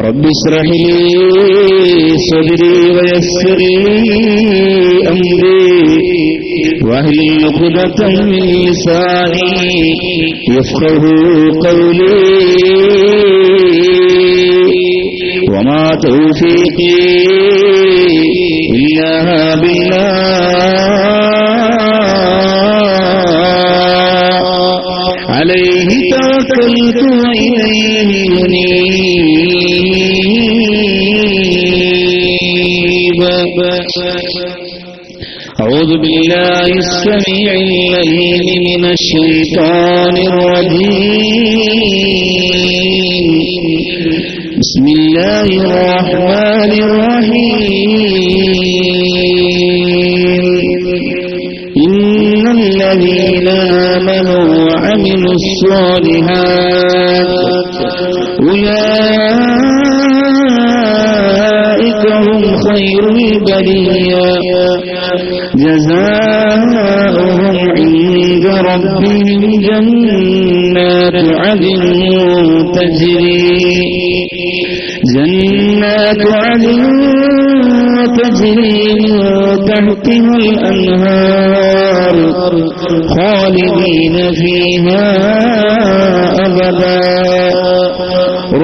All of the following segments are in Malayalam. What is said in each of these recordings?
رب اشرح لي صدري ويسر لي أمري واحلل عقدة من لساني يفقهوا قولي وما توفيقي إلا بالله عليه توكلت وإليه أنيب. أعوذ بالله السميع العليم من الشيطان الرجيم. بسم الله الرحمن الرحيم. إن الذين آمنوا وعملوا الصالحات أولئك هم خير البرية جزاؤهم عند ربهم جنات عدن تجري من تحتها الأنهار خالدين فيها أبدا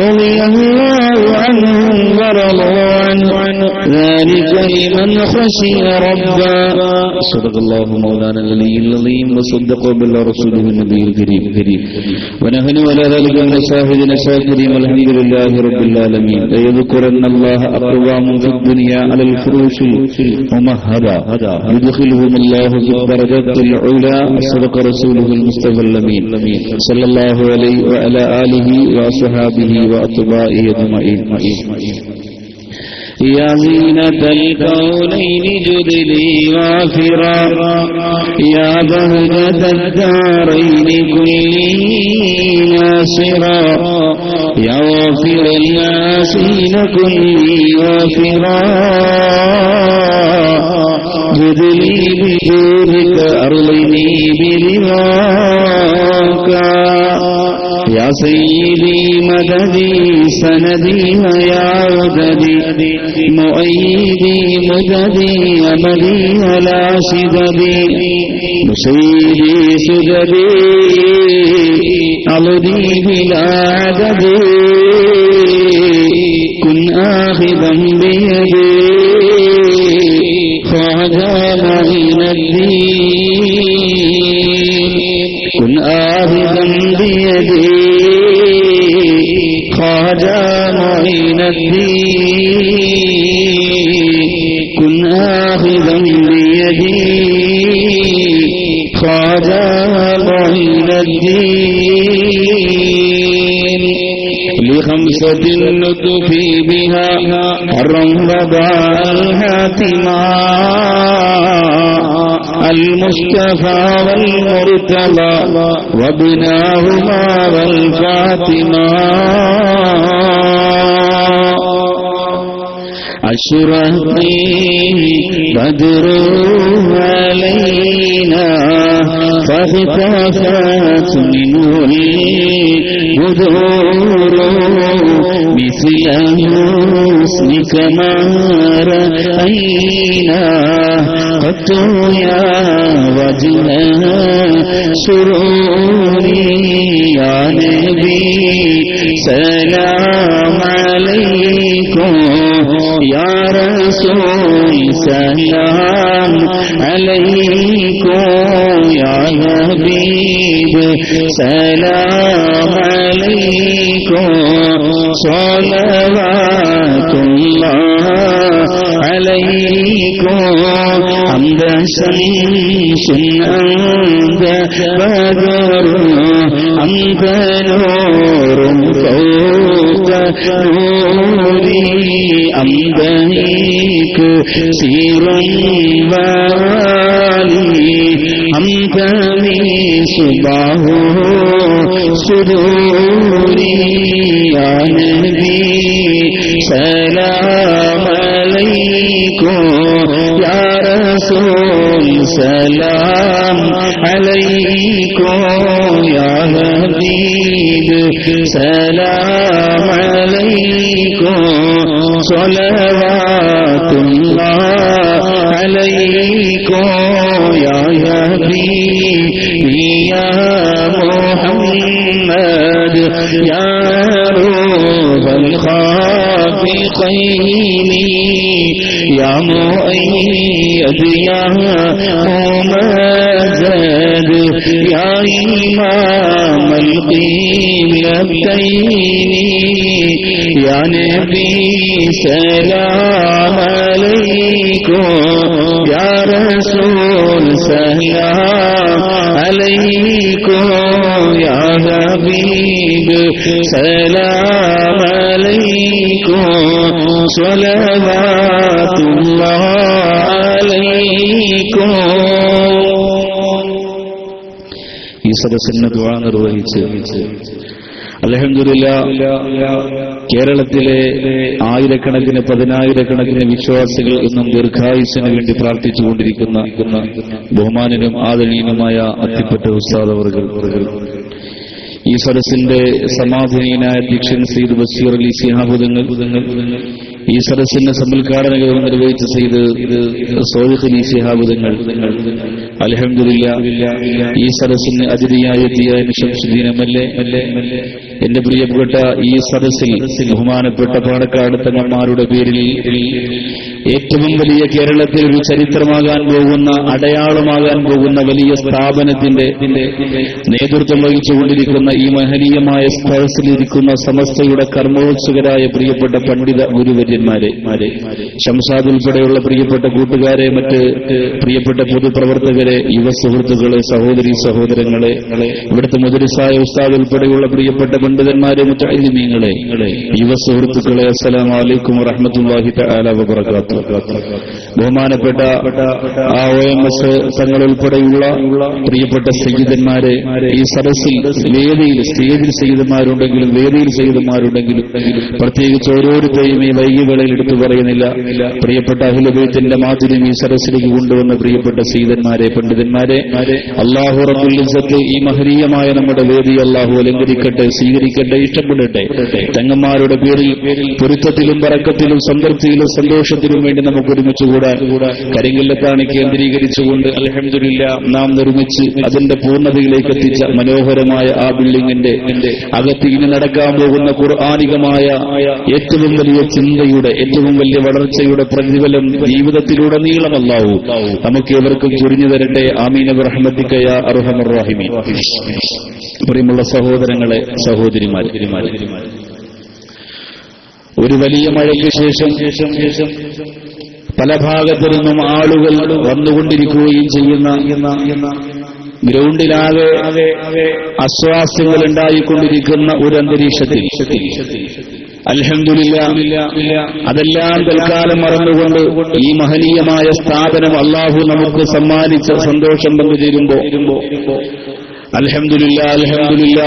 رضي الله عنهم ورضوا عنه ذلك لمن خشي ربا. صدق الله مولانا العلي العظيم وصدق بالله رسوله النبي الكريم. ونحن على ذلك من الشاهدين الشاكرين والحمد لله رب العالمين. ليذكرن الله أقوام في الدنيا على الفروش الممهدة يدخلهم الله في الدرجات العلى. صدق رسوله المصطفى الأمين صلى الله عليه وعلى آله وصحابه وأتباعه أجمعين. يا زينة الكونين جدلي وافرا يا بهجة الدارين كلي ناصرا يا غافر الناسين كلي وافرا جدلي بجودك أرضني برضاك يا سيدي مددي سندي ويا عددي مؤيدي مددي أملي ولا شددي مسيدي سجدي عضدي بلا عدد كن آخذا بيدي خواجة معين الدين كن آخذا بيدي خواجة معين الدين كن آخذا بيدي خواجة معين الدين لخمسة اللطف بها الرمضاء الحاتمة المصطفى والمرتضى وابناهما والفاطمة أشرقي بدر علينا فاختفت منه البدور مثل حسنك ما رأينا قط يا وجه سروري يا نبي سلام عليكم يا رسول سلام عليكم يا حبيب سلام عليكم صلوات الله عليكم حمد شمس أنت بدر أنت نور فوق نوري أمدهيك سير والي أنت مصباح صدوري يا نبي سلام عليكم يا رسول سلام عليكم يا حبيب سلام عليكم സ്വലവാത്തുല്ലാഹ് അലൈക്കും യാ ഹബീബി യാ മുഹമ്മദ് യാ റൂഹൽ ഖാഫിഖൈനി യാ മുഅയ്യദ് യാ മുമജ്ജദ് യാ ഇമാമൽ ഖിബ്ലത്തൈനി യാ നബി സലാം അലൈക്കും യാ റസൂൽ സലാം അലൈക്കും യാ ഹബീബ് സലാം അലൈക്കും സ്വലവാത്തുല്ലാഹ് അലൈക്കും. ഈ സദസ്സിന് ദുആ നിർവഹിച്ച് അൽഹംദുലില്ലാഹ് കേരളത്തിലെ ആയിരക്കണക്കിന് പതിനായിരക്കണക്കിന് വിശ്വാസികൾ ഇന്നും ദീർഘായുസ്സിന് വേണ്ടി പ്രാർത്ഥിച്ചുകൊണ്ടിരിക്കുന്ന ബഹുമാനനും ആദരണീയനുമായ അത്തിപ്പറ്റ ഉസ്താദ് അവർകൾ, ഈ സദസ്സിന്റെ സമാധാനീയനായ അധ്യക്ഷൻ സയ്യിദ് ബഷീർ അലി ശിഹാബ് തങ്ങൾ, ഈ സദസ്സിന്റെ സമ്മേളന നിർവഹിച്ച സയ്യിദ് സോദിഖ് അലി ശിഹാബ് തങ്ങൾ, അൽഹംദുലില്ലാഹ് ഈ സദസ്സിന് അതിഥിയായി എത്തിയ ശംസുദ്ദീൻ എംഎൽഎ, എന്റെ പ്രിയപ്പെട്ട ഈ സദസ്സിൽ ബഹുമാനപ്പെട്ട പാണക്കാട് തങ്ങന്മാരുടെ പേരിൽ ഏറ്റവും വലിയ കേരളത്തിൽ ഒരു ചരിത്രമാകാൻ പോകുന്ന, അടയാളമാകാൻ പോകുന്ന വലിയ സ്ഥാപനത്തിന്റെ നേതൃത്വം വഹിച്ചുകൊണ്ടിരിക്കുന്ന ഈ മഹനീയമായ സദസ്സിലിരിക്കുന്ന സമസ്തയുടെ കർമ്മോത്സുകരായ പ്രിയപ്പെട്ട പണ്ഡിത ഗുരുവര്യന്മാരെ, ശംസാദ് ഉൾപ്പെടെയുള്ള പ്രിയപ്പെട്ട കൂട്ടുകാരെ, മറ്റ് പ്രിയപ്പെട്ട പൊതുപ്രവർത്തകരെ, യുവ സുഹൃത്തുക്കളെ, സഹോദരീ സഹോദരങ്ങളെ, ഇവിടുത്തെ മുദരിസായ ഉസ്താദ് ഉൾപ്പെടെയുള്ള പ്രിയപ്പെട്ട പണ്ഡിതന്മാരെ, മുത്തഅല്ലിമീങ്ങളെ, യുവ സുഹൃത്തുക്കളെ, അസ്സലാമു അലൈക്കും വറഹ്മത്തുള്ളാഹി തആല വബറകാതുഹു. ബഹുമാനപ്പെട്ട OMS തങ്ങൾ ഉൾപ്പെടെയുള്ള പ്രിയപ്പെട്ട സയ്യിദന്മാരെ, ഈ സദസ്സിൽ വേദിയിൽ സ്റ്റേജിൽ സയ്യിദന്മാരുണ്ടെങ്കിലും വേദിയിൽ സയ്യിദന്മാരുണ്ടെങ്കിലും പ്രത്യേകിച്ച് ഓരോരുത്തരെയും ഈ വൈകിയ വേളയിൽ എടുത്തു പറയുന്നില്ല. പ്രിയപ്പെട്ട അഹ്ലുൽ ബൈത്തിന്റെ മാധുര്യം ഈ സദസ്സിലേക്ക് കൊണ്ടുവന്ന പ്രിയപ്പെട്ട സയ്യിദന്മാരെ, പണ്ഡിതന്മാരെ, അല്ലാഹു റബ്ബുൽ ഇസ്സത്ത് ഈ മഹനീയമായ നമ്മുടെ വേദി അല്ലാഹു അലങ്കരിക്കട്ടെ, സ്വീകരിക്കട്ടെ, ഇഷ്ടപ്പെടട്ടെ. തങ്ങന്മാരുടെ പേരിൽ പൊരുത്തത്തിലും ബറക്കത്തിലും സംതൃപ്തിയിലും സന്തോഷത്തിലും വേണ്ടി നമുക്ക് ഒരുമിച്ച് കൂടാൻ കരിങ്കല്ലത്താണ് കേന്ദ്രീകരിച്ചുകൊണ്ട് അൽഹംദുലില്ലാഹ് നാം നിർമ്മിച്ച് അതിന്റെ പൂർണ്ണതയിലേക്ക് എത്തിച്ച മനോഹരമായ ആ ബിൽഡിംഗിന്റെ അകത്ത് ഇനി നടക്കാൻ പോകുന്ന ഖുർആനികമായ ഏറ്റവും വലിയ ചിന്തയുടെ, ഏറ്റവും വലിയ വളർച്ചയുടെ പ്രതിഫലം ജീവിതത്തിലുടനീളം അല്ലാഹു നമുക്ക് ഏവർക്കും ചൊരിഞ്ഞു തരട്ടെ. ആമീൻ ബിറഹ്മതിക യാ അർഹമർ റഹീമീൻ. പ്രിയമുള്ള സഹോദരങ്ങളെ, സഹോദരിമാരെ, ഒരു വലിയ മഴയ്ക്ക് ശേഷം പല ഭാഗത്തു നിന്നും ആളുകൾ വന്നുകൊണ്ടിരിക്കുകയും ചെയ്യുന്ന ഗ്രൗണ്ടിലാകെ അസ്വാസ്ഥ്യങ്ങൾ ഉണ്ടായിക്കൊണ്ടിരിക്കുന്ന ഒരു അന്തരീക്ഷത്തിൽ അൽഹംദുലില്ലാഹ് അതെല്ലാം തൽക്കാലം മറന്നുകൊണ്ട് ഈ മഹനീയമായ സ്ഥാപനം അല്ലാഹു നമുക്ക് സമ്മാനിച്ച സന്തോഷം പങ്കുചേരുമ്പോ അൽഹംദുലില്ലാഹ്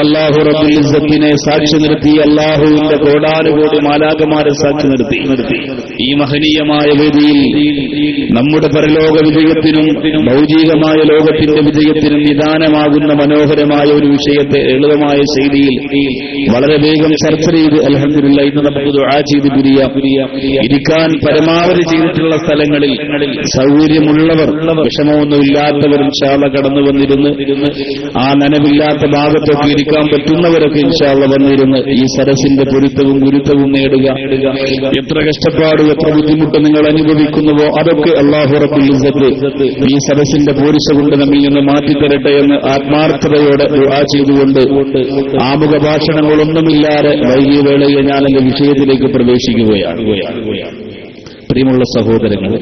അല്ലാഹു റബ്ബുൽ ഇസ്സത്തിനെ സാക്ഷി നിർത്തി, അല്ലാഹുവിന്റെ കോടാനുകോടി മാലാഖമാരെ സാക്ഷി നിർത്തി ഈ മഹനീയമായ വേദിയിൽ നമ്മുടെ പരലോക വിജയത്തിനും ഭൗതികമായ ലോകത്തിന്റെ വിജയത്തിനും നിദാനമാകുന്ന മനോഹരമായ ഒരു വിഷയത്തെ ലളിതമായ ശൈലിയിൽ വളരെ വേഗം ചർച്ച ചെയ്ത് അൽഹംദുലില്ലാഹ് ഇന്ന് നമുക്ക് ദുആ ചെയ്ത് പിരിയാം. ഇരിക്കാൻ പരമാവധി ചെയ്തിട്ടുള്ള സ്ഥലങ്ങളിൽ സൗകര്യമുള്ളവർ, വിഷമമൊന്നുമില്ലാത്തവർ ഇൻഷാ അല്ലാഹ് കടന്നു വന്നിരുന്ന് ആ നനവില്ലാത്ത ഭാഗത്തൊക്കെ ഇരിക്കാൻ പറ്റുന്നവരൊക്കെ ഇൻഷാ അല്ലാഹ് വന്നിരുന്ന് ഈ സദസ്സിന്റെ പൊരുത്തവും ഗുരുത്വവും നേടുക. എത്ര കഷ്ടപ്പാടും എത്ര ബുദ്ധിമുട്ട് നിങ്ങൾ അനുഭവിക്കുന്നുവോ അതൊക്കെ അല്ലാഹു റബ്ബുൽ ഇസ്സത്ത് ഈ സദസ്സിന്റെ പോരിശ കൊണ്ട് നമ്മിൽ നിന്ന് മാറ്റിത്തരട്ടെ എന്ന് ആത്മാർത്ഥതയോടെ ദുആ ചെയ്തുകൊണ്ട് ആമുഖ ഭാഷണങ്ങളൊന്നുമില്ലാതെ വൈകിയ വേളയിൽ ഞാൻ എന്റെ വിഷയത്തിലേക്ക് പ്രവേശിക്കുകയാണ്. പ്രിയമുള്ള സഹോദരങ്ങളെ,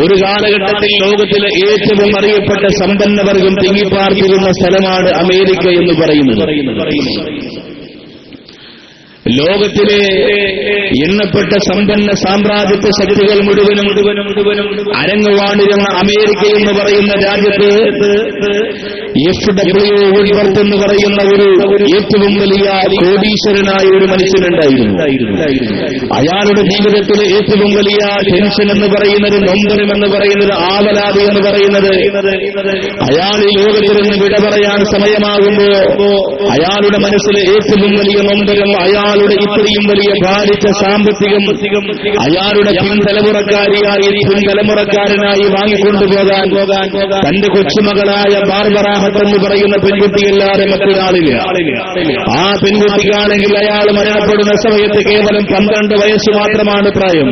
ഒരു കാലഘട്ടത്തിൽ ലോകത്തിലെ ഏറ്റവും അറിയപ്പെട്ട സമ്പന്നവർഗം തിങ്ങിപ്പാർത്തിരുന്ന സ്ഥലമാണ് അമേരിക്ക എന്ന് പറയുന്നത്. ലോകത്തിലെ എണ്ണപ്പെട്ട സമ്പന്ന സാമ്രാജ്യത്വ ശക്തികൾ മുഴുവനും അരങ്ങുവാണിരുന്ന അമേരിക്ക എന്ന് പറയുന്ന രാജ്യത്ത് FW വോൾവർത്ത് എന്ന് പറയുന്ന ഒരു ഏറ്റവും വലിയ കോടീശ്വരനായ ഒരു മനുഷ്യനുണ്ടായിരുന്നു. അയാളുടെ ജീവിതത്തിലെ ഏറ്റവും വലിയ ടെൻഷൻ എന്ന് പറയുന്നത്, നൊമ്പരം എന്ന് പറയുന്നത്, ആവലാതി എന്ന് പറയുന്നത്, അയാൾ ഈ ലോകത്തിൽ നിന്ന് വിട പറയാൻ സമയമാകുമ്പോ അയാളുടെ മനസ്സിലെ ഏറ്റവും വലിയ നൊമ്പരം, അയാൾ അയാളുടെ ഇത്രയും വലിയ ഭാരിച്ച സാമ്പത്തികം അയാളുടെ പിൻതലമുറക്കാരനായി വാങ്ങിക്കൊണ്ടുപോകാൻ തന്റെ കൊച്ചുമകളായ ബാർബറാഹത്ത് എന്ന് പറയുന്ന പെൺകുട്ടിയല്ലാതെ മറ്റൊരാളില്ല. ആ പെൺകുട്ടിക്കാണെങ്കിൽ അയാൾ മരണപ്പെടുന്ന സമയത്ത് കേവലം 12 വയസ്സ് മാത്രമാണ് പ്രായം.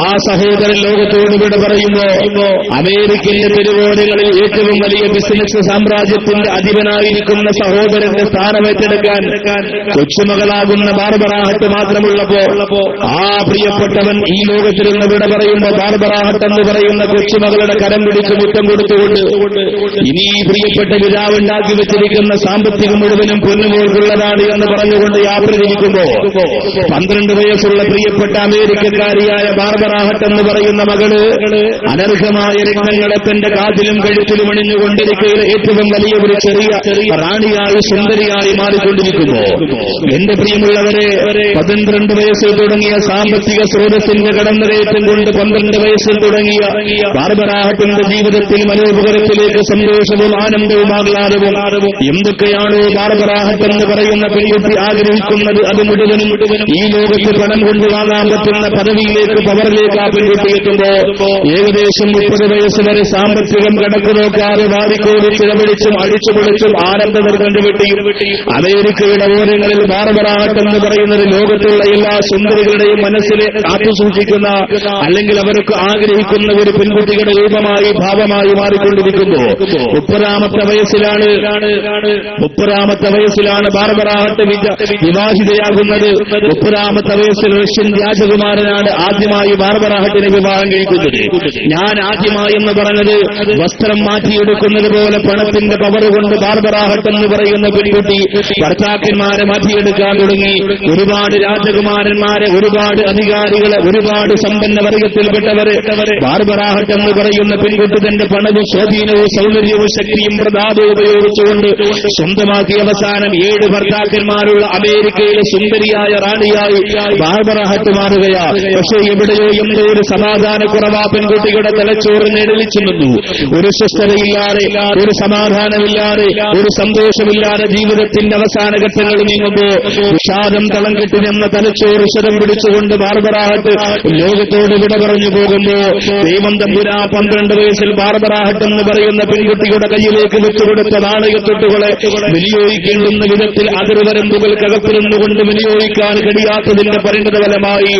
ആ സഹോദരൻ ലോകത്തോട് വിട പറയുമ്പോ അമേരിക്കയിലെ തെരുവോരങ്ങളിൽ ഏറ്റവും വലിയ ബിസിനസ് സാമ്രാജ്യത്തിന്റെ അധിപനായിരിക്കുന്ന സഹോദരന്റെ സ്ഥാനമേറ്റെടുക്കാൻ കൊച്ചുമകളാകുന്ന ബാർബറാഹത്ത് മാത്രമുള്ളപ്പോ ആ പ്രിയപ്പെട്ടവൻ ഈ ലോകത്തിൽ നിന്ന് വിട പറയുമ്പോ ബാർബറാഹത്ത് എന്ന് പറയുന്ന കൊച്ചുമകളുടെ കരം പിടിച്ച് മുത്തം കൊടുത്തുകൊണ്ട് ഇനി പ്രിയപ്പെട്ട പിതാവ് ഉണ്ടാക്കി വെച്ചിരിക്കുന്ന സാമ്പത്തികം മുഴുവനും പൊന്നുപോൽക്കുള്ളതാണ് എന്ന് പറഞ്ഞുകൊണ്ട് യാത്ര തിരിക്കുമ്പോ 12 വയസ്സുള്ള പ്രിയപ്പെട്ട അമേരിക്കക്കാരിയായ ബാർബറാഹത്ത് എന്ന് പറയുന്ന മകള് അനർഹമായ രത്നങ്ങളെ തന്റെ കാതിലും കഴുത്തിലും അണിഞ്ഞുകൊണ്ടിരിക്കുകയിൽ ഏറ്റവും വലിയ ഒരു ചെറിയ റാണിയായി സുന്ദരിയായി മാറിക്കൊണ്ടിരിക്കുമ്പോ എന്റെ പ്രിയമുള്ളവരെ 12 വയസ്സിൽ തുടങ്ങിയ സാമ്പത്തിക സ്രോതസ്സിന്റെ കടന്നുകയറ്റം കൊണ്ട് 12 വയസ്സിൽ തുടങ്ങിയ ബാർബറാഹത്തിന്റെ ജീവിതത്തിൽ മനോപകരത്തിലേക്ക് സന്തോഷവും ആനന്ദവും ആഹ്ലാദവും എന്തൊക്കെയാണോ ബാർബറാഹത്ത് എന്ന് പറയുന്ന പെൺകുട്ടി ആഗ്രഹിക്കുന്നത് അത് മുഴുവനും ഈ ലോകത്ത് പണം കൊണ്ട് വാങ്ങാൻ പറ്റുന്ന പദവിയിലേക്ക് പവറിലേക്ക് ആ പെൺകുട്ടി എത്തുമ്പോ ഏകദേശം 30 വയസ്സ് വരെ സാമ്പത്തികം കണക്ക് നോക്കാതെ വാരിക്കോടി ചിലവഴിച്ചും അടിച്ചുപൊളിച്ചും ആനന്ദം കണ്ടുവിട്ടിയും അമേരിക്കയുടെ ഓരങ്ങളിൽ ബാർബറാഹത്ത് എന്ന് പറയുന്നത് ലോകത്തുള്ള എല്ലാ സുന്ദരികളുടെയും മനസ്സിൽ കാത്തുസൂക്ഷിക്കുന്ന അല്ലെങ്കിൽ അവർക്ക് ആഗ്രഹിക്കുന്ന ഒരു പെൺകുട്ടിയുടെ രൂപമായി ഭാവമായി മാറിക്കൊണ്ടിരിക്കുന്നു. 30ാമത്തെ വയസ്സിലാണ് ബാർബറാഹത്ത് വിവാഹിതയാകുന്നത്. 30ാമത്തെ വയസ്സിൽ റഷ്യൻ രാജകുമാരനാണ് ആദ്യമായി ബാർബറാഹത്തിനെ വിവാഹം കഴിക്കുന്നത്. ഞാൻ ആദ്യമായി എന്ന് പറഞ്ഞത് വസ്ത്രം മാറ്റിയെടുക്കുന്നത് പോലെ പണത്തിന്റെ പവർ കൊണ്ട് ബാർബറാഹത്ത് എന്ന് പറയുന്ന പെൺകുട്ടി ഭർത്താക്കന്മാരെ മാറ്റിയെടുക്കാൻ തുടങ്ങി. ഒരുപാട് രാജകുമാരന്മാരെ, ഒരുപാട് അധികാരികളെ, ഒരുപാട് സമ്പന്ന വർഗത്തിൽപ്പെട്ടവരെ ബാർബറാഹത്ത് എന്ന് പറയുന്ന പെൺകുട്ടി തന്റെ പണവും സ്വാധീനവും സൗന്ദര്യവും ശക്തിയും പ്രതാപവും ഉപയോഗിച്ചുകൊണ്ട് സ്വന്തമാക്കി അവസാനം 7 ഭർത്താക്കന്മാരുള്ള അമേരിക്കയിലെ സുന്ദരിയായ റാണിയായി ബാർബറാഹത്ത് മാറുകയാ. പക്ഷേ എവിടെയോ എന്തോ ഒരു സമാധാനക്കുറവാ പെൺകുട്ടിയുടെ തലച്ചോറിന് എഴുതിച്ചു നിന്നു. ഒരു സ്വസ്ഥതയില്ലാതെ, ഒരു സമാധാനമില്ലാതെ, ഒരു സന്തോഷമില്ലാതെ ജീവിതത്തിന്റെ അവസാന ഘട്ടങ്ങൾ നീങ്ങുമ്പോ വിഷാദം തളം കെട്ടിനെന്ന തലച്ചോറ് ശരം പിടിച്ചുകൊണ്ട് ബാർബറാഹത്ത് ലോകത്തോട് വിട പറഞ്ഞു പോകുമ്പോ ദൈവം തമ്പുരാ 12 വയസ്സിൽ ബാർബറാഹത്ത് എന്ന് പറയുന്ന പെൺകുട്ടിയുടെ കയ്യിലേക്ക് വെച്ചുകൊടുത്ത നാണയത്തൊട്ടുകളെ വിനിയോഗിക്കേണ്ടുന്ന വിധത്തിൽ അതിർവരമ്പുകൾക്കകത്തിരുന്നുകൊണ്ട് വിനിയോഗിക്കാൻ കഴിയാത്തതിന്റെ പരിണിതഫലമായി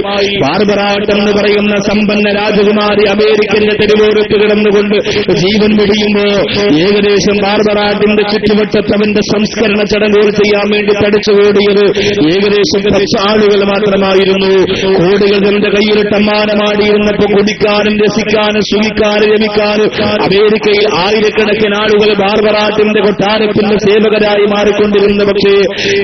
ബാർബറാഹത്ത് എന്ന് പറയുന്ന സമ്പന്ന രാജകുമാരി അമേരിക്കന്റെ തെരുവോരത്ത് കിടന്നുകൊണ്ട് ജീവൻ വെടിയുമ്പോ ഏകദേശം ബാർബറാഹത്തിന്റെ ചുറ്റുവട്ടത്തവന്റെ സംസ്കരണ ചടങ്ങുകൾ ചെയ്യാൻ വേണ്ടി തടിച്ചുകൂടിയത് ഏകദേശം 10 ആളുകൾ മാത്രമായിരുന്നു. കോടികൾ തന്റെ കയ്യിലിട്ട് അമ്മാനമാടിയിരുന്നപ്പോ കുടിക്കാനും രസിക്കാനും സുഖിക്കാനും രമിക്കാനും അമേരിക്കയിൽ ആയിരക്കണക്കിന് ആളുകൾ ബാർബറാഹത്തിന്റെ കൊട്ടാരത്തിന്റെ സേവകരായി മാറിക്കൊണ്ടിരുന്നു. പക്ഷേ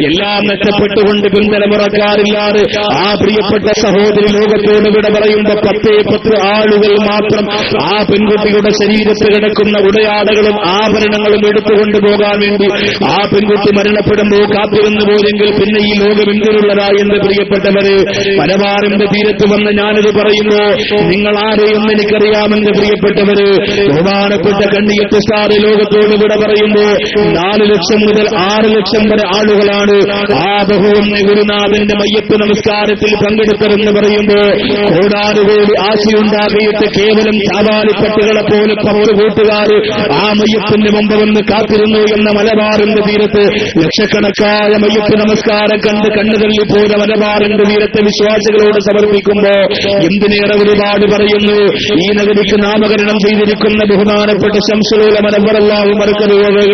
എല്ലാം നഷ്ടപ്പെട്ടുകൊണ്ട് പിൻതലമുറക്കാരില്ലാതെ ആ പ്രിയപ്പെട്ട സഹോദരി ലോകത്തോട് വിട പറയുമ്പോ 10 ആളുകൾ മാത്രം ആ പെൺകുട്ടിയുടെ ശരീരത്തിൽ കിടക്കുന്ന ഉടയാടകളും ആഭരണങ്ങളും എടുത്തുകൊണ്ടുപോകാൻ വേണ്ടി ആ പെൺകുട്ടി മരണപ്പെടുമ്പോൾ കാത്തിരുന്നു പോയെങ്കിൽ പിന്നെ ഈ ലോകം എന്തിനുള്ളതായി എന്ന് പ്രിയപ്പെട്ടവര് മലബാറിന്റെ തീരത്ത് വന്ന് ഞാനിത് പറയുമ്പോ നിങ്ങൾ ആരെയെന്ന് എനിക്കറിയാമെന്ന് പ്രിയപ്പെട്ടവര് ബഹുമാനപ്പെട്ട കണ്ണിയത്ത് ഉസ്താദ് ലോകത്തോട് വിട പറയുമ്പോ 4 ലക്ഷം മുതൽ 6 ലക്ഷം വരെ ആളുകളാണ് ആ ബഹുവിന്റെ ഗുരുനാഥന്റെ മയ്യത്ത് നമസ്കാരത്തിൽ പങ്കെടുത്തതെന്ന് പറയുമ്പോ കോടാനുകോടി ആശയുണ്ടാകിയിട്ട് കേവലം ചാവാലിപ്പട്ടുകളെ പോലെ 10 കൂട്ടുകാർ ആ മയ്യത്തിന്റെ മുമ്പ് വന്ന് കാത്തിരുന്നു എന്ന മലബാറിന്റെ തീരത്ത് ലക്ഷക്കണക്കായ മയ്യത്ത് നമസ്കാരം കണ്ട് കണ്ണുതള്ളിപ്പോയ മലബാറിന്റെ തീരത്തെ വിശ്വാസികളോട് സമർപ്പിക്കുമ്പോ എന്തിനേറെ ഒരുപാട് പറയുന്നു. ഈ നഗരിക്ക് നാമകരണം ചെയ്തിരിക്കുന്ന ബഹുമാനപ്പെട്ട ശംസുൽ മലബറല്ലാഹു മർക്കറുകള്,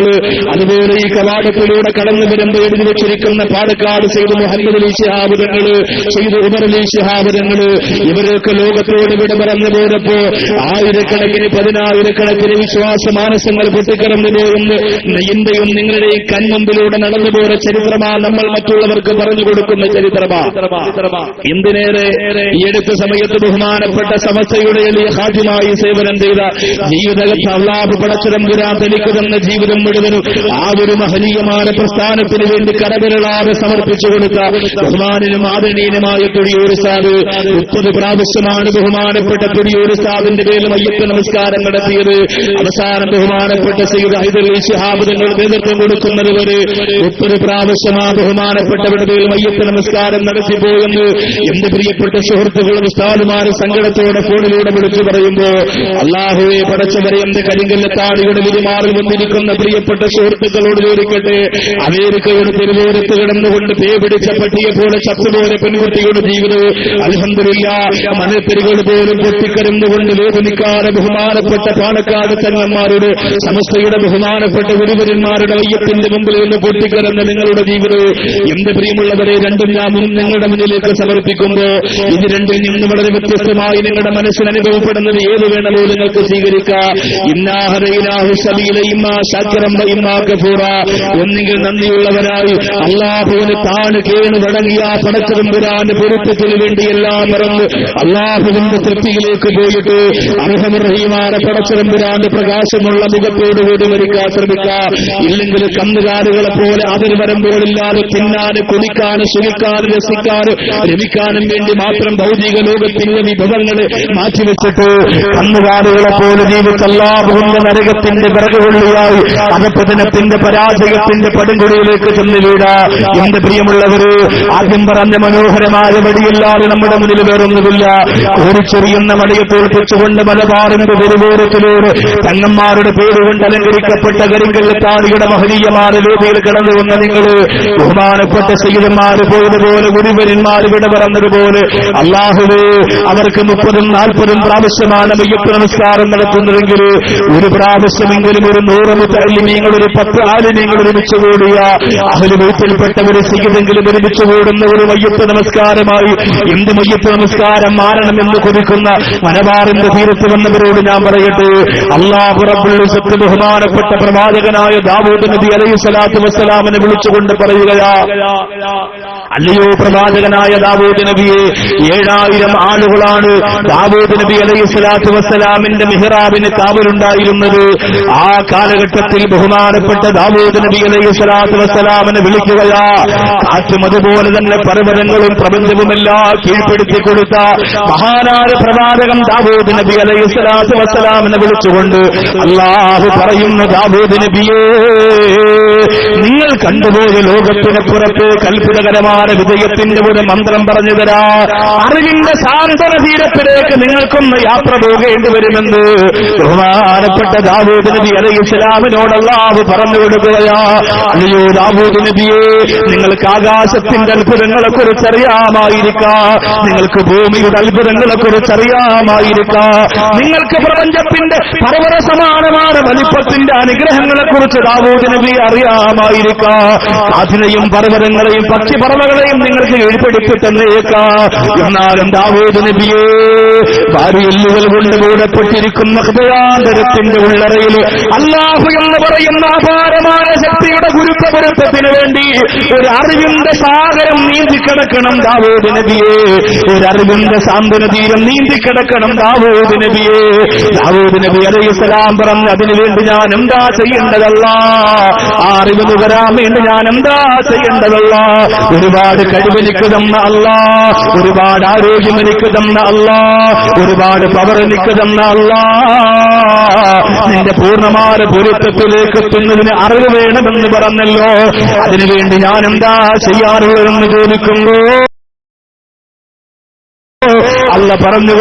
അതുപോലെ ഈ കവാടത്തിലൂടെ കടന്നു വരുമ്പോൾ എഴുതി വെച്ചിരിക്കുന്ന പാലക്കാട് സെയ്ദ് മുഹമ്മദ് അലി ശിഹാബ് തങ്ങള്, സെയ്ദ് ഉമർ അലി ശിഹാബ് തങ്ങള്, ഇവരൊക്കെ ലോകത്തോട് വിട പറഞ്ഞു പോയപ്പോ ആയിരക്കണക്കിന് 10,000കണക്കിന് വിശ്വാസ മാനസങ്ങൾ പൊട്ടിക്കടന്നു പോകുന്നു. എന്റെയും നിങ്ങളുടെയും കൺമുമ്പിലൂടെ നടന്നു പോയ ചരിത്രമാണ് നമ്മൾ മറ്റുള്ളവർക്ക് പറഞ്ഞു കൊടുക്കുന്ന ചരിത്രമാണ്. എന്തിനേറെ ഈ അടുത്ത സമയത്ത് ബഹുമാനപ്പെട്ട സമസ്തയുടെ എളിയ ഹാജിമായി സേവനം ചെയ്ത ജീവിതകത്ത് അല്ലാഹു പടച്ചതമ്പുരാൻ തനിക്ക് തന്ന ജീവിതം മുഴുവനും ആ ഒരു മഹനീയമായ പ്രസ്ഥാനത്തിന് വേണ്ടി കടവിരളാതെ സമർപ്പിച്ചു കൊടുത്ത ബഹുമാനും ആദരണീയനുമായ തുടിയൂർ ഉസ്താദ് 30 പ്രാവശ്യമാണ് ബഹുമാനപ്പെട്ട തുടിയൂർ ഉസ്താദിന്റെ പേരിൽ മയ്യത്ത് നമസ്കാരം നടത്തിയത്. അവസാനം ബഹുമാനപ്പെട്ട സയ്യിദ് ഹൈദർ അലി ശിഹാബ് തങ്ങൾ നേതൃത്വം കൊടുക്കുന്നത് വരെ 30 പ്രാവശ്യം ആ ബഹുമാനപ്പെട്ടവർ ആളുകളുടെ പേരിൽ മയ്യത്ത് നമസ്കാരം നടത്തിപ്പോയെന്ന് എന്റെ പ്രിയപ്പെട്ട സുഹൃത്തുക്കളും ഉസ്താദുമാര് സങ്കടത്തോടെ ഫോണിലൂടെ വിളിച്ചു പറയുമ്പോ അല്ലാഹുവേ പടച്ചവരെ എന്റെ കരിങ്കല്ലത്താടിയുടെ വിരുമാറിൽ വന്നിരിക്കുന്ന പ്രിയപ്പെട്ട സുഹൃത്തുക്കളോട് ചോദിക്കട്ടെ, അമേരിക്കയുടെ തിരുവോരത്ത് കിടന്നുകൊണ്ട് പേ പിടിച്ച പട്ടിയെ പോലെ ചത്തുപോലെ പെൺകുട്ടിയുടെ ജീവിതവും അൽഹംദുലില്ലാഹ് മനപ്പെരുകൾ പോലും പൊട്ടിക്കരന്നുകൊണ്ട് വേദനിക്കാതെ ബഹുമാനപ്പെട്ട പാലക്കാട് തങ്ങന്മാരുടെ സമസ്തയുടെ ബഹുമാനപ്പെട്ട ഗുരുവരന്മാരുടെ വയ്യത്തിന്റെ മുമ്പിൽ നിന്ന് പൊട്ടിക്കരന്ന നിങ്ങളുടെ ജീവിതവും എന്റെ പ്രിയമുള്ളവരെ രണ്ടും ഞാൻ നിങ്ങളുടെ മുന്നിലേക്ക് സമർപ്പിക്കുമ്പോ ഇത് രണ്ടിൽ നിന്ന് വളരെ വ്യത്യസ്തമായി നിങ്ങളുടെ മനസ്സിൽ അനുഭവപ്പെടുന്നത് ഏത് വേണമോ നിങ്ങൾക്ക് സ്വീകരിക്കാം. ഒന്നുകിൽ നന്ദിയുള്ളവരായി അള്ളാഹുവിന് താഴ് കേണ് വടങ്ങിയ പടച്ചതമ്പുരാന്റെ പൊരുത്തത്തിന് വേണ്ടി എല്ലാം മറന്ന് അള്ളാഹുവിന്റെ തൃപ്തിയിലേക്ക് പോയിട്ട് അർഹമർഹീമായ പടച്ചതമ്പുരാന്റെ പ്രകാശമുള്ള മുഖത്തോടുകൂടി മരിക്കാൻ ശ്രമിക്കാം. ഇല്ലെങ്കിൽ കന്നുകാലികളെ പോലെ അതിന് വരുമ്പോഴില്ലാതെ തിന്നാന് കുടിക്കാനും സുഖിക്കാനും രസിക്കാനും രമിക്കാനും വേണ്ടി മാത്രം ഭൗതിക ലോകത്തിന്റെ വിഭവങ്ങളെ മാറ്റിവെച്ചിട്ട് കന്നുകാലികളെ പോലെ ജീവിച്ചല്ലാഹുവിന്റെ നരകത്തിന്റെ വിറകുകൊള്ളിയായി അധപതനത്തിന്റെ പരാജയത്തിന്റെ പടുങ്കുടിയിലേക്ക് ചെന്ന് വീടാ. എന്റെ പ്രിയമുള്ളവര്, ആദ്യം പറഞ്ഞ മനോഹരമായ വടിയില്ലാതെ നമ്മുടെ മുന്നിൽ വേറൊന്നുമില്ല. ഓടിച്ചെറിയുന്ന മടിയെ തോൽപ്പിച്ചുകൊണ്ട് മലബാറിന്റെ തിരുവോരത്തിലൂടെ തങ്ങന്മാരുടെ പേരുകൊണ്ട് അലങ്കരിക്കപ്പെട്ട കരിങ്കല്ലത്താടിയുടെ മഹനീയമായ ലോകയിൽ കടന്നു വന്ന നിങ്ങൾ ബഹുമാനപ്പെട്ട സയ്യിദന്മാര് പോയതുപോലെ ഗുരുവരന്മാര് വിട പറഞ്ഞതുപോലെ അല്ലാഹുവേ അവർക്ക് 30-40 പ്രാവശ്യമാണ് മയ്യത്ത് നമസ്കാരം നടത്തുന്നതെങ്കിൽ ഒരു പ്രാവശ്യമെങ്കിലും ഒരു 100 മുതഅല്ലിമീങ്ങൾ, ഒരു 10 ആലിമീങ്ങൾ ഒരുമിച്ച് കൂടിയ അഹ്ലു ബൈത്തിൽപ്പെട്ടവരെ സയ്യിദെങ്കിലും ഒരുമിച്ച് കൂടുന്ന ഒരു മയ്യത്ത് നമസ്കാരമായി എന്ത് മയ്യത്ത് നമസ്കാരം മാറണമെന്ന് കൊതിക്കുന്ന മലബാറിന്റെ തീരത്ത് വന്നവരോട് ഞാൻ പറയട്ടെ, അല്ലാഹു റബ്ബുൽ ഇസ്സത്ത് ബഹുമാനപ്പെട്ട പ്രവാചകനായ ദാവൂദ് നബി അലൈഹി സ്വലാത്തു വസ്സലാമിനെ വിളിച്ചുകൊണ്ട് പറയുകയാ, അല്ലയോ പ്രവാചകനായ ദാവൂദ് നബിയെ, 7000 ആളുകളാണ് ദാവൂദ് നബി അലൈഹി സ്വലാത്തു വസ്സലാമിന്റെ മിഹ്റാബിന് കാവലുണ്ടായിരുന്നത്. ആ കാലഘട്ടത്തിൽ ബഹുമാനപ്പെട്ട ദാവൂദ് നബി അലൈഹി സ്വലാത്തു വസ്സലാമിനെ വിളിക്കുകയാ. കാറ്റും അതുപോലെ തന്നെ പർവ്വതങ്ങളും പ്രപഞ്ചവുമെല്ലാം കീഴ്പ്പെടുത്തി കൊടുത്ത മഹാനായ പ്രവാചകൻ ദാവൂദ് നബി അലൈഹി സ്വലാത്തു വസ്സലാമിനെ വിളിച്ചുകൊണ്ട് അല്ലാഹു പറയുന്ന, ദാവൂദ് നബിയേ, നിങ്ങൾ കണ്ടുപോയ ലോകത്തിന് പുറത്ത് കൽപ്പിതകരമായ വിജയത്തിന്റെ ഒരു മന്ത്രം പറഞ്ഞു തരാ. അറിവിന്റെ സാന്ത്വന തീരത്തിലേക്ക് നിങ്ങൾക്കൊന്ന് യാത്ര പോകേണ്ടി വരുമെന്ന് ബഹുമാനപ്പെട്ട ദാവൂദ് നബി അലൈഹി സ്വലാമിനോട് അല്ലാഹു പറഞ്ഞു കൊടുക്കുകയാ. അല്ലയോ ദാവൂദ് നബിയെ, നിങ്ങൾക്ക് ആകാശത്തിന്റെ അത്ഭുതങ്ങളെ കുറിച്ച് അറിയാമായിരിക്കാം, നിങ്ങൾക്ക് ഭൂമിയുടെ അത്ഭുതങ്ങളെ കുറിച്ച് അറിയാമായിരിക്കാം, നിങ്ങൾക്ക് പ്രപഞ്ചത്തിന്റെ പർവ്വത സമാനമായ വലിപ്പത്തിന്റെ അനുഗ്രഹങ്ങളെ കുറിച്ച് ദാവൂദ് നബി അറിയാമായിരിക്കാം. അതിനെയും പർവ്വതങ്ങളെയും പക്ഷിപർവ്വകളെയും നിങ്ങൾക്ക് കീഴ്പ്പെടുത്തിത്തന്നേക്കാം. എന്നാലും ദാവൂദ് നബിയെ, ഭാര്യയെല്ലുകൾ കൊണ്ട് മൂടപ്പെട്ടിരിക്കുന്ന ഹൃദയാന്തരത്തിന്റെ ഉള്ളറയിൽ അല്ലാഹു എന്ന് പറയുന്ന അപാരമായ ശക്തിയുടെ ഗുരുത്വപൊരുത്തത്തിന് വേണ്ടി ഒരു അറിവിന്റെ സാഗരം നീന്തിക്കിടക്കണം ദാവൂദ് നബിയെ, ഒരു അറിവിന്റെ സാന്ത്വന തീരം നീന്തിക്കിടക്കണം ദാവൂദ് നബിയെ. ദാവൂദ് നബി അലൈഹിസ്സലാം പറഞ്ഞു, അതിനുവേണ്ടി ഞാൻ എന്താ ചെയ്യേണ്ടതല്ല, ആ അറിവ് നുകരാൻ വേണ്ടി ഞാൻ എന്താ ചെയ്യേണ്ടതല്ല. ഒരുപാട് കഴിവെനിക്ക് തന്ന അല്ലാ, ഒരുപാട് ആരോഗ്യം എനിക്ക് തന്ന അല്ലാ, ഒരുപാട് പവർ എനിക്ക് തന്ന അല്ലാ, നിന്റെ പൂർണ്ണമായ പൊരുത്തത്തിലേക്ക് എത്തുന്നതിന് അറിവ് വേണമെന്ന് പറഞ്ഞല്ലോ. അതിനുവേണ്ടി ഞാൻ എന്താ ചെയ്യാറുള്ളതെന്ന് ചോദിക്കുമ്പോ അല്ല പറഞ്ഞു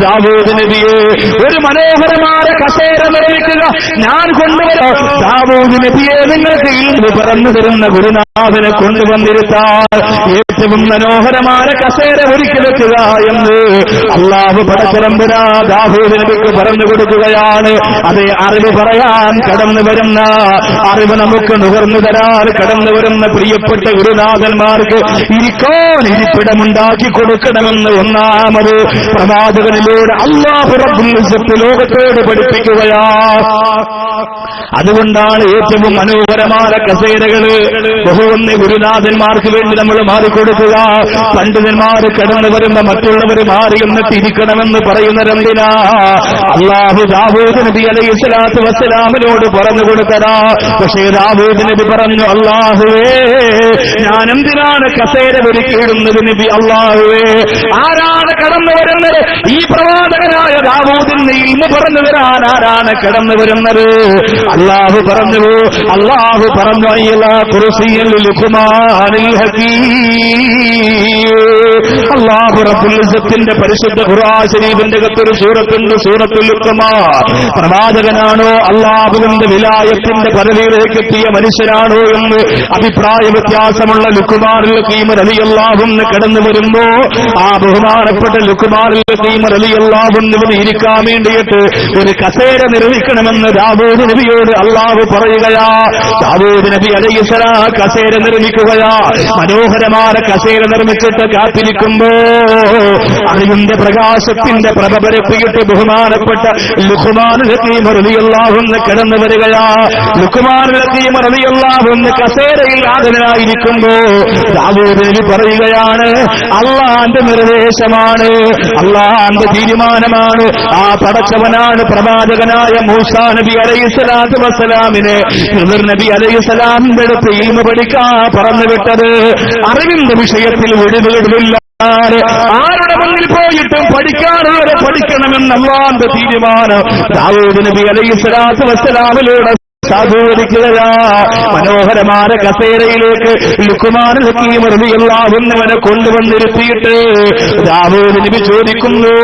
ദാവൂദ് നബിയെ, ഒരു മനോഹരമായ കസേര നിർമ്മിക്കുക, ഞാൻ കൊണ്ടുവരാം. ദാവൂദ് നബിയെ, നിങ്ങൾക്ക് ഇൽമു പറഞ്ഞു തരുന്ന ഗുരുനാഥനെ കൊണ്ടുവന്നിരുത്താൻ ഏറ്റവും മനോഹരമായ കസേര ഒരുക്കി വെക്കുക എന്ന് അല്ലാഹു പടച്ചതമ്പുരാ ദാവൂദ് നബിക്ക് പറഞ്ഞു കൊടുക്കുകയാണ്. അതേ അറിവ് പറയാൻ കടന്നു വരുന്ന, അറിവ് നമുക്ക് നുകർന്നു തരാൻ കടന്നു വരുന്ന പ്രിയപ്പെട്ട ഗുരുനാഥന്മാർക്ക് ഇരിക്കാൻ ഇരിപ്പിടമുണ്ടാക്കി കൊടുക്കണമെന്ന് ഒന്നാമത് പ്രവാചകനിലൂടെ അല്ലാഹു റബ്ബുൽ ഇസ്സത്ത് ലോകത്തോട് പഠിപ്പിക്കുകയാ. അതുകൊണ്ടാണ് ഏറ്റവും മനോഹരമായ കസേരകള് ബഹുവന്യ ഗുരുനാഥന്മാർക്ക് വേണ്ടി നമ്മൾ മാറിക്കൊടുക്കുക. പണ്ഡിതന്മാർ കടന്നു വരുമ്പോ മറ്റുള്ളവർ മാറി എന്നിട്ട് ഇരിക്കണമെന്ന് പറയുന്നതെന്തിനാ? അല്ലാഹു ദാവൂദ് നബി അലൈഹി സ്വലാത്തു വസ്സലാമിനോട് പറഞ്ഞു കൊടുത്തതാ. പക്ഷേ ദാവൂദ് നബി പറഞ്ഞു, അല്ലാഹുവേ, ഞാൻ എന്തിനാണ് കസേര ഒരുക്കിയിടുന്നത് നബി? അല്ലാഹുവേ, ആരാണ് കടന്നു വരുന്നത്? ഈ പ്രവാചകനായ ദാവൂദിന് ഇൽമു പറഞ്ഞു തരാൻ ആരാണ് കടന്നു വരുന്നത്? അല്ലാഹു പറഞ്ഞു കുർസിയിൽ ലുഖ്മാനിൽ ഹകീം. അല്ലാഹു റബ്ബുൽ ഇസ്സത്തിന്റെ പരിശുദ്ധ ഖുർആൻ ശരീഫിന്റെ അകത്തൊരു സൂറത്തുണ്ട്, സൂറത്തുൽ ലുഖ്മാൻ. പ്രവാചകനാണോ അല്ലാഹുവിന്റെ വിലായത്തിന്റെ പദവിയിലേക്ക് എത്തിയ മനുഷ്യനാണോ എന്ന് അഭിപ്രായ വ്യത്യാസമുള്ള ലുഖ്മാനുൽ ഹകീം റളിയല്ലാഹു അൻഹു കടന്നു വരുമ്പോ ആ ബഹുമാനപ്പെട്ട ലുഖ്മാനുൽ ഹകീം റളിയല്ലാഹു അൻഹുവിന് ഇരിക്കാൻ വേണ്ടിയിട്ട് ഒരു കസേര നിർമ്മിക്കണമെന്ന് ദാവൂദ് നബിയോട് അല്ലാഹു പറയുകയാ. ദാവൂദ് നബി അലൈഹിസ്സലാം കസേര നിർമ്മിക്കുകയാ. മനോഹരമായ കസേര നിർമ്മിച്ചിട്ട് കാത്തിരിക്കുമ്പോ അറിവിന്റെ പ്രകാശത്തിന്റെ പ്രഭ പരപ്പിയിട്ട് ബഹുമാനപ്പെട്ട ലുഖ്മാനുൽ ഹകീം റളിയല്ലാഹു അൻഹു കടന്നു വരികയാ. ലുഖ്മാനുൽ ഹകീം റളിയല്ലാഹു അൻഹു കസേരയിൽ ആദരനായിരിക്കുമ്പോ ദാവൂദ് നബി പറയുകയാണ്, അള്ളാന്റെ നിർദ്ദേശമാണ്, അള്ളാന്റെ തീരുമാനമാണ്, ആ പടച്ചവനാണ് പ്രവാചകനായ മൂസാ നബി അലൈഹിസ്സലാത്തു വസ്സലാമിനെ ഖിദ്ർ നബി അലൈഹിസ്സലാമിന്റെ അടുത്ത് ഇൽമു പഠിക്കാൻ പറഞ്ഞുവിട്ടത്. അറിവിന്റെ വിഷയത്തിൽ വിടുതലില്ല. ആരുടെ മുന്നിൽ പോയിട്ടും പഠിക്കാനുള്ളവരെ പഠിക്കണമെന്ന് അല്ലാഹുവിന്റെ തീരുമാനം ദാവൂദ് നബി അലൈഹിസ്സലാത്തു വസ്സലാമിലൂടെ സാധൂകരിക്കുകയാ. മനോഹരമായ കസേരയിലേക്ക് ലുഖ്മാനുൽ ഹകീം റളിയല്ലാഹു അൻഹുവിനെ കൊണ്ടുവന്നിരുത്തിയിട്ട് ദാവൂദ് നബി ചോദിക്കുന്നു,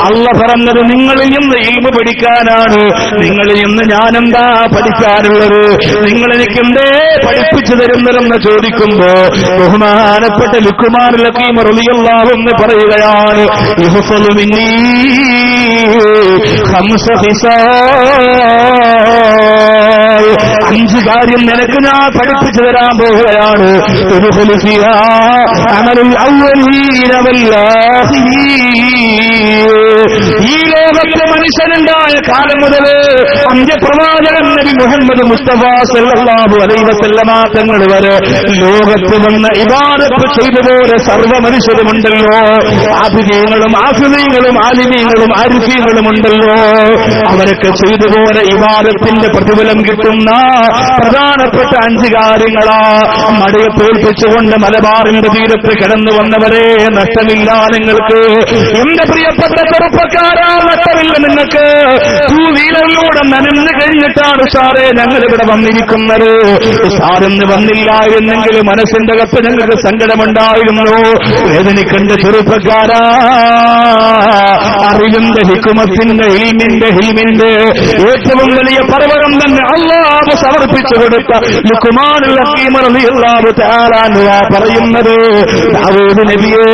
അല്ലാഹ് പറഞ്ഞത് നിങ്ങളിൽ നിന്ന് ഇൽമു പഠിക്കാനാണ്, നിങ്ങളിൽ നിന്ന് ഞാനെന്താ പഠിക്കാനുള്ളത്, നിങ്ങൾ എനിക്കെന്തേ പഠിപ്പിച്ചു തരുന്നതെന്ന് ചോദിക്കുമ്പോ ബഹുമാനപ്പെട്ട ലുഖ്മാനുൽ ഹകീം റളിയല്ലാഹു അൻഹു പറയുകയാണ്, യുഹ്ഫളു മിന്നീ ഖംസ ഖിസാൽ, 5 കാര്യം നിനക്ക് ഞാൻ പഠിപ്പിച്ചു തരാൻ പോവുകയാണ്. ഈ ലോകത്ത് മനുഷ്യനുണ്ടായ കാലം മുതൽ അന്ത്യപ്രവാചകൻ നബി മുഹമ്മദ് മുസ്തഫ സല്ലല്ലാഹു അലൈഹി വസല്ലമ തങ്ങൾ വരെ ലോകത്ത് വന്ന ഇബാദത്ത് ചെയ്തുപോലെ സർവ്വ മനുഷ്യരുമുണ്ടല്ലോ. ആഫിദീങ്ങളും ആഫിദീങ്ങളും ആലിമീങ്ങളും ആരിഫീങ്ങളും ഉണ്ടല്ലോ. അവരൊക്കെ ചെയ്തുപോലെ ഇബാദത്തിന്റെ പ്രതിഫലം കിട്ടുന്ന പ്രധാനപ്പെട്ട 5 കാര്യങ്ങളാ. മഴയെ തോൽപ്പിച്ചുകൊണ്ട് മലബാറിന്റെ തീരത്ത് കിടന്നു വന്നവരെ, നഷ്ടമില്ല നിങ്ങൾക്ക്. എന്റെ പ്രിയപ്പെട്ട ചെറുപ്പക്കാരാ, നഷ്ടമില്ല നിങ്ങൾക്ക്. 2 വീലറിലൂടെ നനഞ്ഞു കഴിഞ്ഞിട്ടാണ് സാറേ ഞങ്ങളിവിടെ വന്നിരിക്കുന്നത്. സാറിന് വന്നില്ല എന്നെങ്കിൽ മനസ്സിന്റെ അകത്ത് ഞങ്ങൾക്ക് സങ്കടമുണ്ടായിരുന്നു. വേദനിക്കേണ്ട ചെറുപ്പക്കാരാ, അറിവിന്റെ ഹിക്മത്തിന്റെ ഹിൽമിന്റെ ഏറ്റവും വലിയ പർവ്വതം തന്നെ അല്ലാഹു സമർപ്പിച്ചു കൊടുത്ത ലുഖ്മാനുൽ ഹകീം റളിയല്ലാഹു തആല അൻഹു പറയുന്നത്, ദാവൂദ് നബിയെ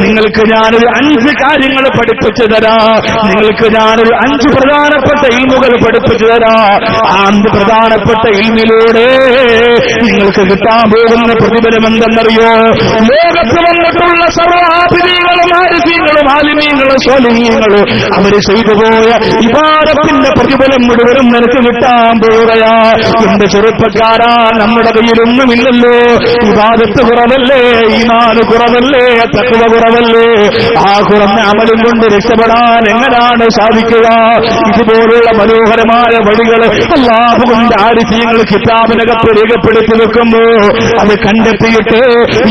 നിങ്ങൾക്ക് ഞാനൊരു 5 കാര്യങ്ങൾ പഠിപ്പിച്ചു തരാം, നിങ്ങൾക്ക് ഞാനൊരു 5 പ്രധാനപ്പെട്ട ഇൽമുകൾ പഠിപ്പിച്ചു തരാം. ആ 5 പ്രധാനപ്പെട്ട ഇൽമിലൂടെ നിങ്ങൾക്ക് കിട്ടാൻ പോകുന്ന പ്രതിഫലം എന്തെന്നറിയോ? ലോകത്ത് വന്നിട്ടുള്ള സർവ്വാഭിനീകളും ആരിഫീങ്ങളും ആലിമീങ്ങളും സ്വാലിഹീങ്ങളും അവര് ചെയ്തു പോയ ഇബാദത്തിന്റെ പ്രതിഫലം മുഴുവനും നിനക്ക് കിട്ടാൻ പോവുകയാ. എന്റെ ചെറുപ്പക്കാരാ, നമ്മുടെ കയ്യിലൊന്നുമില്ലല്ലോ. ഇബാദത്ത് കുറവല്ലേ, ഈമാന് കുറവല്ലേ, തഖ്വ കുറവല്ലേ. ആ കുറഞ്ഞ അമലും കൊണ്ട് രക്ഷപ്പെടാൻ എങ്ങനെയാണ് സാധിക്കുക? ഇതുപോലുള്ള മനോഹരമായ വഴികൾ അല്ലാഹു കൊണ്ട് ആരിഫീങ്ങൾ കിതാബിനകത്ത് രേഖപ്പെടുത്തി വെക്കുമ്പോ അത് കണ്ടെത്തിയിട്ട്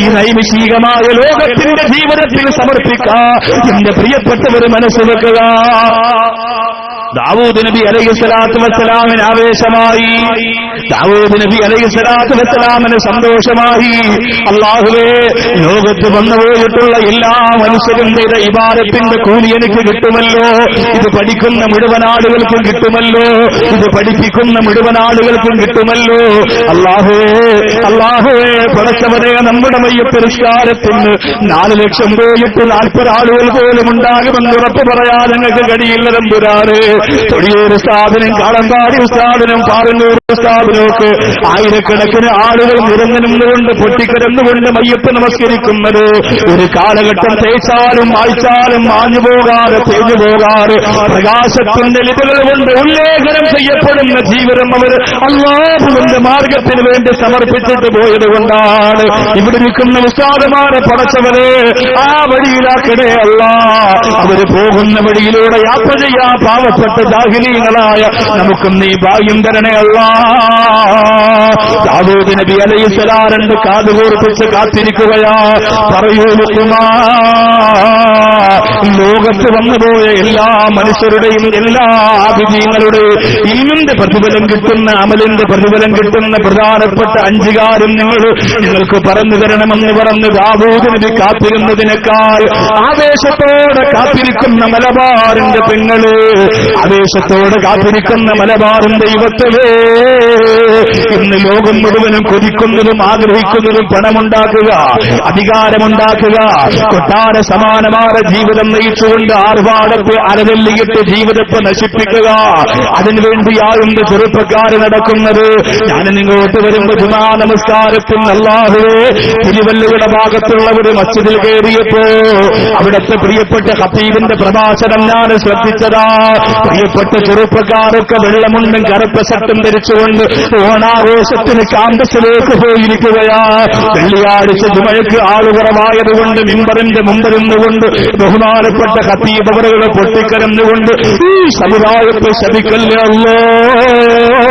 ഈ നൈമിഷികമായ ലോകത്തിന്റെ ജീവിതത്തിൽ സമർപ്പിക്കാം. എന്റെ പ്രിയപ്പെട്ടവർ മനസ്സ് വെക്കുക. ദാവൂദ് നബി അലൈഹിസ്സലാത്തു വസ്സലാമിന് ആവേശമായി, ദാവൂദ് നബി അലൈഹിസ്സലാത്തു വസ്സലാമിന് സന്തോഷമായി. അല്ലാഹുവേ, ലോകത്ത് വന്നുപോയിട്ടുള്ള എല്ലാ മനുഷ്യരും ചെയ്ത ഇബാദത്തിന്റെ കൂലി എനിക്ക് കിട്ടുമല്ലോ. ഇത് പഠിക്കുന്ന മുഴുവൻ ആളുകൾക്കും കിട്ടുമല്ലോ. ഇത് പഠിപ്പിക്കുന്ന മുഴുവൻ ആളുകൾക്കും കിട്ടുമല്ലോ. അല്ലാഹുവേ, പടച്ചവനെ, നമ്മുടെ മയ്യത്ത് നിസ്കാരത്തിന് 4 ലക്ഷം പോയിട്ട് 40 ആളുകൾ പോലും ഉണ്ടാകുമെന്ന് ഉറപ്പ് പറയാൻ ഞങ്ങൾക്ക് കഴിയില്ല തമ്പുരാനെ. തൊടിയൂർ ഉസ്താദിനും കാളമ്പാടി ഉസ്താദിനും പാറന്നൂർ ഉസ്താദിനൊക്കെ ആയിരക്കണക്കിന് ആളുകൾ നിരങ്ങുന്നുകൊണ്ട് പൊട്ടിക്കിടന്നുകൊണ്ട് മയ്യത്ത് നമസ്കരിക്കുന്നത് ഒരു കാലഘട്ടം തേച്ചാലും മായ്ച്ചാലും മാഞ്ഞു പോകാതെ തേഞ്ഞു പോകാതെ പ്രകാശത്തിന്റെ ലിപികൾ കൊണ്ട് ഉല്ലേഖനം ചെയ്യപ്പെടുന്ന ജീവിതം അവർ അല്ലാഹുവിന്റെ മാർഗത്തിന് വേണ്ടി സമർപ്പിച്ചിട്ട് പോയത് കൊണ്ടാണ് ഇവിടെ നിൽക്കുന്ന ഉസ്താദുമാരെ പടച്ചവരെ ആ വഴിയിലാക്കണേ അല്ലാ. അവര് പോകുന്ന വഴിയിലൂടെ യാത്ര ചെയ്യാൻ പാവപ്പെട്ട ജാഹിലീങ്ങളായ നമുക്കും നീ ഭാഗ്യം തരണേ അല്ലാ. ദാവൂദ് നബി അലൈഹിസ്സലാം 2 കാതുകൂർപ്പിച്ച് കാത്തിരിക്കുകയാ. പറയൂ ലുഖ്മാൻ, ലോകത്ത് വന്നുപോയ എല്ലാ മനുഷ്യരുടെയും എല്ലാ ആഭിജീങ്ങളുടെയും ഇൽമിന്റെ പ്രതിഫലം കിട്ടുന്ന, അമലിന്റെ പ്രതിഫലം കിട്ടുന്ന പ്രധാനപ്പെട്ട 5 കാര്യം നിങ്ങൾക്ക് പറഞ്ഞു തരണമെന്ന് പറഞ്ഞ് ദാവൂദ് നബി കാത്തിരുന്നതിനേക്കാൾ ആവേശത്തോടെ കാത്തിരിക്കുന്ന മലബാറിന്റെ പെങ്ങള്, ആവേശത്തോടെ കാത്തിരിക്കുന്ന മലബാറിൻ ദൈവത്തിലേ, ഇന്ന് ലോകം മുഴുവനും കൊതിക്കുന്നതും ആഗ്രഹിക്കുന്നതും പണമുണ്ടാക്കുക, അധികാരമുണ്ടാക്കുക, കൊട്ടാര സമാനമായ ജീവിതം നയിച്ചുകൊണ്ട് ആർഭാടത്തെ അരവെല്ലിയിട്ട് ജീവിതത്തെ നശിപ്പിക്കുക, അതിനുവേണ്ടിയായുണ്ട് ചെറുപ്പക്കാർ നടക്കുന്നത്. ഞാൻ ഇങ്ങോട്ട് വരുമ്പോ ജുമാ നമസ്കാരത്തിൽ അല്ലാഹുവേ തിരുവല്ലയുടെ ഭാഗത്തുള്ള ഒരു മസ്ജിദിൽ കയറിയപ്പോ അവിടുത്തെ പ്രിയപ്പെട്ട ഖത്തീബിന്റെ പ്രഭാഷണം ഞാൻ ശ്രദ്ധിച്ചതാ. പ്രിയപ്പെട്ട ചെറുപ്പക്കാരൊക്കെ വെള്ളമുണ്ടും കറുത്ത ഷർട്ടും ധരിച്ചുകൊണ്ട് ഓണാഘോഷത്തിന് ക്യാമ്പസിലേക്ക് പോയിരിക്കുകയാ. വെള്ളിയാഴ്ച ജുമയ്ക്ക് ആളുകുറവായതുകൊണ്ട് മിമ്പറിന്റെ മുമ്പിൽ നിന്നുകൊണ്ട് ബഹുമാനപ്പെട്ട ഖത്തീബ് അവരുടെ പൊട്ടിക്കരഞ്ഞുകൊണ്ട് ഈ സമുദായത്തെ ശപിക്കല്ലേ അല്ലാഹ്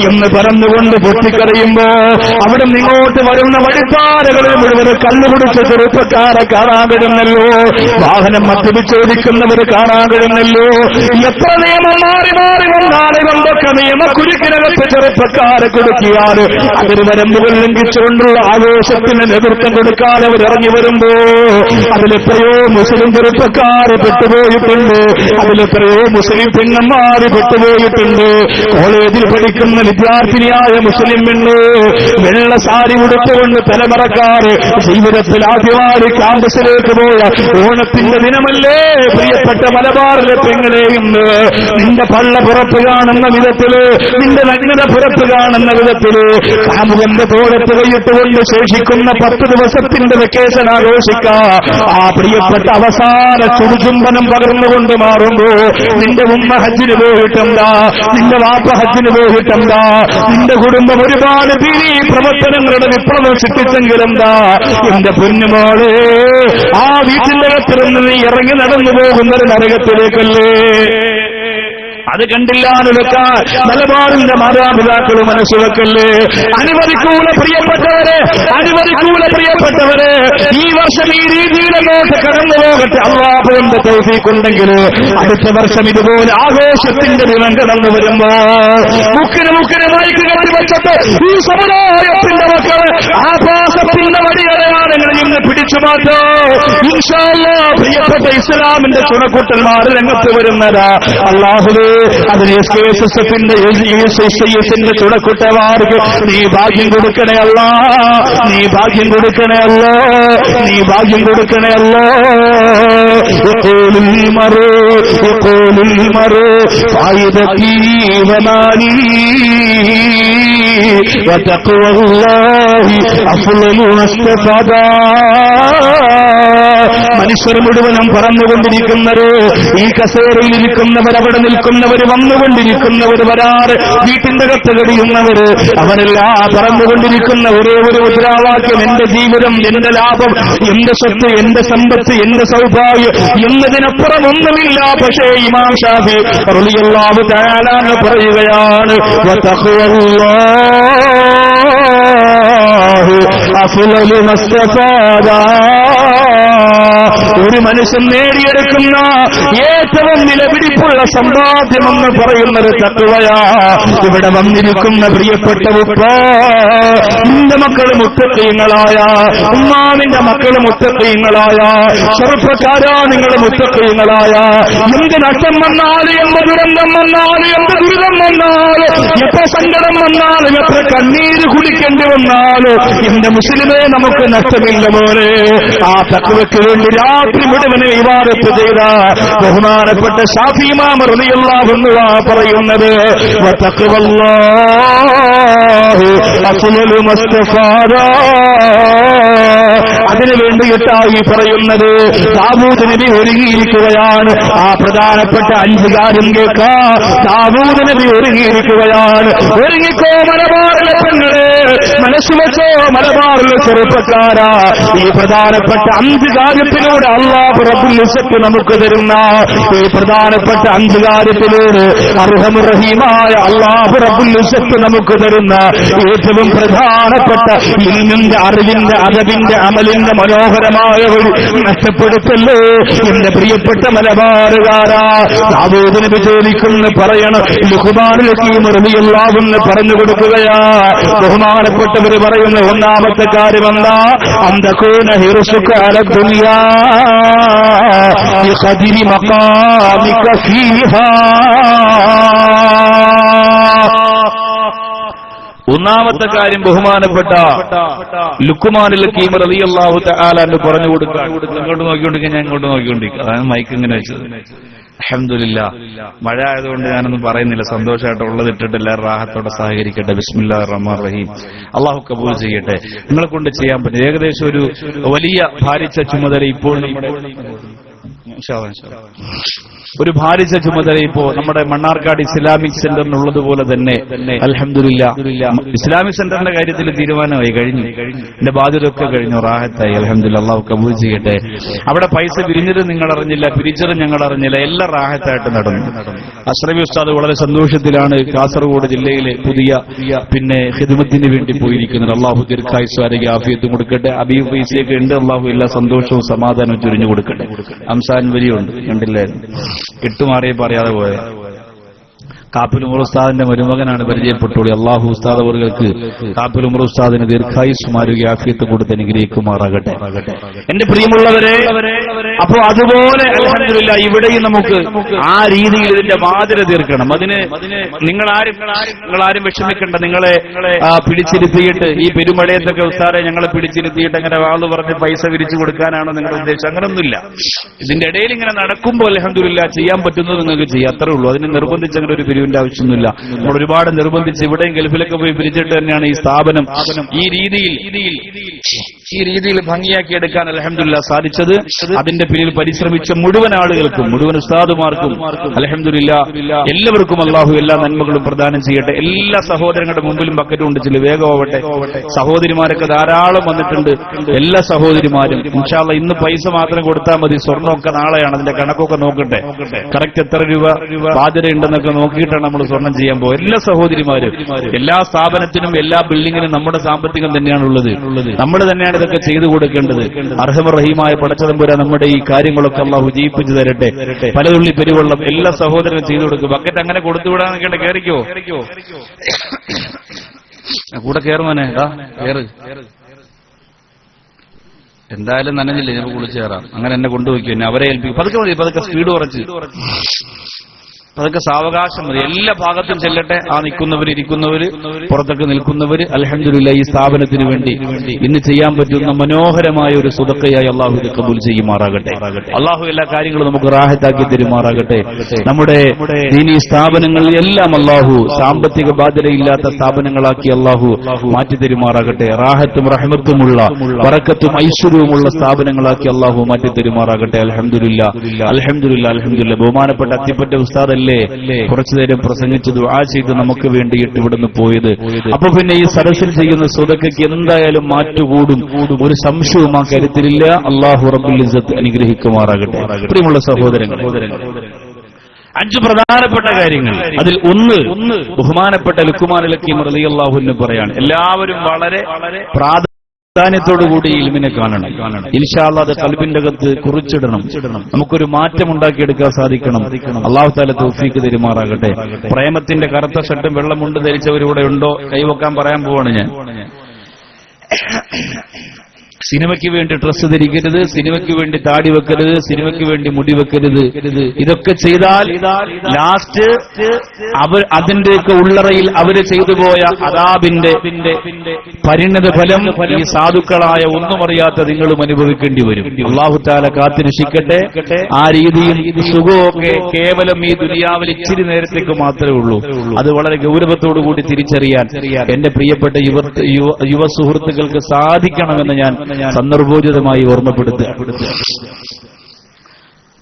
എന്ന് പറഞ്ഞുകൊണ്ട് പൊട്ടിക്കരയുമ്പോ അവിടെ നിങ്ങോട്ട് വരുന്ന വഴിപ്പാറകളിൽ മുഴുവൻ കല്ലുപിടിച്ച ചെറുപ്പക്കാരെ കാണാൻ കഴിയുന്നല്ലോ, വാഹനം മദ്യപിച്ചോടിക്കുന്നവർ കാണാൻ കഴിയുന്നല്ലോ. എത്ര നിയമം മാറി മാറി വന്നാലും എന്തൊക്കെ നിയമക്കുരുക്കിനകത്ത് ചെറുപ്പക്കാരെ കൊടുക്കിയാൽ അവർ വരമ്പുകൾ ലംഘിച്ചുകൊണ്ടുള്ള ആവേശത്തിന് നേതൃത്വം കൊടുക്കാൻ അവർ ഇറങ്ങി വരുമ്പോ അതിലെത്രയോ മുസ്ലിം ചെറുപ്പക്കാര് പെട്ടുപോയിട്ടുണ്ട്, അതിലെത്രയോ മുസ്ലിം പെങ്ങന്മാര് പെട്ടുപോയിട്ടുണ്ട്. കോളേജിൽ പഠിക്കുന്ന വിദ്യാർത്ഥിനിയായ മുസ്ലിം പെണ്ണ് വെള്ള സാരി ഉടുത്തുകൊണ്ട് തലമറക്കാറ് ജീവിതത്തിൽ ആദ്യമായി ക്യാമ്പസിലേക്ക് പോയ ഓണത്തിന്റെ ദിനമല്ലേ പ്രിയപ്പെട്ട മലബാറിലെ പെങ്ങളെ, ഇന്ന് നിന്റെ പള്ള പുറത്ത് കാണുന്ന വിധത്തില്, നിന്റെ നഗ്നത പുറത്ത് കാണുന്ന വിധത്തില് കാമുകന്റെ തോടത്ത് കൈയിട്ടുകൊണ്ട് ശേഷിക്കുന്ന 10 ദിവസത്തിന്റെ വെക്കേഷൻ ആഘോഷിക്കാ ആ പ്രിയപ്പെട്ട അവസാന ചുടുചുംബനം പകർന്നുകൊണ്ട് മാറുമ്പോ നിന്റെ ഉമ്മ ഹജ്ജിന് പോയിട്ടെന്താ, നിന്റെ വാപ്പ ഹജ്ജിന് പോയിട്ടെന്താ, നിന്റെ കുടുംബം ഒരുപാട് ദീനീ പ്രവർത്തനങ്ങളുടെ വിപ്ലവം സൃഷ്ടിച്ചെങ്കിലെന്താ, എന്റെ പൊന്നുമോളെ ആ വീട്ടിന്റെ അകത്തിൽ നിന്ന് നീ ഇറങ്ങി നടന്നു പോകുന്നൊരു നരകത്തിലേക്കല്ലേ. അത് കണ്ടില്ലാന്നുവെക്കാൻ മലബാറിന്റെ മാതാപിതാക്കൾ മനസ്സുവെക്കല്ലേ. അനുവദിക്കൂല പ്രിയപ്പെട്ടവരെ, അനുവദിക്കൂല പ്രിയപ്പെട്ടവരെ. ഈ വർഷം ഈ രീതിയിലങ്ങോട്ട് കടന്നു പോകട്ടെ. അല്ലാഹുവിന്റെ തൗഫീഖ് ഉണ്ടെങ്കിൽ അടുത്ത വർഷം ഇതുപോലെ ആഘോഷത്തിന്റെ ദിനം കടന്നു വരുമ്പോ മുക്കിന് മൈക്ക് കെട്ടിവെച്ചിട്ട് ഈ സമുദായത്തിന്റെ മക്കളെ ആഭാസത്തിന്റെ വടിയടയാളങ്ങളിൽ നിന്ന് പിടിച്ചു മാറ്റോ. ഇൻഷാ അല്ലാഹ് പ്രിയപ്പെട്ട ഇസ്ലാമിന്റെ ചുണക്കൂട്ടന്മാർ രംഗത്ത് വരുന്നതാ. അല്ലാഹുവേ അതിന് എസ്കേഎസ്എസിന്റെ ചുണക്കുട്ടവാർക്ക് നീ ഭാഗ്യം കൊടുക്കണേ അല്ലാ, നീ ഭാഗ്യം കൊടുക്കണേ അല്ലാ, നീ ഭാഗ്യം കൊടുക്കണേ അല്ലാ. മനുഷ്യർ മുഴുവനും പറന്നുകൊണ്ടിരിക്കുന്നത്, ഈ കസേരയിൽ ഇരിക്കുന്നവർ, അവിടെ നിൽക്കുന്നവർ, വന്നുകൊണ്ടിരിക്കുന്നവർ, വരാറ് വീട്ടിന്റെ കത്ത് കഴിയുന്നവര്, അവരെല്ലാം പറന്നുകൊണ്ടിരിക്കുന്ന ഒരേ ഒരു മുദ്രാവാക്യം എന്റെ ജീവിതം, എന്റെ ലാഭം, എന്റെ സ്വത്ത്, എന്റെ സമ്പത്ത്, എന്റെ സൗഭാഗ്യം എന്നതിനപ്പുറം ഒന്നുമില്ല. പക്ഷേ ഇമാം ഷാഫി റളിയല്ലാഹു തആല പറയുകയാണ് അഫ്ളലു മസ്തഫാദ, ഒരു മനുഷ്യൻ നേടിയെടുക്കുന്ന ഏറ്റവും വിലപിടിപ്പുള്ള സമ്പാദ്യമെന്ന് പറയുന്നത് തഖ്വയാ. ഇവിടെ വന്നിരിക്കുന്ന പ്രിയപ്പെട്ട ഉപ്പ, നിന്റെ മക്കൾ മുത്തഖീങ്ങളായ, ഉമ്മാവിന്റെ മക്കൾ മുത്തഖീങ്ങളായ, ചെറുപ്പക്കാരാ നിങ്ങൾ മുത്തഖീങ്ങളായ, എന്ത് നഷ്ടം വന്നാലും, എന്ത് ദുരന്തം വന്നാലും, എന്ത് ദുരിതം വന്നാലും, എത്ര സങ്കടം വന്നാലും, എത്ര കണ്ണീര് കുടിക്കേണ്ടി വന്നാലും എന്റെ മുസ്ലിമേ നമുക്ക് നഷ്ടമില്ല പോലെ. ആ തഖ്വയ്ക്ക് വേണ്ടി രാത്രി മുഴുവനും ഇബാദത്ത് ചെയ്ത ബഹുമാനപ്പെട്ട ശാഫി ഇമാം റളിയല്ലാഹു അൻഹു പറയുന്നത് വതഖ്വല്ലാഹു അഫ്ളലു മസ്തഫാദ. അതിനു വേണ്ടിയിട്ടായി പറയുന്നത് ദാവൂദ് നബി ഒരുങ്ങിയിരിക്കുകയാണ്. ആ പ്രധാനപ്പെട്ട 5 കാര്യം കേൾക്കാ ദാവൂദ് നബി ഒരുങ്ങിയിരിക്കുകയാണ്. ഒരുങ്ങിക്കോ മലബാറിലെ പെങ്ങളെ, മനസ്സ് വെച്ചോ മലബാറിലെ ചെറുപ്പക്കാരാ, ഈ പ്രധാനപ്പെട്ട 5 കാര്യത്തിലൂടെ അല്ലാഹു റബ്ബുൽ ഇസ്സത്ത് നമുക്ക് തരുന്ന ഈ പ്രധാനപ്പെട്ട 5 കാര്യത്തിലൂടെ അർഹമുർ റഹീമായ അല്ലാഹു റബ്ബുൽ ഇസ്സത്ത് നമുക്ക് തരുന്ന ഏറ്റവും പ്രധാനപ്പെട്ട ഇൽമിന്റെ, അറിവിന്റെ, അദബിന്റെ, അമലിന്റെ മനോഹരമായ ഒരു നഷ്ടപ്പെടുത്തല്ലോ എന്റെ പ്രിയപ്പെട്ട മലബാറുകാരാ. ദാവൂദ് നബി ചോദിക്കുന്നു, പറയണം, ലുഖ്മാനുൽ ഹകീം റളിയല്ലാഹു അൻഹു പറഞ്ഞു കൊടുക്കുകയാ. ബഹുമാനപ്പെട്ടവര് പറയുന്ന ഒന്നാമത്തെ കാര്യം എന്താ? അന്തകൂന ഹിർസുക അല ദുനിയാ ബിഖദരി മഖാമിക ഫീഹാ. ഒന്നാമത്തെ കാര്യം ബഹുമാനപ്പെട്ട ലുഖ്മാനുൽ ഹകീം റളിയല്ലാഹു തആല അൻഹു പറഞ്ഞു കൊടുക്കാൻ. ഇങ്ങോട്ട് നോക്കിക്കൊണ്ടിരിക്കാൻ, ഞാൻ ഇങ്ങോട്ട് നോക്കിക്കൊണ്ടിരിക്കുക. അതാണ് മൈക്ക് ഇങ്ങനെ വെച്ചത്. അൽഹംദുലില്ലാ, മഴ ആയതുകൊണ്ട് ഞാനൊന്നും പറയുന്നില്ല. സന്തോഷമായിട്ട് ഉള്ളത് ഇട്ടിട്ട് എല്ലാവരും റാഹത്തോടെ സഹകരിക്കട്ടെ. ബിസ്മില്ലാഹിർ റഹ്മാനിർ റഹീം. അള്ളാഹു കബൂൽ ചെയ്യട്ടെ. നിങ്ങളെ കൊണ്ട് ചെയ്യാൻ പറ്റും. ഏകദേശം ഒരു വലിയ ഭാരിച്ച ചുമതല ഇപ്പോൾ ഒരു ഭാരിച്ച ചുമതല ഇപ്പോ നമ്മുടെ മണ്ണാർക്കാട് ഇസ്ലാമിക് സെന്ററിനുള്ളതുപോലെ തന്നെ അൽഹംദുലില്ലാ ഇസ്ലാമിക് സെന്ററിന്റെ കാര്യത്തിൽ തീരുമാനമായി കഴിഞ്ഞു. എന്റെ ബാധ്യതയൊക്കെ കഴിഞ്ഞു, റാഹത്തായി. അൽഹംദുലില്ലാ, അല്ലാഹു കബൂൽ ചെയ്യട്ടെ. അവിടെ പൈസ പിരിഞ്ഞത് നിങ്ങൾ അറിഞ്ഞില്ല, പിരിച്ചത് ഞങ്ങൾ അറിഞ്ഞില്ല. എല്ലാം റാഹത്തായിട്ട് നടന്നു. അഷ്റഫി ഉസ്താദ് വളരെ സന്തോഷത്തിലാണ് കാസർഗോഡ് ജില്ലയിലെ പുതിയ ഖിദ്മത്തിന് വേണ്ടി പോയിരിക്കുന്നത്. അല്ലാഹു ദീർഘായുസ്സും ആരോഗ്യ ആഫിയത്തും കൊടുക്കട്ടെ. അബീബ് ഫൈസിയൊക്കെ ഉണ്ട്. അല്ലാഹു എല്ലാ സന്തോഷവും സമാധാനവും ചുരിഞ്ഞു കൊടുക്കട്ടെ. അംസാൻ വരിയുണ്ട്, കണ്ടില്ലായിരുന്നു, കിട്ടുമാറിയപ്പോ അറിയാതെ പോയ കാപ്പിൽ ഉമർ ഉസ്താദിന്റെ മരുമകനാണ് പരിചയപ്പെട്ടോളി. അള്ളാഹു ഉസ്താദ് അവർക്ക് കാപ്പിൽ ഉമർ ഉസ്താദിന് ദീർഘായുസ്സും ആരോഗ്യ ആഫിയത്ത് കൊടുത്ത് അനുഗ്രഹിക്കുമാറാകട്ടെ. എന്റെ പ്രിയമുള്ളവരെ, അപ്പോ അതുപോലെ അൽഹംദുലില്ലാ ഇവിടെയും നമുക്ക് ആ രീതിയിൽ ഇതിന്റെ ബാധ്യത തീർക്കണം. അതിന് നിങ്ങളാരും വിഷമിക്കണ്ട. നിങ്ങളെ പിടിച്ചിരുത്തിയിട്ട് ഈ പെരുമഴയത്തൊക്കെ ഉസ്താദെ ഞങ്ങളെ പിടിച്ചിരുത്തിയിട്ട് അങ്ങനെ വാള് പറഞ്ഞ് പൈസ വിരിച്ചു കൊടുക്കാനാണോ നിങ്ങളുടെ ഉദ്ദേശം? അങ്ങനൊന്നുമില്ല. ഇതിന്റെ ഇടയിൽ ഇങ്ങനെ നടക്കുമ്പോൾ അൽഹംദുലില്ലാ ചെയ്യാൻ പറ്റുന്നത് നിങ്ങൾക്ക് ചെയ്യാം, അത്രേ ഉള്ളൂ. അതിനെ നിർബന്ധിച്ച് അങ്ങനെ ഒരു പിരിവിന്റെ ആവശ്യമൊന്നുമില്ല. നമ്മൾ ഒരുപാട് നിർബന്ധിച്ച് ഇവിടെയും ഗൾഫിലൊക്കെ പോയി പിരിച്ചിട്ട് തന്നെയാണ് ഈ സ്ഥാപനം ഈ രീതിയിൽ ഭംഗിയാക്കിയെടുക്കാൻ അൽഹംദുലില്ലാ സാധിച്ചത്. അതിന്റെ പിന്നിൽ പരിശ്രമിച്ച മുഴുവൻ ആളുകൾക്കും, മുഴുവൻ ഉസ്താദുമാർക്കും അൽഹംദുലില്ലാ എല്ലാവർക്കും അല്ലാഹു എല്ലാ നന്മകളും പ്രദാനം ചെയ്യട്ടെ. എല്ലാ സഹോദരങ്ങളുടെ മുമ്പിലും ബക്കറ്റ് കൊണ്ട് ചില വേഗമാവട്ടെ. സഹോദരിമാരൊക്കെ ധാരാളം വന്നിട്ടുണ്ട്. എല്ലാ സഹോദരിമാരും ഇൻഷാ അല്ലാഹ് ഇന്ന് പൈസ മാത്രം കൊടുത്താൽ മതി. സ്വർണ്ണമൊക്കെ നാളെയാണ്. അതിന്റെ കണക്കൊക്കെ നോക്കട്ടെ, കറക്റ്റ് എത്ര രൂപ ബാധ്യതയുണ്ടെന്നൊക്കെ നോക്കിയിട്ടാണ് നമ്മൾ സ്വർണം ചെയ്യാൻ പോകും. എല്ലാ സഹോദരിമാരും, എല്ലാ സ്ഥാപനത്തിനും എല്ലാ ബിൽഡിങ്ങിനും നമ്മുടെ സാമ്പത്തികം തന്നെയാണുള്ളത്. നമ്മൾ തന്നെയാണ് ഇതൊക്കെ ചെയ്തു കൊടുക്കേണ്ടത്. അർഹമർ റഹീമായ പടച്ചതമ്പുരാൻ നമ്മുടെ ഈ കാര്യങ്ങളൊക്കെ അല്ലാഹു ജയിപ്പിച്ചു തരട്ടെ. പലതുള്ളി പെരുവെള്ളം എല്ലാ സഹോദരനും ചെയ്തു കൊടുക്കും. ബക്കറ്റ് അങ്ങനെ കൊടുത്തുവിടാനൊക്കെ കയറിക്കോ, കൂടെ കയറുവാനേ കയറ്. എന്തായാലും നനഞ്ഞില്ലേ, ഞാൻ കുളിച്ചു കയറാം. അങ്ങനെ എന്നെ കൊണ്ടുപോയിക്കോ, എന്നെ അവരെ ഏൽപ്പിക്കും. പതുക്കെ മതി, പതുക്കെ സ്പീഡ് കുറച്ച്, അതൊക്കെ സാവകാശം മതി. എല്ലാ ഭാഗത്തും ചെല്ലട്ടെ. ആ നിൽക്കുന്നവര്, ഇരിക്കുന്നവര്, പുറത്തൊക്കെ നിൽക്കുന്നവര് അൽഹംദുലില്ലാ ഈ സ്ഥാപനത്തിന് വേണ്ടി ഇന്ന് ചെയ്യാൻ പറ്റുന്ന മനോഹരമായ ഒരു സുദഖയായി അല്ലാഹു ഇത് കബൂൽ ചെയ്യുമാറാകട്ടെ. അല്ലാഹു എല്ലാ കാര്യങ്ങളും നമുക്ക് റാഹത്താക്കി തരുമാറാകട്ടെ. നമ്മുടെ ദീനീ സ്ഥാപനങ്ങളിൽ എല്ലാം അല്ലാഹു സാമ്പത്തിക ബാധ്യതയില്ലാത്ത സ്ഥാപനങ്ങളാക്കി അല്ലാഹു മാറ്റി തരുമാറാകട്ടെ. റാഹത്തും റഹ്മത്തുമുള്ള ബറക്കത്തും ഐശ്വര്യവുമുള്ള സ്ഥാപനങ്ങളാക്കി അല്ലാഹു മാറ്റി തരുമാറാകട്ടെ. അൽഹംദുലില്ലാ, അൽഹംദുലില്ലാ, അൽഹംദുലില്ലാ. ബഹുമാനപ്പെട്ട അത്തിപ്പറ്റ ഉസ്താദ് കുറച്ചു നേരം പ്രസംഗിച്ച് ദുആ ചെയ്ത് നമുക്ക് വേണ്ടിയിട്ട് ഇവിടുന്ന് പോയത്. അപ്പൊ പിന്നെ ഈ സദസ്സിൽ ചെയ്യുന്ന സ്വതക്കയ്ക്ക് എന്തായാലും മാറ്റുകൂടും, ഒരു സംശയവും ആ കരുത്തിലില്ല. അല്ലാഹു റബ്ബുൽ ഇസ്സത്ത് അനുഗ്രഹിക്കുമാറാകട്ടെ. പ്രിയമുള്ള സഹോദരങ്ങൾ, 5 പ്രധാനപ്പെട്ട കാര്യങ്ങൾ. അതിൽ ഒന്ന് ബഹുമാനപ്പെട്ട ലുഖ്മാനുൽ ഹകീം റളിയല്ലാഹു അൻഹു പറയാണ്, എല്ലാവരും വളരെ പ്രാധാന്യത്തോടുകൂടി ഇൽമിനെ കാണണം. ഇൻഷാ അല്ലാഹ് അത് ഖൽബിന്റെ അകത്ത് കുറിച്ചിടണം. നമുക്കൊരു മാറ്റം ഉണ്ടാക്കിയെടുക്കാൻ സാധിക്കണം. അല്ലാഹു തആല തൗഫീഖ് തരുമാറാകട്ടെ. പ്രേമത്തിന്റെ കറുത്ത ഷർട്ടും വെള്ളമുണ്ട് ധരിച്ചവരിവിടെ ഉണ്ടോ? കൈവക്കാൻ പറയാൻ പോവാണ് ഞാൻ. സിനിമയ്ക്ക് വേണ്ടി ഡ്രസ്സ് ധരിക്കരുത്, സിനിമയ്ക്ക് വേണ്ടി താടി വെക്കരുത്, സിനിമയ്ക്ക് വേണ്ടി മുടി വെക്കരുത്. ഇതൊക്കെ ചെയ്താൽ ലാസ്റ്റ് അതിന്റെയൊക്കെ ഉള്ളറയിൽ അവര് ചെയ്തു പോയ അദാബിന്റെ പരിണത ഫലം ഈ സാധുക്കളായ ഒന്നും അറിയാത്ത നിങ്ങളും അനുഭവിക്കേണ്ടി വരും. അല്ലാഹു തആല കാത്തുരക്ഷിക്കട്ടെ. ആ രീതിയും സുഖമൊക്കെ കേവലം ഈ ദുനിയാവിൽ ഇച്ചിരി നേരത്തേക്ക് മാത്രമേ ഉള്ളൂ. അത് വളരെ ഗൗരവത്തോടുകൂടി തിരിച്ചറിയാൻ എന്റെ പ്രിയപ്പെട്ട യുവ സുഹൃത്തുക്കൾക്ക് സാധിക്കണമെന്ന് ഞാൻ സന്ദർഭോചിതമായി ഓർമ്മപ്പെടുത്തുക.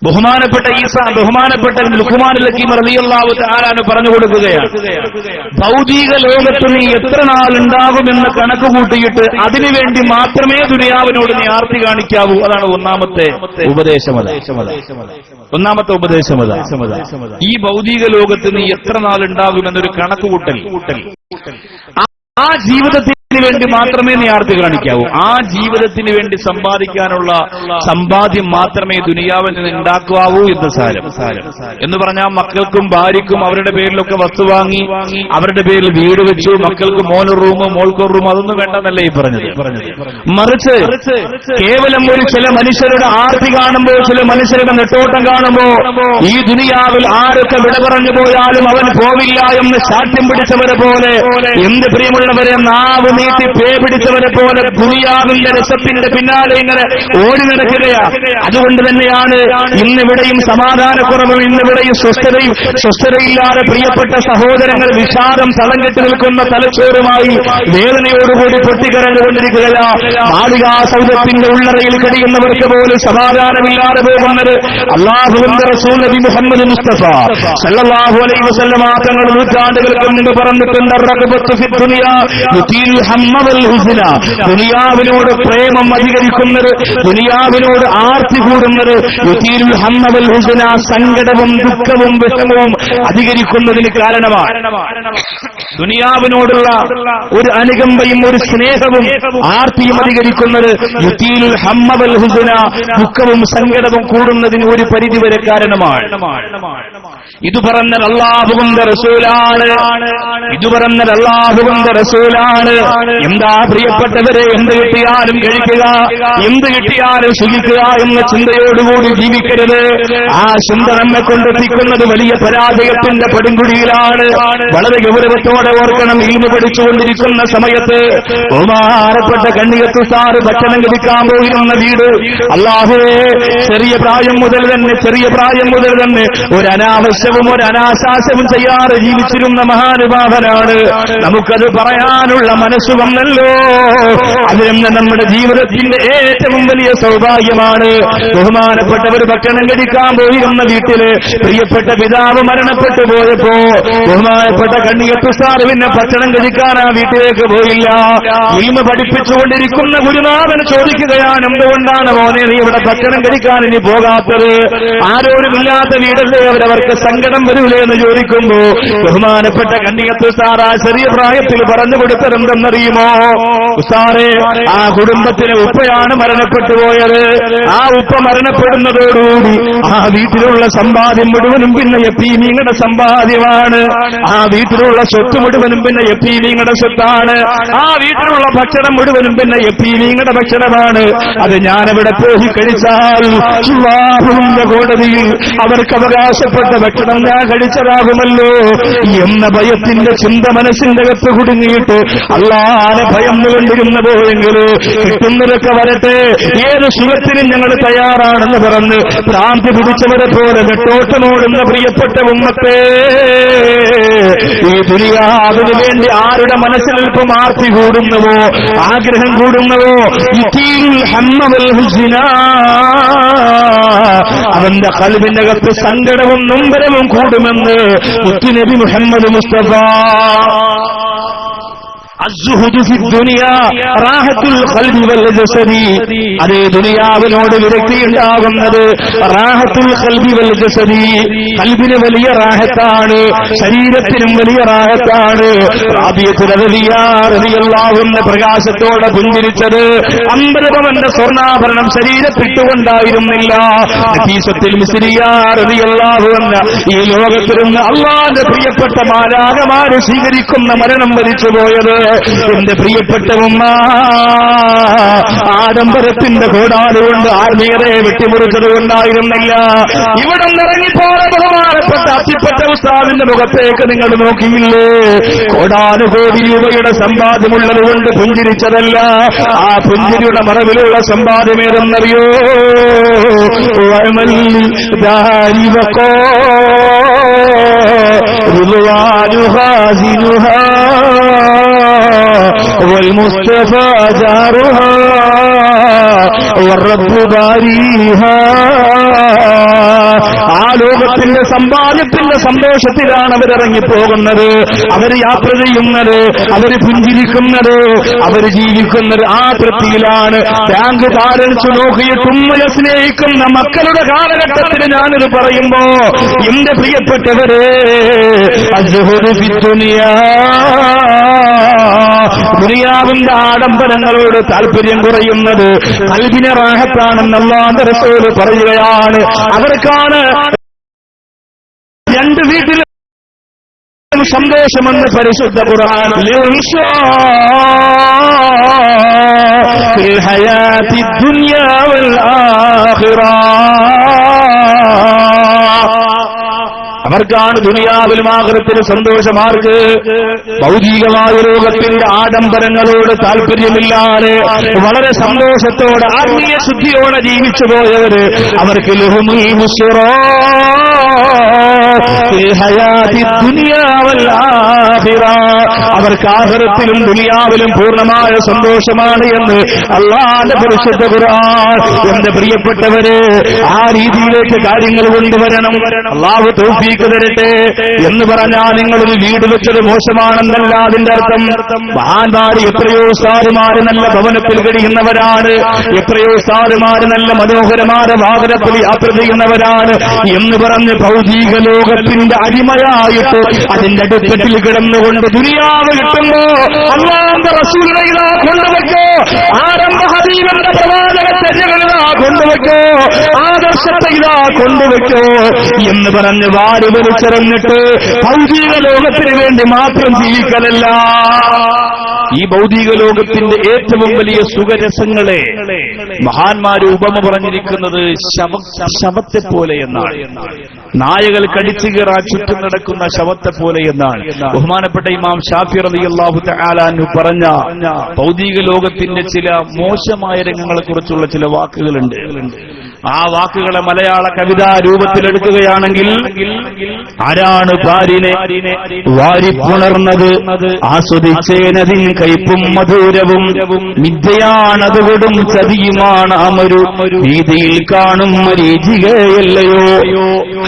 ബഹുമാനപ്പെട്ട ബഹുമാനപ്പെട്ട ലുഖ്മാനുൽ ഹകീം റളിയല്ലാഹു തആല പറഞ്ഞു കൊടുക്കുകയാണ്, ഭൗതിക ലോകത്ത് നീ എത്ര നാളുണ്ടാകുമെന്ന് കണക്ക് കൂട്ടിയിട്ട് അതിനുവേണ്ടി മാത്രമേ ദുനിയാവിനോട് നീ ആർത്തി കാണിക്കാവൂ. അതാണ് ഒന്നാമത്തെ ഉപദേശമത. ഈ ഭൗതിക ലോകത്ത് നീ എത്ര നാളുണ്ടാകുമെന്നൊരു കണക്ക് കൂട്ടൽ ആ ജീവിതത്തിന് വേണ്ടി മാത്രമേ നീ ആർത്തി കാണിക്കാവൂ. ആ ജീവിതത്തിന് വേണ്ടി സമ്പാദിക്കാനുള്ള സമ്പാദ്യം മാത്രമേ ദുനിയാവിൽ നിന്ന് ഉണ്ടാക്കാവൂ എന്ന് സാരം. എന്ന് പറഞ്ഞാൽ മക്കൾക്കും ഭാര്യയ്ക്കും അവരുടെ പേരിലൊക്കെ വസ്തു വാങ്ങി അവരുടെ പേരിൽ വീട് വെച്ചു, മക്കൾക്ക് മോനൊരു റൂമോ മോൾക്കൊരു റൂമോ അതൊന്നും വേണ്ടെന്നല്ലേ ഈ പറഞ്ഞത്. മറിച്ച് കേവലം ഒരു ചില മനുഷ്യരുടെ ആർത്തി കാണുമ്പോൾ, ചില മനുഷ്യരുടെ നെട്ടോട്ടം കാണുമ്പോൾ ഈ ദുനിയാവിൽ ആരൊക്കെ വിട പറഞ്ഞു പോയാലും അവൻ പോവില്ല എന്ന് ശാഠ്യം പിടിച്ചവരെ പോലെ, എന്ത് പ്രിയമുള്ളവരെ നാവ് നീട്ടി പേ പിടിച്ചവരെ പോലെ ദുനിയാവിന്റെ രസത്തിന്റെ പിന്നാലെ ഇങ്ങനെ ഓടി നടക്കുകയാണ്. അതുകൊണ്ട് തന്നെയാണ് ഇന്നിവിടെയും സമാധാനക്കുറവും, ഇന്നിവിടെയും സ്വസ്ഥതയില്ലാതെ പ്രിയപ്പെട്ട സഹോദരങ്ങൾ വിഷാദം തളം കെട്ടി നിൽക്കുന്ന തലച്ചോറുമായി വേദനയോടുകൂടി പൊട്ടിക്കരഞ്ഞുകൊണ്ടിരിക്കുകയാണ്. മാളികാ സൗധത്തിന്റെ ഉള്ളറയിൽ കഴിയുന്നവർക്ക് പോലും സമാധാനമില്ലാതെ പോകുന്നത് അല്ലാഹുവിന്റെ റസൂൽ നബി മുഹമ്മദ് മുസ്തഫ സല്ലല്ലാഹു അലൈഹി വസല്ലം തങ്ങൾ നൂറ്റാണ്ടുകൾക്ക് മുമ്പ് പറഞ്ഞിട്ടുണ്ട്, റഗ്ബത്തു ഫി ദുനിയാ യുതീൽ ഹമ്മ വൽ ഹുസ്ന. ദുനിയാവിനോട് പ്രേമം അധികരിക്കുന്നത്, ദുനിയാവിനോട് ആർത്തി കൂടുന്നത് യുതീൽ ഹമ്മ വൽ ഹുസ്ന, സങ്കടവും ദുഃഖവും വിഷമവും അധികരിക്കുന്നതിന് കാരണമാണ്. ദുനിയാവിനോടുള്ള ഒരു അനുകമ്പയും ഒരു സ്നേഹവും ആർത്തിയും അധികരിക്കുന്നത് യുതീൽ ഹമ്മ വൽ ഹുസ്ന, ദുഃഖവും സങ്കടവും കൂടുന്നതിന് ഒരു പരിധിവരെ കാരണമാണ്. ഇത് പറഞ്ഞത് അല്ലാഹുവിന്റെ റസൂലാണ്. എന്താ പ്രിയപ്പെട്ടവരെ, എന്ത് കിട്ടിയാലും കഴിക്കുക, എന്ത് കിട്ടിയാലും സുഖിക്കുക എന്ന ചിന്തയോടുകൂടി ജീവിക്കരുത്. ആ ചിന്ത നമ്മെ കൊണ്ടെത്തിക്കുന്നത് വലിയ പരാജയത്തിന്റെ പടുങ്കുഴിയിലാണ്. വളരെ ഗൗരവത്തോടെ ഓർക്കണം, ഇൽമു പഠിച്ചുകൊണ്ടിരിക്കുന്ന സമയത്ത് ബഹുമാനപ്പെട്ട കണ്ണിയത്ത് സാറ് ഭക്ഷണം കഴിക്കാൻ പോയിരുന്ന വീട്, അല്ലാഹുവേ, ചെറിയ പ്രായം മുതൽ തന്നെ ഒരു അനാവശ്യവും ഒരു അനാശാസ്യവും ചെയ്യാതെ ജീവിച്ചിരുന്ന മഹാനുഭാവനാണ്. നമുക്കത് പറയാനുള്ള മനസ്സ് വന്നല്ലോ. അതിന് നമ്മുടെ ജീവിതത്തിന്റെ ഏറ്റവും വലിയ സൗഭാഗ്യമാണ്. ബഹുമാനപ്പെട്ടവർ ഭക്ഷണം കഴിക്കാൻ പോയിരുന്ന വീട്ടില് പ്രിയപ്പെട്ട പിതാവ് മരണപ്പെട്ടു പോയപ്പോ ബഹുമാനപ്പെട്ട കണ്ണിയത്ത് സാർ പിന്നെ ഭക്ഷണം കഴിക്കാൻ ആ വീട്ടിലേക്ക് പോയില്ല. ഇൽമു പഠിപ്പിച്ചുകൊണ്ടിരിക്കുന്ന ഗുരുനാഥൻ ചോദിക്കുകയാണ്, എന്തുകൊണ്ടാണ് മോനെ നീ ഇവിടെ ഭക്ഷണം കഴിക്കാൻ ഇനി പോകാത്തത്? ആരോരുമില്ലാത്ത വീടല്ലേ, അവരവർക്ക് സങ്കടം വരൂലേ എന്ന് ചോദിക്കുമ്പോ ബഹുമാനപ്പെട്ട കണ്ണിയത്ത് സാർ ആ ചെറിയ പ്രായത്തിൽ പറഞ്ഞു കൊടുത്തതെന്തെന്നറിയുമോ? സാറേ, ആ കുടുംബത്തിന് ഉപ്പയാണ് മരണപ്പെട്ടു പോയത്. ആ ഉപ്പ മരണപ്പെടുന്നതോടുകൂടി ആ വീട്ടിലുള്ള സമ്പാദ്യം മുഴുവനും പിന്നെ യതീമീങ്ങളുടെ സമ്പാദ്യമാണ്. ആ വീട്ടിലുള്ള സ്വത്ത് മുഴുവനും പിന്നെ യതീമീങ്ങളുടെ സ്വത്താണ്. ആ വീട്ടിലുള്ള ഭക്ഷണം മുഴുവനും പിന്നെ യതീമീങ്ങളുടെ ഭക്ഷണമാണ്. അത് ഞാനവിടെ പോയി കഴിച്ചാൽ അല്ലാഹുവിന്റെ കോടതിയിൽ അവർക്ക് അവകാശപ്പെട്ട ഭക്ഷണം ഞാൻ കഴിച്ചതാകുമല്ലോ എന്ന ഭയത്തിന്റെ ചിന്ത മനസ്സിന്റെ അകത്ത് കുടുങ്ങിയിട്ട് അല്ലാഹുവിനെ ഭയന്നുകൊണ്ടിരുന്ന പോയെങ്കിൽ കിട്ടുന്നതൊക്കെ വരട്ടെ, ഏത് സുഖത്തിനും ഞങ്ങൾ തയ്യാറാണെന്ന് പറഞ്ഞ് ഭ്രാന്തി പിടിച്ചവരെ പോലെ നെട്ടോട്ടമോടുന്ന പ്രിയപ്പെട്ട ഉമ്മത്തെ, ഈ ദുനിയാവിന് വേണ്ടി ആരുടെ മനസ്സിൽ അല്പം ആർത്തി കൂടുന്നുവോ, ആഗ്രഹം കൂടുന്നുവോ, അവന്റെ ഖൽബിന്റെ അകത്ത് സങ്കടവും നൊമ്പരവും കൂടുമെന്ന് മുത്തുനബി മുഹമ്മദ് മുസ്തഫ. അതേ ദുനിയാവിനോട് വിരക്തിയുണ്ടാകുന്നത് റാഹത്തുൽ ഖൽബി വൽ ജസദി, ഖൽബിന് വലിയ റാഹത്താണ്, ശരീരത്തിനും വലിയ റാഹത്താണ്. റളിയല്ലാഹുവിന്റെ പ്രകാശത്തോടെ പുഞ്ചിരിച്ചത് 50 പവന്റെ സ്വർണ്ണാഭരണം ശരീരത്തിട്ടുകൊണ്ടായിരുന്നില്ല. നഫീസത്തുൽ മിസ്രിയ റളിയല്ലാഹു അൻഹ ഈ ലോകത്തിരുന്ന് അല്ലാഹുവിന്റെ പ്രിയപ്പെട്ട മാലാഖമാരെ സ്വീകരിക്കുന്ന മരണം വരിച്ചു പോയത് എന്റെ പ്രിയപ്പെട്ട ഉമ്മ ആഡംബരത്തിന്റെ കോടാലുകൊണ്ട് ആത്മീയതയെ വെട്ടിമുറിച്ചത് കൊണ്ടായിരുന്നില്ല. ഇവിടെ ഇറങ്ങിപ്പോയ ബഹുമാനപ്പെട്ട അത്തിപ്പറ്റ ഉസ്താദിന്റെ മുഖത്തേക്ക് നിങ്ങൾ നോക്കിയില്ലേ? കോടാനുകോടി രൂപയുടെ സമ്പാദ്യമുള്ളത് കൊണ്ട് പുഞ്ചിരിച്ചതല്ല. ആ പുഞ്ചിരിയുടെ മറവിലുള്ള സമ്പാദ്യം ഏതെന്നറിയോ? والمصطفى جارها والرب باريها ആ ലോകത്തിന്റെ സമ്പാദ്യത്തിന്റെ സന്തോഷത്തിലാണ് അവരിറങ്ങിപ്പോകുന്നത്, അവർ യാത്ര ചെയ്യുന്നത്, അവർ പുഞ്ചിരിക്കുന്നത്, അവർ ജീവിക്കുന്നത് ആ തൃപ്തിയിലാണ്. ബാങ്ക് ബാലൻസ് നോക്കിയിട്ട് ഉമ്മയെ സ്നേഹിക്കുന്ന മക്കളുടെ കാലഘട്ടത്തിൽ ഞാനിത് പറയുമ്പോ എന്റെ പ്രിയപ്പെട്ടവരെ, ദുനിയാവിന്റെ ആഡംബരങ്ങളോട് താല്പര്യം കുറയുന്നത് ഖൽബിനെ റാഹത്താണെന്ന് അല്ലാഹുവിന്റെ റസൂൽ പറയുകയാണ്. അവർക്കാണ് രണ്ട് വീട്ടിലും സന്തോഷമെന്ന് പരിശുദ്ധ ഖുർആൻ. ഫിൽ ഹയാത്തി ദുനിയാ വൽ ആഖിറ, അവർക്കാണ് ദുനിയാവിലും ആഖിറത്തിലും സന്തോഷമാർക്ക്. ഭൗതികമായ ലോകത്തിന്റെ ആഡംബരങ്ങളോട് താല്പര്യമില്ലാതെ വളരെ സന്തോഷത്തോടെ ആത്മീയ ശുദ്ധിയോടെ ജീവിച്ചു പോയവര് അവർക്ക് ലഹുമുൽ ബുശ്റാ ഫിൽ ഹയാത്തി ദുനിയാ വൽ ആഖിറ, അവർക്ക് ആഖിറത്തിലും ദുനിയാവിലും പൂർണ്ണമായ സന്തോഷമാണ് എന്ന് അല്ലാഹുവിന്റെ പരിശുദ്ധ ഖുർആൻ. എന്റെ പ്രിയപ്പെട്ടവരെ, ആ രീതിയിലേക്ക് കാര്യങ്ങൾ കൊണ്ടുവരണം. അല്ലാഹു തൗഫീഖ് തരട്ടെ. എന്ന് പറഞ്ഞാൽ നിങ്ങളൊരു വീട് വെച്ചത് മോശമാണെന്നല്ല അതിന്റെ അർത്ഥം. മഹാന്മാര് എത്രയോ ഉസ്താദുമാര് നല്ല ഭവനത്തിൽ കഴിയുന്നവരാണ്, എത്രയോ ഉസ്താദുമാര് നല്ല മനോഹരമായ വാഹനത്തിൽ യാത്ര ചെയ്യുന്നവരാണ് എന്ന് പറഞ്ഞ് ഭൗതിക ലോകത്തിന്റെ അടിമയായിട്ട് അതിന്റെ അടുപ്പത്തിൽ കിടന്നുകൊണ്ട് ദുനിയാവ് കിട്ടുമ്പോ അല്ലാഹുവിന്റെ റസൂലിനെ ഇതാ കൊണ്ടുവയ്ക്കോ, ആരംഭ ഹബീബിന്റെ പ്രവാചക ചര്യകളിതാ കൊണ്ടുവയ്ക്കോ, ആദർശത്തെ ഇതാ കൊണ്ടുവയ്ക്കോ എന്ന് പറഞ്ഞ് വാരി വലിച്ചെറിഞ്ഞിട്ട് ഭൗതിക ലോകത്തിന് വേണ്ടി മാത്രം ജീവിക്കലല്ല. ഈ ഭൗതിക ലോകത്തിന്റെ ഏറ്റവും വലിയ സുഖരസങ്ങളെ മഹാന്മാര് ഉപമ പറഞ്ഞിരിക്കുന്നത് ശവത്തെ പോലെ എന്നാണ്. നായകൾ കടിച്ചു കീറാൻ ചുറ്റും നടക്കുന്ന ശവത്തെ പോലെ എന്നാണ്. ബഹുമാനപ്പെട്ട ഇമാം ഷാഫി റളിയല്ലാഹു തആല അൻഹു പറഞ്ഞ ഭൗതിക ലോകത്തിന്റെ ചില മോശമായ രംഗങ്ങളെ കുറിച്ചുള്ള ചില വാക്കുകളുണ്ട്. ആ വാക്കുകളെ മലയാള കവിതാ രൂപത്തിലെടുക്കുകയാണെങ്കിൽ, ആരാണ് ഭാര്യനെ വാരിപ്പുണർന്നത്, ആസ്വദിച്ചേനതിൻ കയ്പും മധുരവും, മിഥ്യയാണതുകൊടും ചതിയുമാണ് അമരു, വീതിയിൽ കാണും മരീചികയല്ലയോ.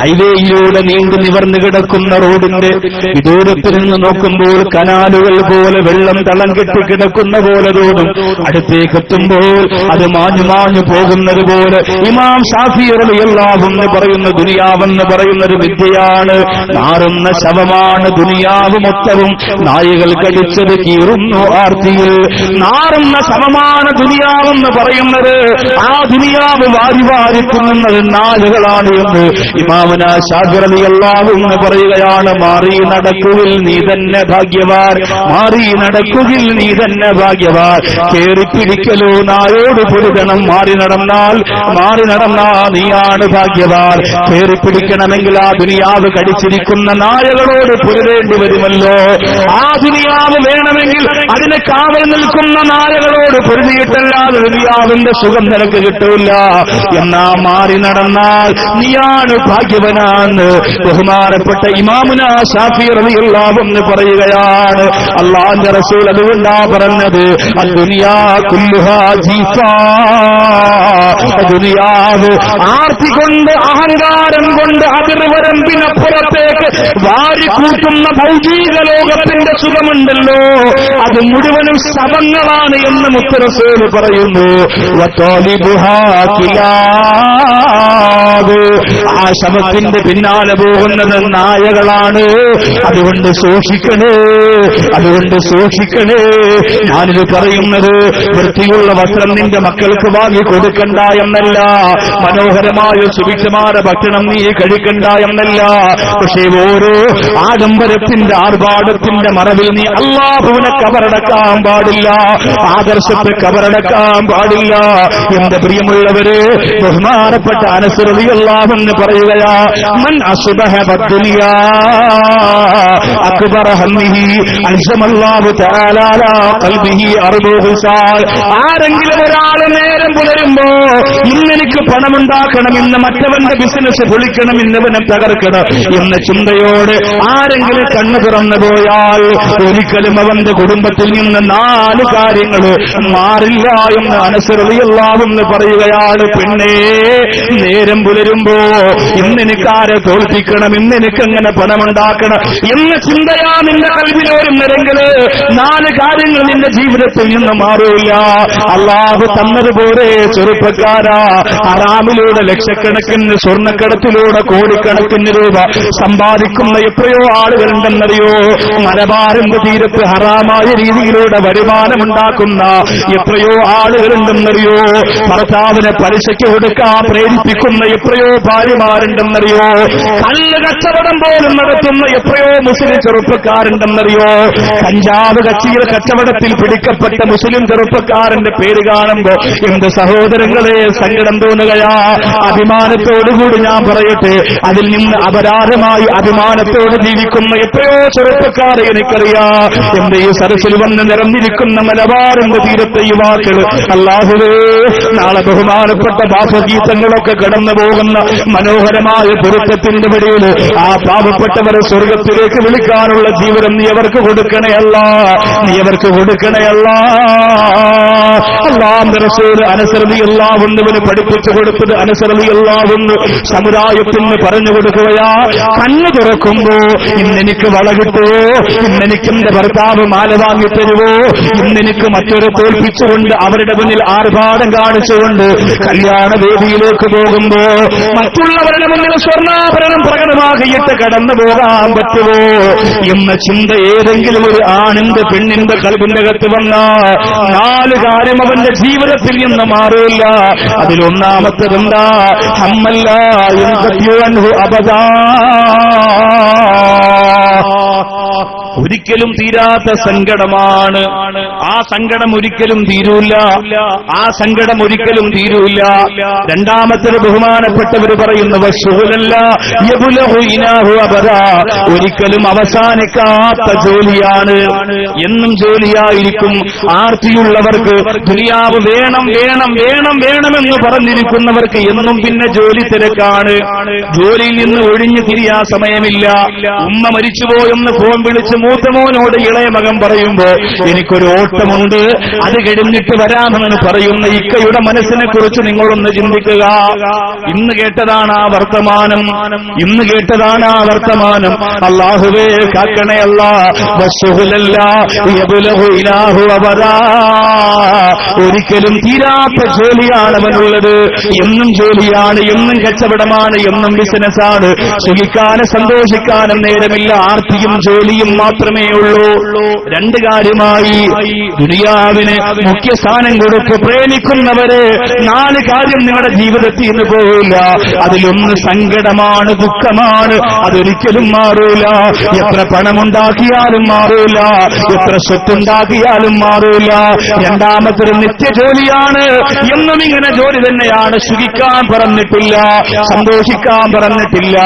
ഹൈവേയിലൂടെ നീണ്ടു നിവർന്നു കിടക്കുന്ന റോഡിന്റെ വിദൂരത്തിൽ നിന്ന് നോക്കുമ്പോൾ കനാലുകൾ പോലെ വെള്ളം തളം കെട്ടിക്കിടക്കുന്ന പോലെ തോന്നും. അടുത്തേക്കെത്തുമ്പോൾ അത് മാഞ്ഞു മാഞ്ഞു പോകുന്നത് പോലെ ഇമാം ഷാഫി റളിയല്ലാഹു അൻഹു പറയുന്ന ദുനിയാവെന്ന് പറയുന്നൊരു വിദ്യയാണ്, നാറുന്ന ശവമാണ് ദുനിയാവ് മൊത്തവും, നായകൾ കടിച്ചത് കീറുന്നു ആർത്തിയിൽ. നാറുന്ന ശവമാണ് ദുനിയാവെന്ന് പറയുന്നത്, ആ ദുനിയാവ് വാരി വാരി തിന്നുന്നത് നായകളാണ് എന്ന് ഇമാമുനാ ഷാഫി റളിയല്ലാഹു അൻഹു പറയുകയാണ്. മാറി നടക്കുകിൽ നീ തന്നെ ഭാഗ്യവാൻ, മാറി നടക്കുകിൽ നീ തന്നെ ഭാഗ്യവാൻ, കേറിപ്പിടിക്കലോ നായോട് പൊരുതണം, മാറി നടന്നാൽ നീയാണ് ഭാഗ്യവാൻ. കേറിപ്പിടിക്കണമെങ്കിൽ ആ ദുനിയാവ് കടിച്ചിരിക്കുന്ന നായകളോട് പൊരുതേണ്ടി വരുമല്ലോ. ആ ദുനിയാവ് വേണമെങ്കിൽ അതിനെ കാവൽ നിൽക്കുന്ന നായകളോട് പൊരുതിയിട്ടല്ലാതെ ദുനിയാവിന്റെ സുഖം നിനക്ക് കിട്ടൂല. എന്നാ മാറി നടന്നാൽ നീയാണ് ഭാഗ്യവനാന്ന് ബഹുമാനപ്പെട്ട ഇമാമുനാ ഷാഫി റളിയല്ലാഹു അൻഹു പറയുകയാണ്. അല്ലാഹുവിന്റെ റസൂൽ അതുകൊണ്ടാ പറഞ്ഞത്, അദ്ദുനിയാ കുല്ലുഹാ ജീഫാ, ദുനിയാവ് ആർത്തി കൊണ്ട് അഹങ്കാരം കൊണ്ട് അതിർവരമ്പിനപ്പുറത്തേക്ക് വാരിക്കൂട്ടുന്ന ഭൗതിക ലോകത്തിന്റെ സുഖമുണ്ടല്ലോ, അത് മുഴുവനും ശവങ്ങളാണ് എന്ന് മുത്ത് റസൂൽ പറയുന്നു. ആ ശവത്തിന്റെ പിന്നാലെ പോകുന്നത് നായകളാണ്. അതുകൊണ്ട് സൂക്ഷിക്കണേ. ഞാനിത് പറയുന്നത് വൃത്തിയുള്ള വസ്ത്രം നിന്റെ മക്കൾക്ക് വാങ്ങി കൊടുക്കണ്ട എന്നല്ല, മനോഹരമായ സുഭിക്ഷമായ ഭക്ഷണം നീ കഴിക്കണ്ട എന്നല്ല. പക്ഷേ ഓരോ ആഡംബരത്തിന്റെ ആർഭാടത്തിന്റെ മറവിൽ നീ അല്ലാഹുവിനെ കബറടക്കാൻ പാടില്ല, ആദർശത്തെ കബറടക്കാൻ പാടില്ല. എന്റെ പ്രിയമുള്ളവര്, ബഹുമാനപ്പെട്ട അനസ് റളിയല്ലാഹു അൻഹു പറയുകയാ, മൻ അസ്ബഹ ബദ്ദുനിയാ അക്ബറ ഹമ്മിഹി അൻസമല്ലാഹു തആല അലാ ഖൽബിഹി അർബുഹുസാൽ. ആരെങ്കിലും ഒരാൾ നേരം പുലരുമ്പോ ഇന്നെനിക്ക് പണമുണ്ടാക്കണം, ഇന്ന് മറ്റവന്റെ ബിസിനസ് പൊളിക്കണം, ഇന്നവനെ തകർക്കണം എന്ന ചിന്തയോട് ആരെങ്കിലും കണ്ണു തുറന്നു പോയാൽ ഒരിക്കലും അവന്റെ കുടുംബത്തിൽ നിന്ന് 4 കാര്യങ്ങൾ മാറില്ല എന്ന് അനസ് റളിയല്ലാഹു അൻഹു പറയുകയാണ്. പിന്നെ നേരം പുലരുമ്പോ ഇന്നെനിക്കാരെ തോൽപ്പിക്കണം, ഇന്നെനിക്കെങ്ങനെ പണമുണ്ടാക്കണം എന്ന ചിന്തയാ നിന്റെ കൽവിലോരുന്നെങ്കില് 4 കാര്യങ്ങൾ നിന്റെ ജീവിതത്തിൽ നിന്ന് മാറില്ല. അള്ളാഹു തന്നതുപോലെ ചെറുപ്പക്കാരാ, ഹറാമിലൂടെ ലക്ഷക്കണക്കിന് സ്വർണ്ണക്കടത്തിലൂടെ കോടിക്കണക്കിന് രൂപ സമ്പാദിക്കുന്ന എത്രയോ ആളുകളുണ്ടെന്നറിയോ? മലബാറിന്റെ തീരത്ത് ഹറാമായ രീതിയിലൂടെ വരുമാനമുണ്ടാക്കുന്ന എത്രയോ ആളുകളുണ്ടെന്നറിയോ? ഭർത്താവിനെ പലിശയ്ക്ക് കൊടുക്കാൻ പ്രേരിപ്പിക്കുന്ന എത്രയോ ഭാര്യമാരുണ്ടെന്നറിയോ? കല്ല് കച്ചവടം പോലും നടത്തുന്ന എത്രയോ മുസ്ലിം ചെറുപ്പക്കാരുണ്ടെന്നറിയോ? കഞ്ചാവ് കച്ചവടത്തിൽ പിടിക്കപ്പെട്ട മുസ്ലിം ചെറുപ്പക്കാരന്റെ പേര് കാണുമ്പോ എന്റെ സഹോദരങ്ങളെ സങ്കടം തോന്നുകയാ. അഭിമാനത്തോടുകൂടി ഞാൻ പറയട്ടെ, അതിൽ നിന്ന് അപരാധമായി അഭിമാനത്തോട് ജീവിക്കുന്ന എത്രയോ ചെറുപ്പക്കാരെ എനിക്കറിയാം. എന്റെ ഈ സരസിൽ വന്ന് നിറഞ്ഞിരിക്കുന്ന മലബാറിന്റെ തീരത്തെ യുവാക്കൾ, അല്ലാഹുവേ, നാളെ ബഹുമാനപ്പെട്ട ഭാവഗീതങ്ങളൊക്കെ കടന്നു പോകുന്ന മനോഹരമായ പൊരുത്തത്തിന്റെ വഴിയിൽ ആ പാവപ്പെട്ടവരെ സ്വർഗത്തിലേക്ക് വിളിക്കാനുള്ള ജീവിതം നീ അവർക്ക് കൊടുക്കണയല്ല, നീ അവർക്ക് കൊടുക്കണയല്ല. അല്ലാഹുവിന്റെ റസൂൽ അനസ് റളിയല്ലാഹു അൻഹുവിനെ പഠിപ്പിച്ചു കൊടുത്തത് അനസ് റളിയല്ലാഹു അൻഹു സമുദായത്തിന് പറഞ്ഞു കൊടുക്കുകയാ. കണ്ണ് തുറക്കുമ്പോ ഇന്നെനിക്ക് വള കിട്ടുവോ, ഇന്നെനിക്ക് എന്റെ ഭർത്താവ് മാല വാങ്ങി തരുവോ, ഇന്നെനിക്ക് മറ്റൊരു തോൽപ്പിച്ചുകൊണ്ട് അവരുടെ മുന്നിൽ ആർഭാടം കാണിച്ചുകൊണ്ട് കല്യാണ വേദിയിലേക്ക് പോകുമ്പോ മറ്റുള്ളവരുടെ മുന്നിൽ സ്വർണ്ണാഭരണം പ്രകടമാക്കിയിട്ട് കടന്നു പോകാൻ പറ്റുമോ എന്ന ചിന്ത ഏതെങ്കിലും ഒരു ആണിന്റെ പെണ്ണിന്റെ കൽബിന്റെ അകത്ത് വന്ന 4 കാര്യം അവന്റെ ജീവിതത്തിൽ നിന്ന് മാറില്ല. അതിലൊന്നാമത്തതെന്താ? ഹമ്മല്ല യൻഖതിഉ അബദാ, ഒരിക്കലും തീരാത്ത സങ്കടമാണ്. ആ സങ്കടം ഒരിക്കലും തീരൂല്ല, ആ സങ്കടം ഒരിക്കലും തീരൂല്ല. രണ്ടാമത്തെ ബഹുമാനപ്പെട്ടവർ പറയുന്ന വശൂലല്ല യബുലഹു ഇനാഹു അബദാ, ഒരിക്കലും അവസാനിക്കാത്ത ജോലിയാണ്, എന്നും ജോലിയായിരിക്കും. ആർത്തിയുള്ളവർക്ക്, ദുനിയാവ് വേണം വേണം വേണം വേണമെന്ന് പറഞ്ഞിരിക്കുന്നവർക്ക് എന്നും പിന്നെ ജോലി തിരക്കാണ്. ജോലിയിൽ നിന്ന് ഒഴിഞ്ഞു തിരിയാൻ സമയമില്ല. ഉമ്മ മരിച്ചുപോയെന്ന് ഫോൺ വിളിച്ച് മൂത്തമോനോട് ഇളയ മകൻ പറയുമ്പോ എനിക്കൊരു ഓട്ടമുണ്ട്, അത് കഴിഞ്ഞിട്ട് വരാമെന്ന് പറയുന്ന ഇക്കയുടെ മനസ്സിനെ കുറിച്ച് നിങ്ങളൊന്ന് ചിന്തിക്കുക. ഇന്ന് കേട്ടതാണ് ആ വർത്തമാനം, ഇന്ന് കേട്ടതാണ് ആ വർത്തമാനം. അല്ലാഹുവേ കാക്കണേ അല്ലാ. ഒരിക്കലും തീരാത്ത ജോലിയാണ് അവനുള്ളത്. എന്നും ജോലിയാണ്, എന്നും കച്ചവടമാണ്, എന്നും ബിസിനസ്സാണ്. സുഖിക്കാനും സന്തോഷിക്കാനും നേരമില്ല. ആർത്തിയും ജോലിയും മാത്രമേ ഉള്ളൂ. 2 കാര്യമായി ദുനിയാവിന് മുഖ്യ സ്ഥാനം കൊടുത്ത് പ്രേമിക്കുന്നവര് 4 കാര്യം നിങ്ങളുടെ ജീവിതത്തിൽ നിന്ന് പോവില്ല. അതിലൊന്ന് സങ്കടമാണ്, ദുഃഖമാണ്. അതൊരിക്കലും മാറൂല. എത്ര പണമുണ്ടാക്കിയാലും മാറൂല, എത്ര സ്വത്തുണ്ടാക്കിയാലും മാറൂല. രണ്ടാമതൊരു നിത്യജോലിയാണ്. എന്നും ഇങ്ങനെ ജോലി തന്നെയാണ്. സുഖിക്കാൻ പറഞ്ഞിട്ടില്ല, സന്തോഷിക്കാൻ പറഞ്ഞിട്ടില്ല.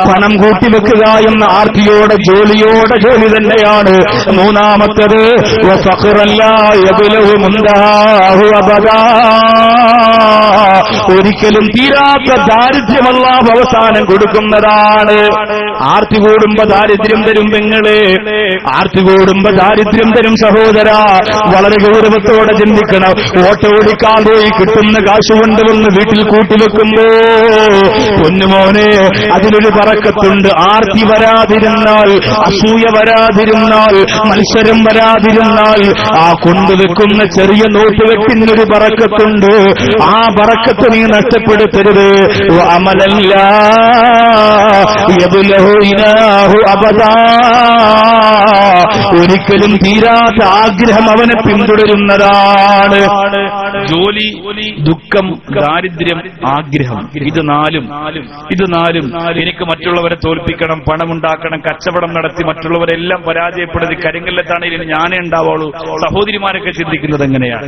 പണം കൂട്ടിവെക്കുക എന്ന ആർത്തിയോടെ ജോലിയോടെ ജോലി തന്നെയാണ്. മൂന്നാമത്തത് ഒരിക്കലും തീരാത്ത ദാരിദ്ര്യം അല്ലാഹു അവസാനം കൊടുക്കുന്നതാണ്. ആർത്തി കൂടുമ്പോ ദാരിദ്ര്യം തരും പെങ്ങളെ, ആർത്തി കൂടുമ്പോ ദാരിദ്ര്യം തരും സഹോദര. വളരെ ഗൗരവത്തോടെ ചിന്തിക്കണം. ഓട്ടോ ഓടിക്കാൻ പോയി കിട്ടുന്ന കാശ് കൊണ്ടുവന്ന് വീട്ടിൽ കൂട്ടിവെക്കുമ്പോ പൊന്നുമോനെ അതിലൊരു ബറക്കത്തുണ്ട്. ആർത്തി വരാതിരുന്നാൽ, അസൂയ വരാതിരുന്നാൽ, മത്സരം വരാതിരുന്നാൽ ആ കൊണ്ടുവെക്കുന്ന ചെറിയ നോട്ടുകെട്ടിനൊരു ബറക്കത്തുണ്ട്. ആ ബറക്കത്ത് നീ നഷ്ടപ്പെടുത്തരുത്. അമലല്ല യബ്ലഹു ഇനാഹു അബദാ, ഒരിക്കലും തീരാത്ത ആഗ്രഹം അവനെ പിന്തുടരുന്നതാണ്. ജോലി, ദുഃഖം, ദാരിദ്ര്യം, ആഗ്രഹം. ഇത് നാലും എനിക്ക് മറ്റുള്ളവരെ തോൽപ്പിക്കണം, പണമുണ്ടാക്കണം, കച്ചവടം നടത്തി മറ്റുള്ളവരെല്ലാം പരാജയപ്പെടുത്തി കരിങ്കല്ലത്താണെങ്കിൽ ഞാനേ ഉണ്ടാവുള്ളൂ. സഹോദരിമാരൊക്കെ ചിന്തിക്കുന്നത് എങ്ങനെയാണ്?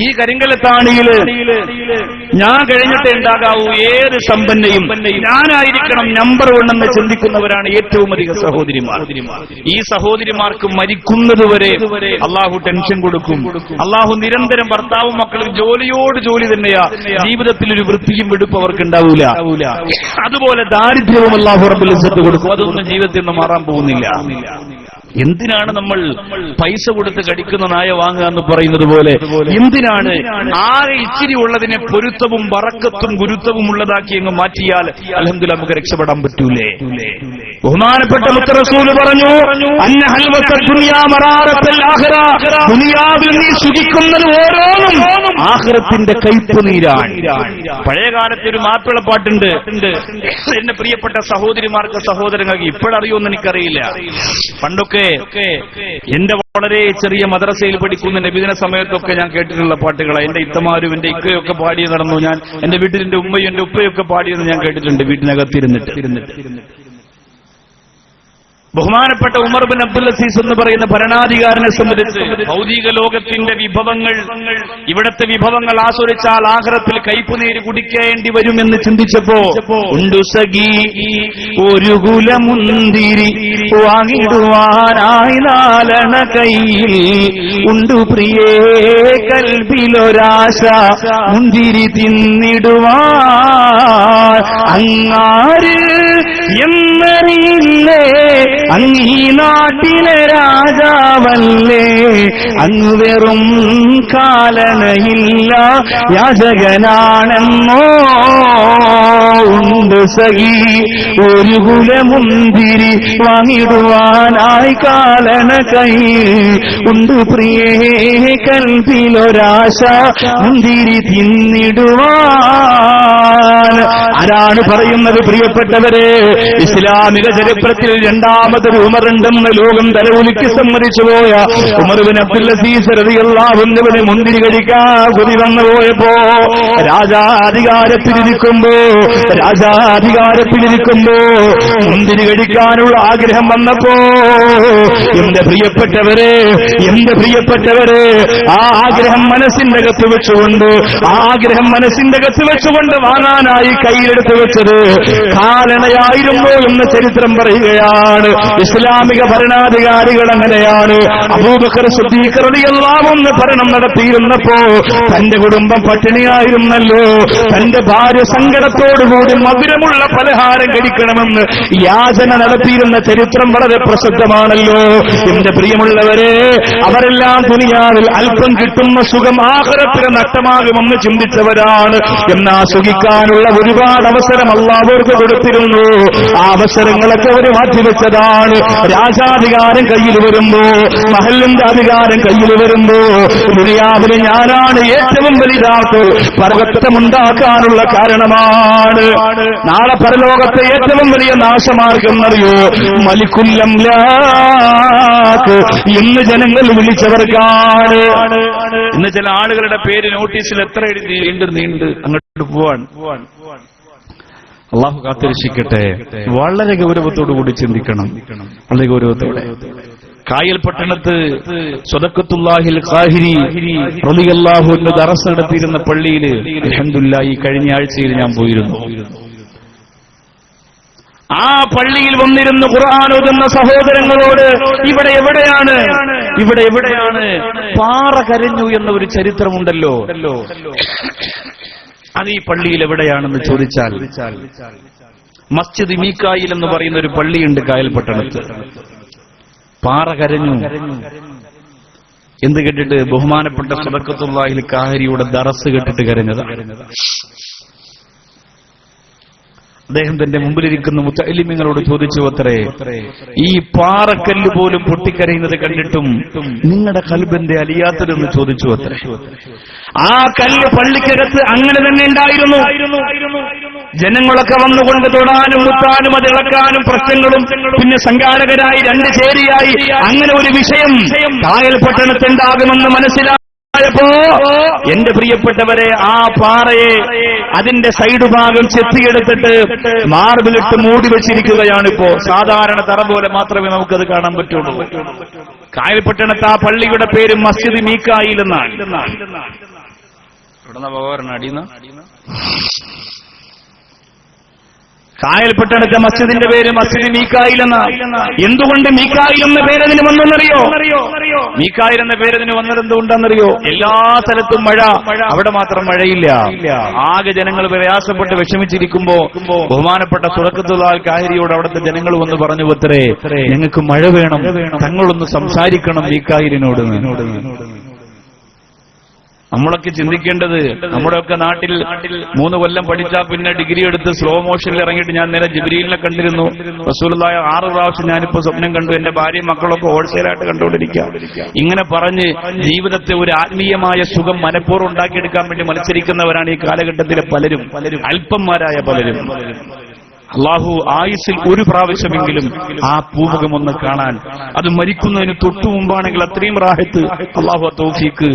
ഈ കരിങ്കല്ലത്താണിയിൽ ഞാൻ കഴിഞ്ഞിട്ടേ ഉണ്ടാകാവൂ. ഏത് സമ്പന്നയും ഞാനായിരിക്കണം നമ്പർ 1 എന്ന് ചിന്തിക്കുന്നവരാണ് ഏറ്റവും അധികം സഹോദരിമാർ. ഈ സഹോദരിമാർക്ക് മരിക്കുന്നതുവരെ അള്ളാഹു ടെൻഷൻ കൊടുക്കും. അള്ളാഹു നിരന്തരം ഭർത്താവും മക്കളും ജോലിയോട് ജോലി തന്നെയാ. ജീവിതത്തിൽ ഒരു വൃത്തിയും വെടുപ്പ് അവർക്ക് ഉണ്ടാവൂല. അതുപോലെ ദാരിദ്ര്യവും അള്ളാഹു റബ്ബുൽ ഇസ്സത്ത് കൊടുക്കും. അതൊന്നും ജീവിതത്തിൽ നിന്ന് മാറാൻ പോകുന്നില്ല. എന്തിനാണ് നമ്മൾ പൈസ കൊടുത്ത് കടിക്കുന്ന നായ വാങ്ങുക എന്ന് പറയുന്നത് പോലെ എന്തിനാണ് ആകെ ഇച്ചിരി ഉള്ളതിനെ പൊരുത്തവും ബറക്കത്തും ഗുരുത്വവും ഉള്ളതാക്കി അങ്ങ് മാറ്റിയാൽ അൽഹംദുലില്ലാഹ് നമുക്ക് രക്ഷപ്പെടാൻ പറ്റൂലേ? ബഹുമാനപ്പെട്ട മുത്ത റസൂൽ പറഞ്ഞു, അന്ന ഹൽവത്ത ദുനിയാ മറാറത്തുൽ ആഖിറ, ദുനിയാവിൽ നീ സുഖിക്കുന്നത് ഓരോന്നും ആഖിറത്തിന്റെ കയ്പ് നീരാണ്. പഴയ കാലത്ത് ഒരു മാപ്പിള പാട്ടുണ്ട്, എന്റെ പ്രിയപ്പെട്ട സഹോദരിമാർക്ക് സഹോദരങ്ങൾക്ക് ഇപ്പോഴറിയുമെന്ന് എനിക്കറിയില്ല. പണ്ടൊക്കെ എന്റെ വളരെ ചെറിയ മദ്രസയിൽ പഠിക്കുന്ന നബിദിന സമയത്തൊക്കെ ഞാൻ കേട്ടിട്ടുള്ള പാട്ടുകളാണ്. എന്റെ ഇത്തമാരും എന്റെ ഇക്കയൊക്കെ പാടി നടന്നു. ഞാൻ എന്റെ വീട്ടിൽ എന്റെ ഉമ്മയും എന്റെ ഉപ്പയൊക്കെ പാടിയെന്ന് ഞാൻ കേട്ടിട്ടുണ്ട് വീട്ടിനകത്തിരുന്നിട്ട്. ബഹുമാനപ്പെട്ട ഉമർ ബിൻ അബ്ദുൽ അസീസ് എന്ന് പറയുന്ന ഭരണാധികാരനെ സംബന്ധിച്ച് ഭൗതിക ലോകത്തിന്റെ വിഭവങ്ങൾ, ഇവിടത്തെ വിഭവങ്ങൾ ആസ്വദിച്ചാൽ ആഖിറത്തിൽ കയ്പുനീര് കുടിക്കേണ്ടി വരുമെന്ന് ചിന്തിച്ചപ്പോ ഉണ്ടു സഖി ഒരു കുലമുന്തിരി വാങ്ങിടുവാനായി നാലണ കയ്യിൽ, ഉണ്ടു പ്രിയേ കൽബിലൊരാശ മുന്തിരി തിന്നിടുവാൻ, അങ്ങാര് എന്നറിയില്ലേ അങ്ങീ നാട്ടിലെ രാജാവല്ലേ, അങ്ങ് വെറും കാലണയില്ല യാചകനാണെന്നോ, ഉണ്ട് സഖി ഒരു കുലമുന്തിരി വാങ്ങിടുവാനായി കാലണ കയ്യിൽ, ഉണ്ട് പ്രിയേ കൽബിലൊരാശ മുന്തിരി തിന്നിടുവാൻ. ആരാണ് പറയുന്നത്? പ്രിയപ്പെട്ടവരെ, ഇസ്ലാമിക ചരിത്രത്തിൽ രണ്ടാമതൊരു ഉമറുണ്ടെന്ന് ലോകം തലകുലുക്കി സമ്മതിച്ചു പോയ ഉമർ ബിൻ അബ്ദുൽ അസീസ് റളിയല്ലാഹു അൻഹുവിനെ മുന്തിരി കഴിക്കാൻ കൊതി വന്നു പോയപ്പോ, രാജാധികാരത്തിലിരിക്കുമ്പോ മുന്തിരി കഴിക്കാനുള്ള ആഗ്രഹം വന്നപ്പോ, എന്റെ പ്രിയപ്പെട്ടവരെ ആ ആഗ്രഹം മനസ്സിന്റെ അകത്ത് വെച്ചുകൊണ്ട് വാങ്ങാനായി കയ്യിലെടുത്ത് വെച്ചത് കാലണയായിരുന്നു എന്ന് ചരിത്രം പറയുകയാണ്. ഇസ്ലാമിക ഭരണാധികാരികൾ അങ്ങനെയാണ്. അബൂബക്കർ സിദ്ദീഖ് റളിയല്ലാഹു അൻഹു ഭരണം നടത്തിയിരുന്നപ്പോ തന്റെ കുടുംബം പട്ടിണിയായിരുന്നല്ലോ. തന്റെ ഭാര്യ സങ്കടത്തോടുകൂടി മധുരമുള്ള പലഹാരം കഴിക്കണമെന്ന് യാചന നടത്തിയിരുന്ന ചരിത്രം വളരെ പ്രസിദ്ധമാണല്ലോ. എന്റെ പ്രിയമുള്ളവരെ, അവരെല്ലാം ദുനിയാവിൽ അല്പം കിട്ടുന്ന സുഖം ആഖിറത്തിലെ നഷ്ടമാകുമെന്ന് ചിന്തിച്ചവരാണ്. എന്നാ സുഖിക്കാനുള്ള ഒരുപാട് അവസരം അല്ലാഹു അവർക്ക് കൊടുത്തിരുന്നു. ആ അവസരങ്ങളൊക്കെ അവർ മാറ്റിവെച്ചതാണ്. രാജാധികാരം കയ്യിൽ വരുമ്പോ, മഹലിന്റെ അധികാരം കയ്യിൽ വരുമ്പോ, ദുനിയാവിൽ ഞാനാണ് ഏറ്റവും വലുതാത്ത് പർവ്വതമുണ്ടാക്കാനുള്ള കാരണമാണ്. നാളെ പരലോകത്തെ ഏറ്റവും വലിയ നാശമാർഗം എന്നറിയോ? മലിക്കുല്ലംലാക്ക് എന്ന് ജനങ്ങൾ വിളിച്ചവർക്കാണ്. ഇന്ന് ചില ആളുകളുടെ പേര് നോട്ടീസിൽ എത്ര എഴുതി നീണ്ട് അങ്ങോട്ട് പോവാൻ. അള്ളാഹു കാത്തിരക്ഷിക്കട്ടെ. വളരെ ഗൗരവത്തോടുകൂടി ചിന്തിക്കണം, വളരെ ഗൗരവത്തോടെ. കായൽ പട്ടണത്ത് സ്വദഖത്തുല്ലാഹിൽ ഖാഹിരി റളിയല്ലാഹു അൻഹു ദർസ് നടത്തിയിരുന്ന പള്ളിയിൽ അൽഹംദുലില്ലാഹ് ഈ കഴിഞ്ഞ ആഴ്ചയിൽ ഞാൻ പോയിരുന്നു. ആ പള്ളിയിൽ വന്നിരുന്ന് ഖുർആൻ ഓതുന്ന സഹോദരങ്ങളോട് ഇവിടെ എവിടെയാണ് പാറ കരഞ്ഞു എന്ന ഒരു ചരിത്രമുണ്ടല്ലോ, അത് ഈ പള്ളിയിൽ എവിടെയാണെന്ന് ചോദിച്ചാൽ, മസ്ജിദ് മീകായിൽ എന്ന് പറയുന്ന ഒരു പള്ളിയുണ്ട് കായൽ പട്ടണത്ത്. പാറ കരഞ്ഞു എന്ത് കേട്ടിട്ട്? ബഹുമാനപ്പെട്ട സ്വദഖത്തുല്ലാഹിൽ ഖാഹിരിയുടെ ദർസ് കേട്ടിട്ട് കരഞ്ഞതാണ്. അദ്ദേഹം തന്റെ മുമ്പിലിരിക്കുന്ന മുത്തഅല്ലിമീങ്ങളോട് ചോദിച്ചു അത്രേ, ഈ പാറക്കല്ല് പോലും പൊട്ടിക്കരയുന്നത് കണ്ടിട്ടും നിങ്ങളുടെ ഖൽബെന്തേ അലിയാത്തതെന്ന് ചോദിച്ചു അത്രേ. ആ കല്ല് പള്ളിക്കകത്ത് അങ്ങനെ തന്നെ ഉണ്ടായിരുന്നു. ജനങ്ങളൊക്കെ വന്നുകൊണ്ട് തൊടാനും മുത്താനും അത് ഇളക്കാനും പ്രശ്നങ്ങളും പിന്നെ സംഘാടകരായി രണ്ട് ചേരിയായി അങ്ങനെ ഒരു വിഷയം കായൽ പട്ടണത്തുണ്ടാകുമെന്ന് മനസ്സിലായപ്പോ എന്റെ പ്രിയപ്പെട്ടവരെ, ആ പാറയെ അതിന്റെ സൈഡ് ഭാഗം ചെത്തിയെടുത്തിട്ട് മാർബിളിട്ട് മൂടി വെച്ചിരിക്കുകയാണിപ്പോ. സാധാരണ തറ പോലെ മാത്രമേ നമുക്കത് കാണാൻ പറ്റുള്ളൂ. കായൽ പട്ടണത്ത് ആ പള്ളിയുടെ പേര് മസ്ജിദ് മീകായിൽ എന്നാണ്. കായൽപട്ടണത്തെ മസ്ജിദിന്റെ പേര് മസ്ജിദ് മീക്കായിൽ എന്നാണ്. എന്തുകൊണ്ട് മീക്കായിൽ എന്ന പേരതിന് വന്നെന്നറിയോ? മീക്കായിൽ എന്ന പേരതിന് വന്നത് എന്തുകൊണ്ടാണെന്നറിയോ? എല്ലാ സ്ഥലത്തും മഴ, അവിടെ മാത്രം മഴയില്ല. ആകെ ജനങ്ങൾ പ്രയാസപ്പെട്ട് വിഷമിച്ചിരിക്കുമ്പോ ബഹുമാനപ്പെട്ട സുറക്കത്തുൽ കാഹിരിയോട് അവിടുത്തെ ജനങ്ങൾ വന്ന് പറഞ്ഞു, അത്രേ ഞങ്ങൾക്ക് മഴ വേണം, തങ്ങളൊന്ന് സംസാരിക്കണം മീക്കായിലിനോട്. നമ്മളൊക്കെ ചിന്തിക്കേണ്ടത്, നമ്മുടെയൊക്കെ നാട്ടിൽ 3 കൊല്ലം പഠിച്ചാൽ പിന്നെ ഡിഗ്രി എടുത്ത് സ്ലോ മോഷനിൽ ഇറങ്ങിയിട്ട് ഞാൻ നേരെ ജിബ്രീലിനെ കണ്ടിരുന്നു. റസൂലുള്ളാഹി 6 പ്രാവശ്യം ഞാനിപ്പോ സ്വപ്നം കണ്ടു. എന്റെ ഭാര്യയും മക്കളൊക്കെ ഹോൾസെയിലായിട്ട് കണ്ടുകൊണ്ടിരിക്കാം. ഇങ്ങനെ പറഞ്ഞ് ജീവിതത്തെ ഒരു ആത്മീയമായ സുഖം മനഃപൂർവ്വം ഉണ്ടാക്കിയെടുക്കാൻ വേണ്ടി മത്സരിക്കുന്നവരാണ് ഈ കാലഘട്ടത്തിലെ പലരും, അല്പന്മാരായ പലരും. അള്ളാഹു ആയുസ്സിൽ ഒരു പ്രാവശ്യമെങ്കിലും ആ പൂമുഖം ഒന്ന് കാണാൻ, അത് മരിക്കുന്നതിന് തൊട്ടു മുമ്പാണെങ്കിൽ അത്രയും റാഹത്ത് അള്ളാഹു തൗഫീക്ക്.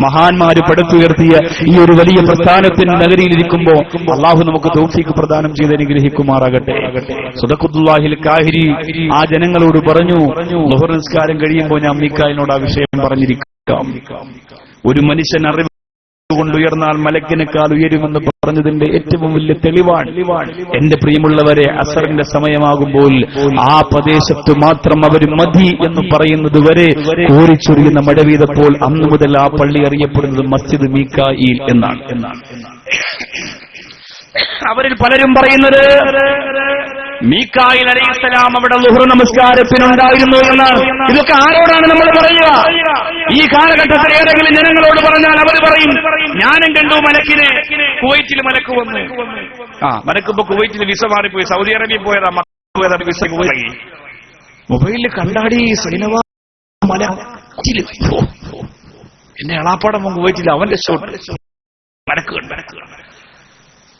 മഹാന്മാര് പടുത്തുയർത്തിയ ഈ ഒരു വലിയ പ്രസ്ഥാനത്തിന് നഗരിയിലിരിക്കുമ്പോ അള്ളാഹു നമുക്ക് തൗഫീക്ക് പ്രദാനം ചെയ്ത് അനുഗ്രഹിക്കുമാറാകട്ടെ. സദഖത്തുല്ലാഹിൽ കാഹിരി ആ ജനങ്ങളോട് പറഞ്ഞു, ളുഹർ നിസ്കാരം കഴിയുമ്പോൾ ഞാൻ മീക്കായിലിനോട് ആ വിഷയം പറഞ്ഞിരിക്കാം. ഒരു മനുഷ്യൻ അറിവ് കൊണ്ടുയർന്നാൽ മലക്കിനേക്കാൾ ഉയരുമെന്ന് പറഞ്ഞതിന്റെ ഏറ്റവും വലിയ തെളിവാണ്. എന്റെ പ്രിയമുള്ളവരെ, അസറിന്റെ സമയമാകുമ്പോൾ ആ പ്രദേശത്ത് മാത്രം അവർ മദി എന്ന് പറയുന്നത് വരെ കോരിച്ചൊരിയുന്ന മഴ പെയ്തപ്പോൾ അന്നു മുതൽ ആ പള്ളി അറിയപ്പെടുന്നത് മസ്ജിദ് മീക്കായിൽ എന്നാണ്. അവരിൽ പലരും പറയുന്നത് മീക്കായിൽ അലൈഹിസ്സലാം അവിടെ ളുഹർ നമസ്കാരത്തിനുണ്ടായിരുന്നു എന്നാണ്. ഇതൊക്കെ ആരോടാണ് നമ്മൾ പറയുക? ഈ കാലഘട്ടത്തിൽ ഏതെങ്കിലും ജനങ്ങളോട് പറഞ്ഞാൽ അവർ പറയും, ഞാനും കണ്ടു മലക്കിനെ, കുവൈറ്റിൽ മലക്ക് വന്നു. മലക്കിപ്പോ കുവൈറ്റിൽ വിസ മാറിപ്പോയി, സൗദി അറേബ്യ പോയതാ, വിസ പോയി. മൊബൈലിൽ കണ്ടാടി സൈനവാ മല, എന്നെ എളാപ്പാടം കുവൈറ്റിൽ അവന്റെ ഷോട്ട് മലക്ക് കണ്ടു.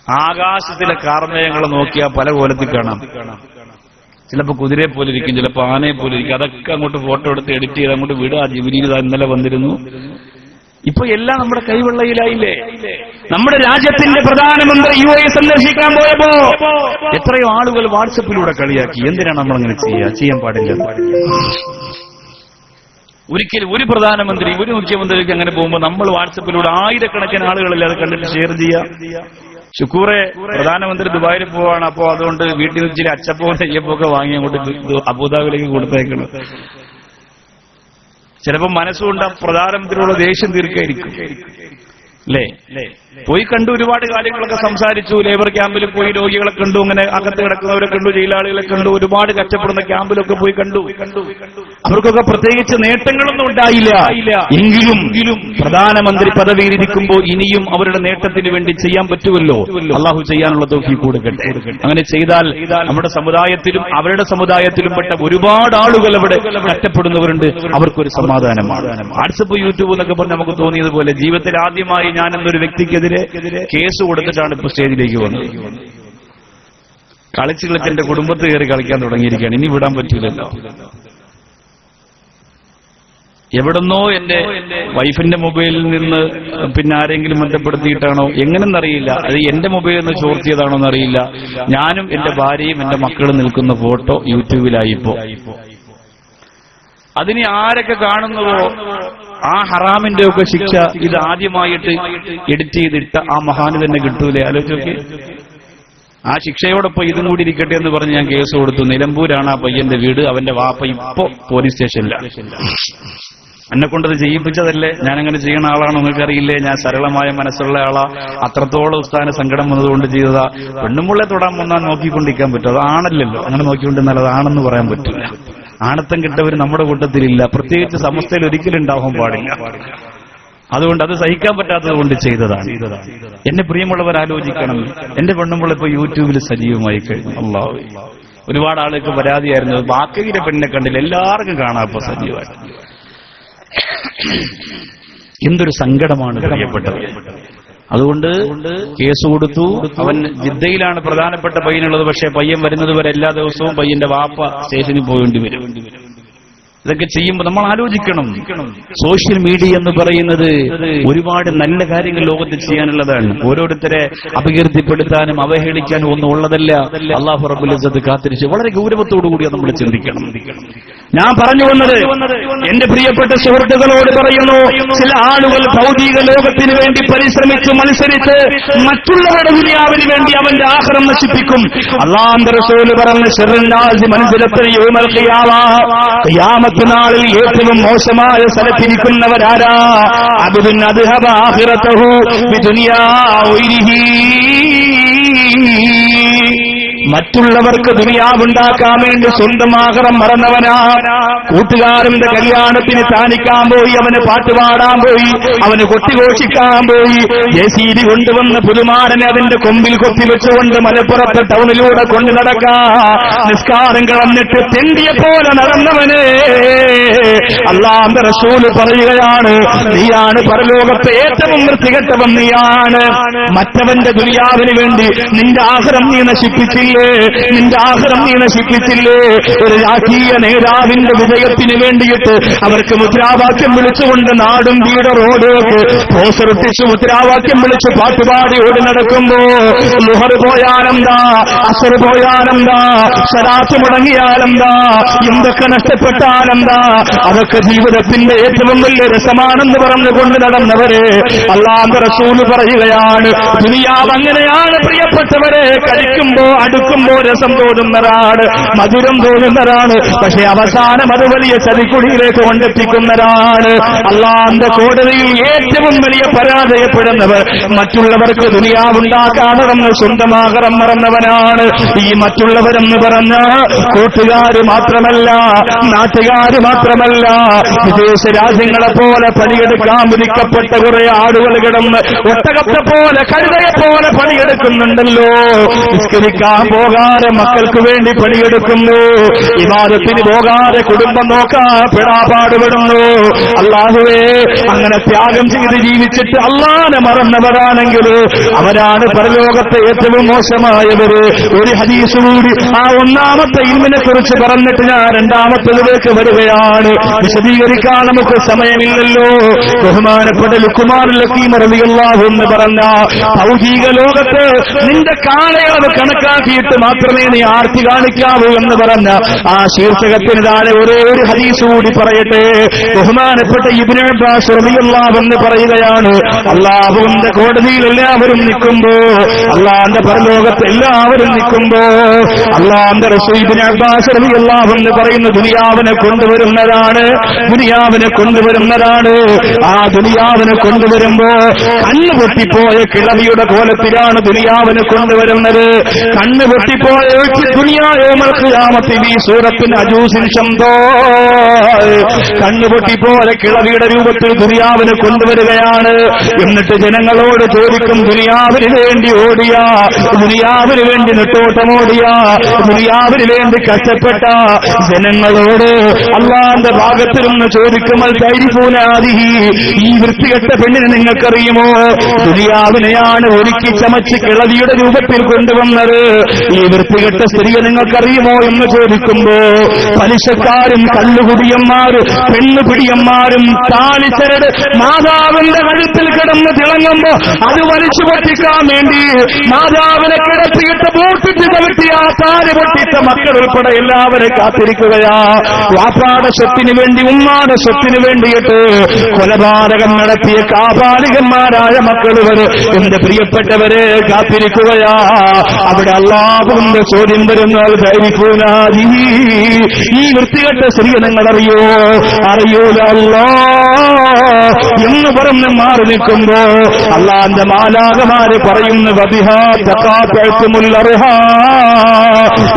ആകാശത്തിലെ കാർമേഘങ്ങൾ നോക്കിയാൽ പല കോലത്തിൽ കാണാം. ചിലപ്പോൾ കുതിരയെ പോലെ ഇരിക്കും, ചിലപ്പോൾ ആനയെ പോലെ ഇരിക്കും. അതൊക്കെ അങ്ങോട്ട് ഫോട്ടോ എടുത്ത് എഡിറ്റ് ചെയ്ത് അങ്ങോട്ട് വിടുക. ജിബ്രീൽ ഇന്നലെ വന്നിരുന്നു. ഇപ്പൊ എല്ലാം നമ്മുടെ കൈവെള്ളയിലായില്ലേ? നമ്മുടെ രാജ്യത്തിന്റെ പ്രധാനമന്ത്രി UAE സന്ദർശിക്കാൻ പോയപ്പോ എത്രയോ ആളുകൾ വാട്സപ്പിലൂടെ കളിയാക്കി. എന്തിനാണ് നമ്മളങ്ങനെ ചെയ്യാൻ പാടില്ല. ഒരിക്കലും ഒരു പ്രധാനമന്ത്രി, ഒരു മുഖ്യമന്ത്രിക്ക് അങ്ങനെ പോകുമ്പോൾ നമ്മൾ വാട്സപ്പിലൂടെ ആയിരക്കണക്കിന് ആളുകളല്ലേ അത് കണ്ടിട്ട് ഷെയർ ചെയ്യുക. ഷുക്കൂറെ പ്രധാനമന്ത്രി ദുബായിൽ പോവാണ്, അപ്പോ അതുകൊണ്ട് വീട്ടിൽ നിന്ന് ഇച്ചിരി അച്ചപ്പോ നെയ്യപ്പൊക്കെ വാങ്ങി അങ്ങോട്ട് അബുദാബിയിലേക്ക് കൊടുത്തേക്കണം. ചിലപ്പോൾ മനസ്സുകൊണ്ട് പ്രധാനമന്ത്രിയുള്ള ദേഷ്യം തീർക്കായിരിക്കും അല്ലേ? പോയി കണ്ടു, ഒരുപാട് കാര്യങ്ങളൊക്കെ സംസാരിച്ചു. ലേബർ ക്യാമ്പിൽ പോയി രോഗികളെ കണ്ടു, അങ്ങനെ അകത്ത് കിടക്കുന്നവരെ കണ്ടു, ജയിലാളികളെ കണ്ടു, ഒരുപാട് കഷ്ടപ്പെടുന്ന ക്യാമ്പിലൊക്കെ പോയി കണ്ടു. അവർക്കൊക്കെ പ്രത്യേകിച്ച് നേട്ടങ്ങളൊന്നും ഉണ്ടായില്ല. എങ്കിലും പ്രധാനമന്ത്രി പദവിയിലിരിക്കുമ്പോൾ ഇനിയും അവരുടെ നേട്ടത്തിന് വേണ്ടി ചെയ്യാൻ പറ്റുമല്ലോ. അള്ളാഹു ചെയ്യാനുള്ള തൗഫീഖ് കൊടുക്കട്ടെ. അങ്ങനെ ചെയ്താൽ നമ്മുടെ സമുദായത്തിലും അവരുടെ സമുദായത്തിലും പെട്ട ഒരുപാട് ആളുകൾ അവിടെ കഷ്ടപ്പെടുന്നവരുണ്ട്. അവർക്കൊരു സമാധാനമാണ്. വാട്സപ്പ്, യൂട്യൂബ് എന്നൊക്കെ പറഞ്ഞ് നമുക്ക് തോന്നിയതുപോലെ ജീവിതത്തിൽ ആദ്യമായി ഞാൻ എന്നൊരു വ്യക്തിക്കെതിരെ കേസ് കൊടുത്തിട്ടാണ് ഇപ്പൊ സ്റ്റേജിലേക്ക് വന്നത്. കളിച്ച് എന്റെ കുടുംബത്ത് കയറി കളിക്കാൻ തുടങ്ങിയിരിക്കുകയാണ്. ഇനി വിടാൻ പറ്റില്ലല്ലോ. എവിടെന്നോ എന്റെ വൈഫിന്റെ മൊബൈലിൽ നിന്ന് പിന്നെ ആരെങ്കിലും ബന്ധപ്പെടുത്തിയിട്ടാണോ എങ്ങനെന്നറിയില്ല. അത് എന്റെ മൊബൈലിൽ നിന്ന് ചോർത്തിയതാണോ എന്നറിയില്ല. ഞാനും എന്റെ ഭാര്യയും എന്റെ മക്കളും നിൽക്കുന്ന ഫോട്ടോ യൂട്യൂബിലായിപ്പോ. അതിന് ആരൊക്കെ കാണുന്നുവോ ആ ഹറാമിന്റെ ഒക്കെ ശിക്ഷ ഇത് ആദ്യമായിട്ട് എഡിറ്റ് ചെയ്തിട്ട ആ മഹാന് തന്നെ കിട്ടൂലേ? ആലോചിച്ചോക്കെ. ആ ശിക്ഷയോടൊപ്പം ഇതും കൂടി ഇരിക്കട്ടെ എന്ന് പറഞ്ഞ് ഞാൻ കേസ് കൊടുത്തു. നിലമ്പൂരാണ് ആ പയ്യന്റെ വീട്. അവന്റെ വാപ്പ ഇപ്പോ പോലീസ് സ്റ്റേഷനിലാണ്. എന്നെ കൊണ്ടത് ചെയ്യിപ്പിച്ചതല്ലേ? ഞാനങ്ങനെ ചെയ്യുന്ന ആളാണോ നിങ്ങൾക്കറിയില്ലേ? ഞാൻ സരളമായ മനസ്സുള്ള ആളാ. അത്രത്തോളം ഉസ്താന സങ്കടം വന്നതുകൊണ്ട് ചെയ്തതാ. പെണ്ണുമുള്ളെ തൊടാൻ വന്നാൽ നോക്കിക്കൊണ്ടിരിക്കാൻ പറ്റും? അത് ആണല്ലല്ലോ. അങ്ങനെ നോക്കിക്കൊണ്ടിരുന്നാൽ അത് ആണെന്ന് പറയാൻ പറ്റില്ല. ആണത്തം കിട്ടവർ നമ്മുടെ കൂട്ടത്തിലില്ല. പ്രത്യേകിച്ച് സമസ്തയിൽ ഒരിക്കലും ഉണ്ടാവാൻ പാടില്ല. അതുകൊണ്ട് അത് സഹിക്കാൻ പറ്റാത്തത് കൊണ്ട് ചെയ്തതാണ്. എന്നെ പ്രിയമുള്ളവർ ആലോചിക്കണം. എന്റെ പെണ്ണുമ്പോൾ ഇപ്പൊ യൂട്യൂബിൽ സജീവമായി കഴിഞ്ഞു. അല്ലാഹു, ഒരുപാട് ആളുകൾക്ക് പരാതിയായിരുന്നു, ബാക്കിയുടെ പെണ്ണിനെ കണ്ടില്ല. എല്ലാവർക്കും കാണാം ഇപ്പൊ സജീവമായിട്ട്. എന്തൊരു സങ്കടമാണ് പ്രിയപ്പെട്ടത്. അതുകൊണ്ട് കേസ് കൊടുത്തു. അവൻ ജിദ്ദയിലാണ് പ്രധാനപ്പെട്ട പയ്യനുള്ളത്. പക്ഷേ പയ്യൻ വരുന്നത് വരെ എല്ലാ ദിവസവും പയ്യന്റെ വാപ്പ സ്റ്റേഷനിൽ പോകേണ്ടി വരും. ഇതൊക്കെ ചെയ്യുമ്പോൾ നമ്മൾ ആലോചിക്കണം. സോഷ്യൽ മീഡിയ എന്ന് പറയുന്നത് ഒരുപാട് നല്ല കാര്യങ്ങൾ ലോകത്ത് ചെയ്യാനുള്ളതാണ്. ഓരോരുത്തരെ അപകീർത്തിപ്പെടുത്താനും അവഹേളിക്കാനും ഒന്നും ഉള്ളതല്ല. അല്ലാഹു റബ്ബുൽ ഇസ്സത്ത് കാത്തിരിച്ച് വളരെ ഗൗരവത്തോടുകൂടി നമ്മൾ ചിന്തിക്കണം. ഞാൻ പറഞ്ഞു വന്നത് എന്റെ പ്രിയപ്പെട്ട സുഹൃത്തുക്കളോട് പറയുന്നു, ചില ആളുകൾ ഭൗതിക ലോകത്തിന് വേണ്ടി പരിശ്രമിച്ച് മത്സരിച്ച് മറ്റുള്ളവരുടെ ദുനിയാവിന് വേണ്ടി അവന്റെ ആഖിറം നശിപ്പിക്കും. അല്ലാഹുവിന്റെ റസൂൽ പറഞ്ഞു, ശർറുന്നാസി മൻസിലത്തുൽ യൗമൽ ഖിയാമ, ഖിയാമത്ത് നാളിൽ ഏറ്റവും മോശമായ സ്ഥലത്തിരിക്കുന്നവരാരാ? അബ്ദുൻ അദ്ഹബ ആഖിറതഹു ബിദുനിയാ ഗൈരിഹി. മറ്റുള്ളവർക്ക് ദുനിയാവുണ്ടാക്കാൻ വേണ്ടി സ്വന്തം ആഖിറം മറന്നവനാ. കൂട്ടുകാരന്റെ കല്യാണത്തിന് താനിക്കാൻ പോയി, അവന് പാട്ടുപാടാൻ പോയി, അവന് കൊട്ടിഘോഷിക്കാൻ പോയി, ജെസിബി കൊണ്ടുവന്ന് പുതുമാരനെ അതിന്റെ കൊമ്പിൽ കൊത്തിവെച്ചുകൊണ്ട് മലപ്പുറത്ത് ടൗണിലൂടെ കൊണ്ടു നടക്കാ. നിസ്കാരം കളഞ്ഞിട്ട് തെണ്ടിയെ പോലെ നടന്നവനെ അല്ലാഹുവിന്റെ റസൂല് പറയുകയാണ്, നീയാണ് പരലോകത്തെ ഏറ്റവും വൃത്തികെട്ടവൻ, നീയാണ്. മറ്റവന്റെ ദുനിയാവിന് വേണ്ടി നിന്റെ ആഖിറം നീ നശിപ്പിച്ചില്ലേ? നിന്റെ ആഖിറം നീ നശിപ്പിച്ചില്ലേ? ഒരു രാഷ്ട്രീയ നേതാവിന്റെ വിജയത്തിന് വേണ്ടിയിട്ട് അവർക്ക് മുദ്രാവാക്യം വിളിച്ചുകൊണ്ട് നാടും വീട് റോഡുകൾക്ക് പോസ്റ്ററൊട്ടിച്ച് മുദ്രാവാക്യം വിളിച്ച് പാട്ടുപാടി ഓടി നടക്കുമ്പോ ലുഹർ പോയാലെന്താ, അസർ പോയാലെന്താ, സ്വലാത്ത് മുടങ്ങിയാലെന്താ, എന്തൊക്കെ നഷ്ടപ്പെട്ടാലെന്താ, അതൊക്കെ ജീവിതത്തിന്റെ ഏറ്റവും വലിയ രസമാണെന്ന് പറഞ്ഞുകൊണ്ട് നടന്നവരെ അല്ലാഹുവിന്റെ റസൂൽ പറയുകയാണ്, ദുനിയാവ് അങ്ങനെയാണ് പ്രിയപ്പെട്ടവരെ. കഴിക്കുമ്പോ അടുക്കുമ്പോ രസം തോന്നുന്നതാണ്, മധുരം തോന്നുന്നതാണ്, പക്ഷെ അവസാനം അത് വലിയ ചതിക്കുഴിയിലേക്ക് കൊണ്ടെത്തിക്കുന്നതാണ്. അല്ലാഹുവിന്റെ കോടതിയിൽ ഏറ്റവും വലിയ പരാജയപ്പെടുന്നവർ മറ്റുള്ളവർക്ക് ദുനിയാവുണ്ടാക്കാമെന്ന് സ്വന്തം ആഖിറം മറന്നവനാണ്. ഈ മറ്റുള്ളവരെന്ന് പറഞ്ഞ കൂട്ടുകാര് മാത്രമല്ല, നാട്ടുകാര് മാത്രമല്ല, വിദേശ രാജ്യങ്ങളെ പോലെ പണിയെടുക്കാൻ വിധിക്കപ്പെട്ട കുറെ ആളുകൾ കിടന്ന് ഒട്ടകത്തെ പോലെ കഴുതയെ പോലെ പണിയെടുക്കുന്നുണ്ടല്ലോ. നിസ്കരിക്കാൻ പോകാതെ മക്കൾക്ക് വേണ്ടി പണിയെടുക്കുന്നു, ഇബാദത്തിന് പോകാതെ കുടുംബം നോക്കാൻ പെടാപാടുപെടുന്നു. അല്ലാഹുവേ, അങ്ങനെ ത്യാഗം ചെയ്ത് ജീവിച്ചിട്ട് അല്ലാഹനെ മറന്നവരാണെങ്കിൽ അവരാണ് പരലോകത്തെ ഏറ്റവും മോശമായവര്. ഒരു ഹദീസ് കൂടി ആ ഒന്നാമത്തെ ഇൽമിനെ കുറിച്ച് പറഞ്ഞിട്ട് ഞാൻ രണ്ടാമത്തേതിലേക്ക് വരികയാണ്. വിശദീകരിക്കാൻ നമുക്ക് സമയമില്ലല്ലോ. ബഹുമാനപ്പെട്ട ലുഖ്മാനുൽ ഹകീം റളിയല്ലാഹു അൻഹു പറഞ്ഞ ഭൗതിക ലോകത്ത് നിന്റെ കാലയളവ് കണക്കാക്കിയിട്ട് മാത്രമേ നീ ആർത്തി കാണിക്കാവൂ എന്ന് പറഞ്ഞ ആ ശീർഷകത്തിന് താഴെ ഒരേ ഒരു ഹദീസ് കൂടി പറയട്ടെ. ബഹുമാനപ്പെട്ട ഇബ്നു അബ്ബാസ് റളിയല്ലാഹു അൻഹു പറയുകയാണ്, അല്ലാഹുവിന്റെ കോടതിയിൽ എല്ലാവരും നിൽക്കുമ്പോ, അല്ലാഹുവിന്റെ പരലോകത്ത് എല്ലാവരും നിൽക്കുമ്പോ അല്ലാഹുവിന്റെ റസൂൽ ഇബ്നു അബ്ബാസ് റളിയല്ലാഹു അൻഹു പറയുന്നു, ദുനിയാവിനെ കൊണ്ടുവരുന്നതാണ്, ദുനിയാവിനെ കൊണ്ടുവരുന്നതാണ്. ആ ദുനിയാവിനെ കൊണ്ടുവരുമ്പോ കണ്ണ് പൊട്ടിപ്പോയ കിളവിയുടെ കോലത്തിലാണ് ദുനിയാവിനെ കൊണ്ടുവരുന്നത്. കണ്ണ് പൊട്ടിപ്പോയ ദുനിയാമത്തി സൂറത്തിന് അജൂസിൻ ശബ്ദോ, കണ്ണ് പൊട്ടിപ്പോലെ കിളവിയുടെ രൂപത്തിൽ ദുനിയാവിനെ കൊണ്ടുവരികയാണ്. എന്നിട്ട് ജനങ്ങളോട് ചോദിക്കും, ദുനിയാവിന് വേണ്ടി ഓടിയ, ദുനിയാവിന് വേണ്ടി നെട്ടോട്ടമോടിയ, ദുനിയാവിന് വേണ്ടി കഷ്ടപ്പെട്ട ജനങ്ങളോട് അല്ലാഹുവിന്റെ ഭാഗത്തിൽ നിന്ന് ചോദിക്കുമ്പോൾ തൈരിഫൂനാദിഹി, ഈ വൃത്തികെട്ട പെണ്ണിനെ നിങ്ങൾക്കറിയുമോ? ദുനിയാവിനെയാണ് ഒരുക്കി ചമച്ച് കിളവിയുടെ രൂപത്തിൽ കൊണ്ടുവന്നത്. ഈ വൃത്തികെട്ട സ്ത്രീയെ നിങ്ങൾക്കറിയുമോ എന്ന് ചോദിക്കുമ്പോ പലിശക്കാരും കള്ളുകുടിയന്മാരും പെണ്ണുപിടിയന്മാരും താലിച്ചരട് മാതാവിന്റെ കഴുത്തിൽ കിടന്ന് തിളങ്ങുമ്പോ അത് വലിച്ചു പൊട്ടിക്കാൻ വേണ്ടി മാതാവിനെ കിടത്തിയിട്ട് ബോട്ടിട്ട് ചവിട്ടിയ താല് പൊട്ടിച്ച മക്കൾ ഉൾപ്പെടെ എല്ലാവരും കാത്തിരിക്കുകയാ. വാപ്പാടെ സ്വത്തിന് വേണ്ടി, ഉമ്മാടെ സ്വത്തിന് വേണ്ടിയിട്ട് കൊലപാതകം നടത്തിയ കാപാലികന്മാരായ മക്കളുവർ എന്റെ പ്രിയപ്പെട്ടവരെ കാത്തിരിക്കുകയാ. അവിടെ അല്ലാഹുവിന്റെ ചോദ്യം വരുന്നത്, ധൈര്യപൂനാദി, ഈ വൃത്തികെട്ട സ്ത്രീ നിങ്ങൾ അറിയോ? അറിയൂല എന്ന് പറഞ്ഞ് മാറി നിൽക്കുമ്പോ അല്ലാഹുവിന്റെ മാലാഖമാര് പറയുന്നു,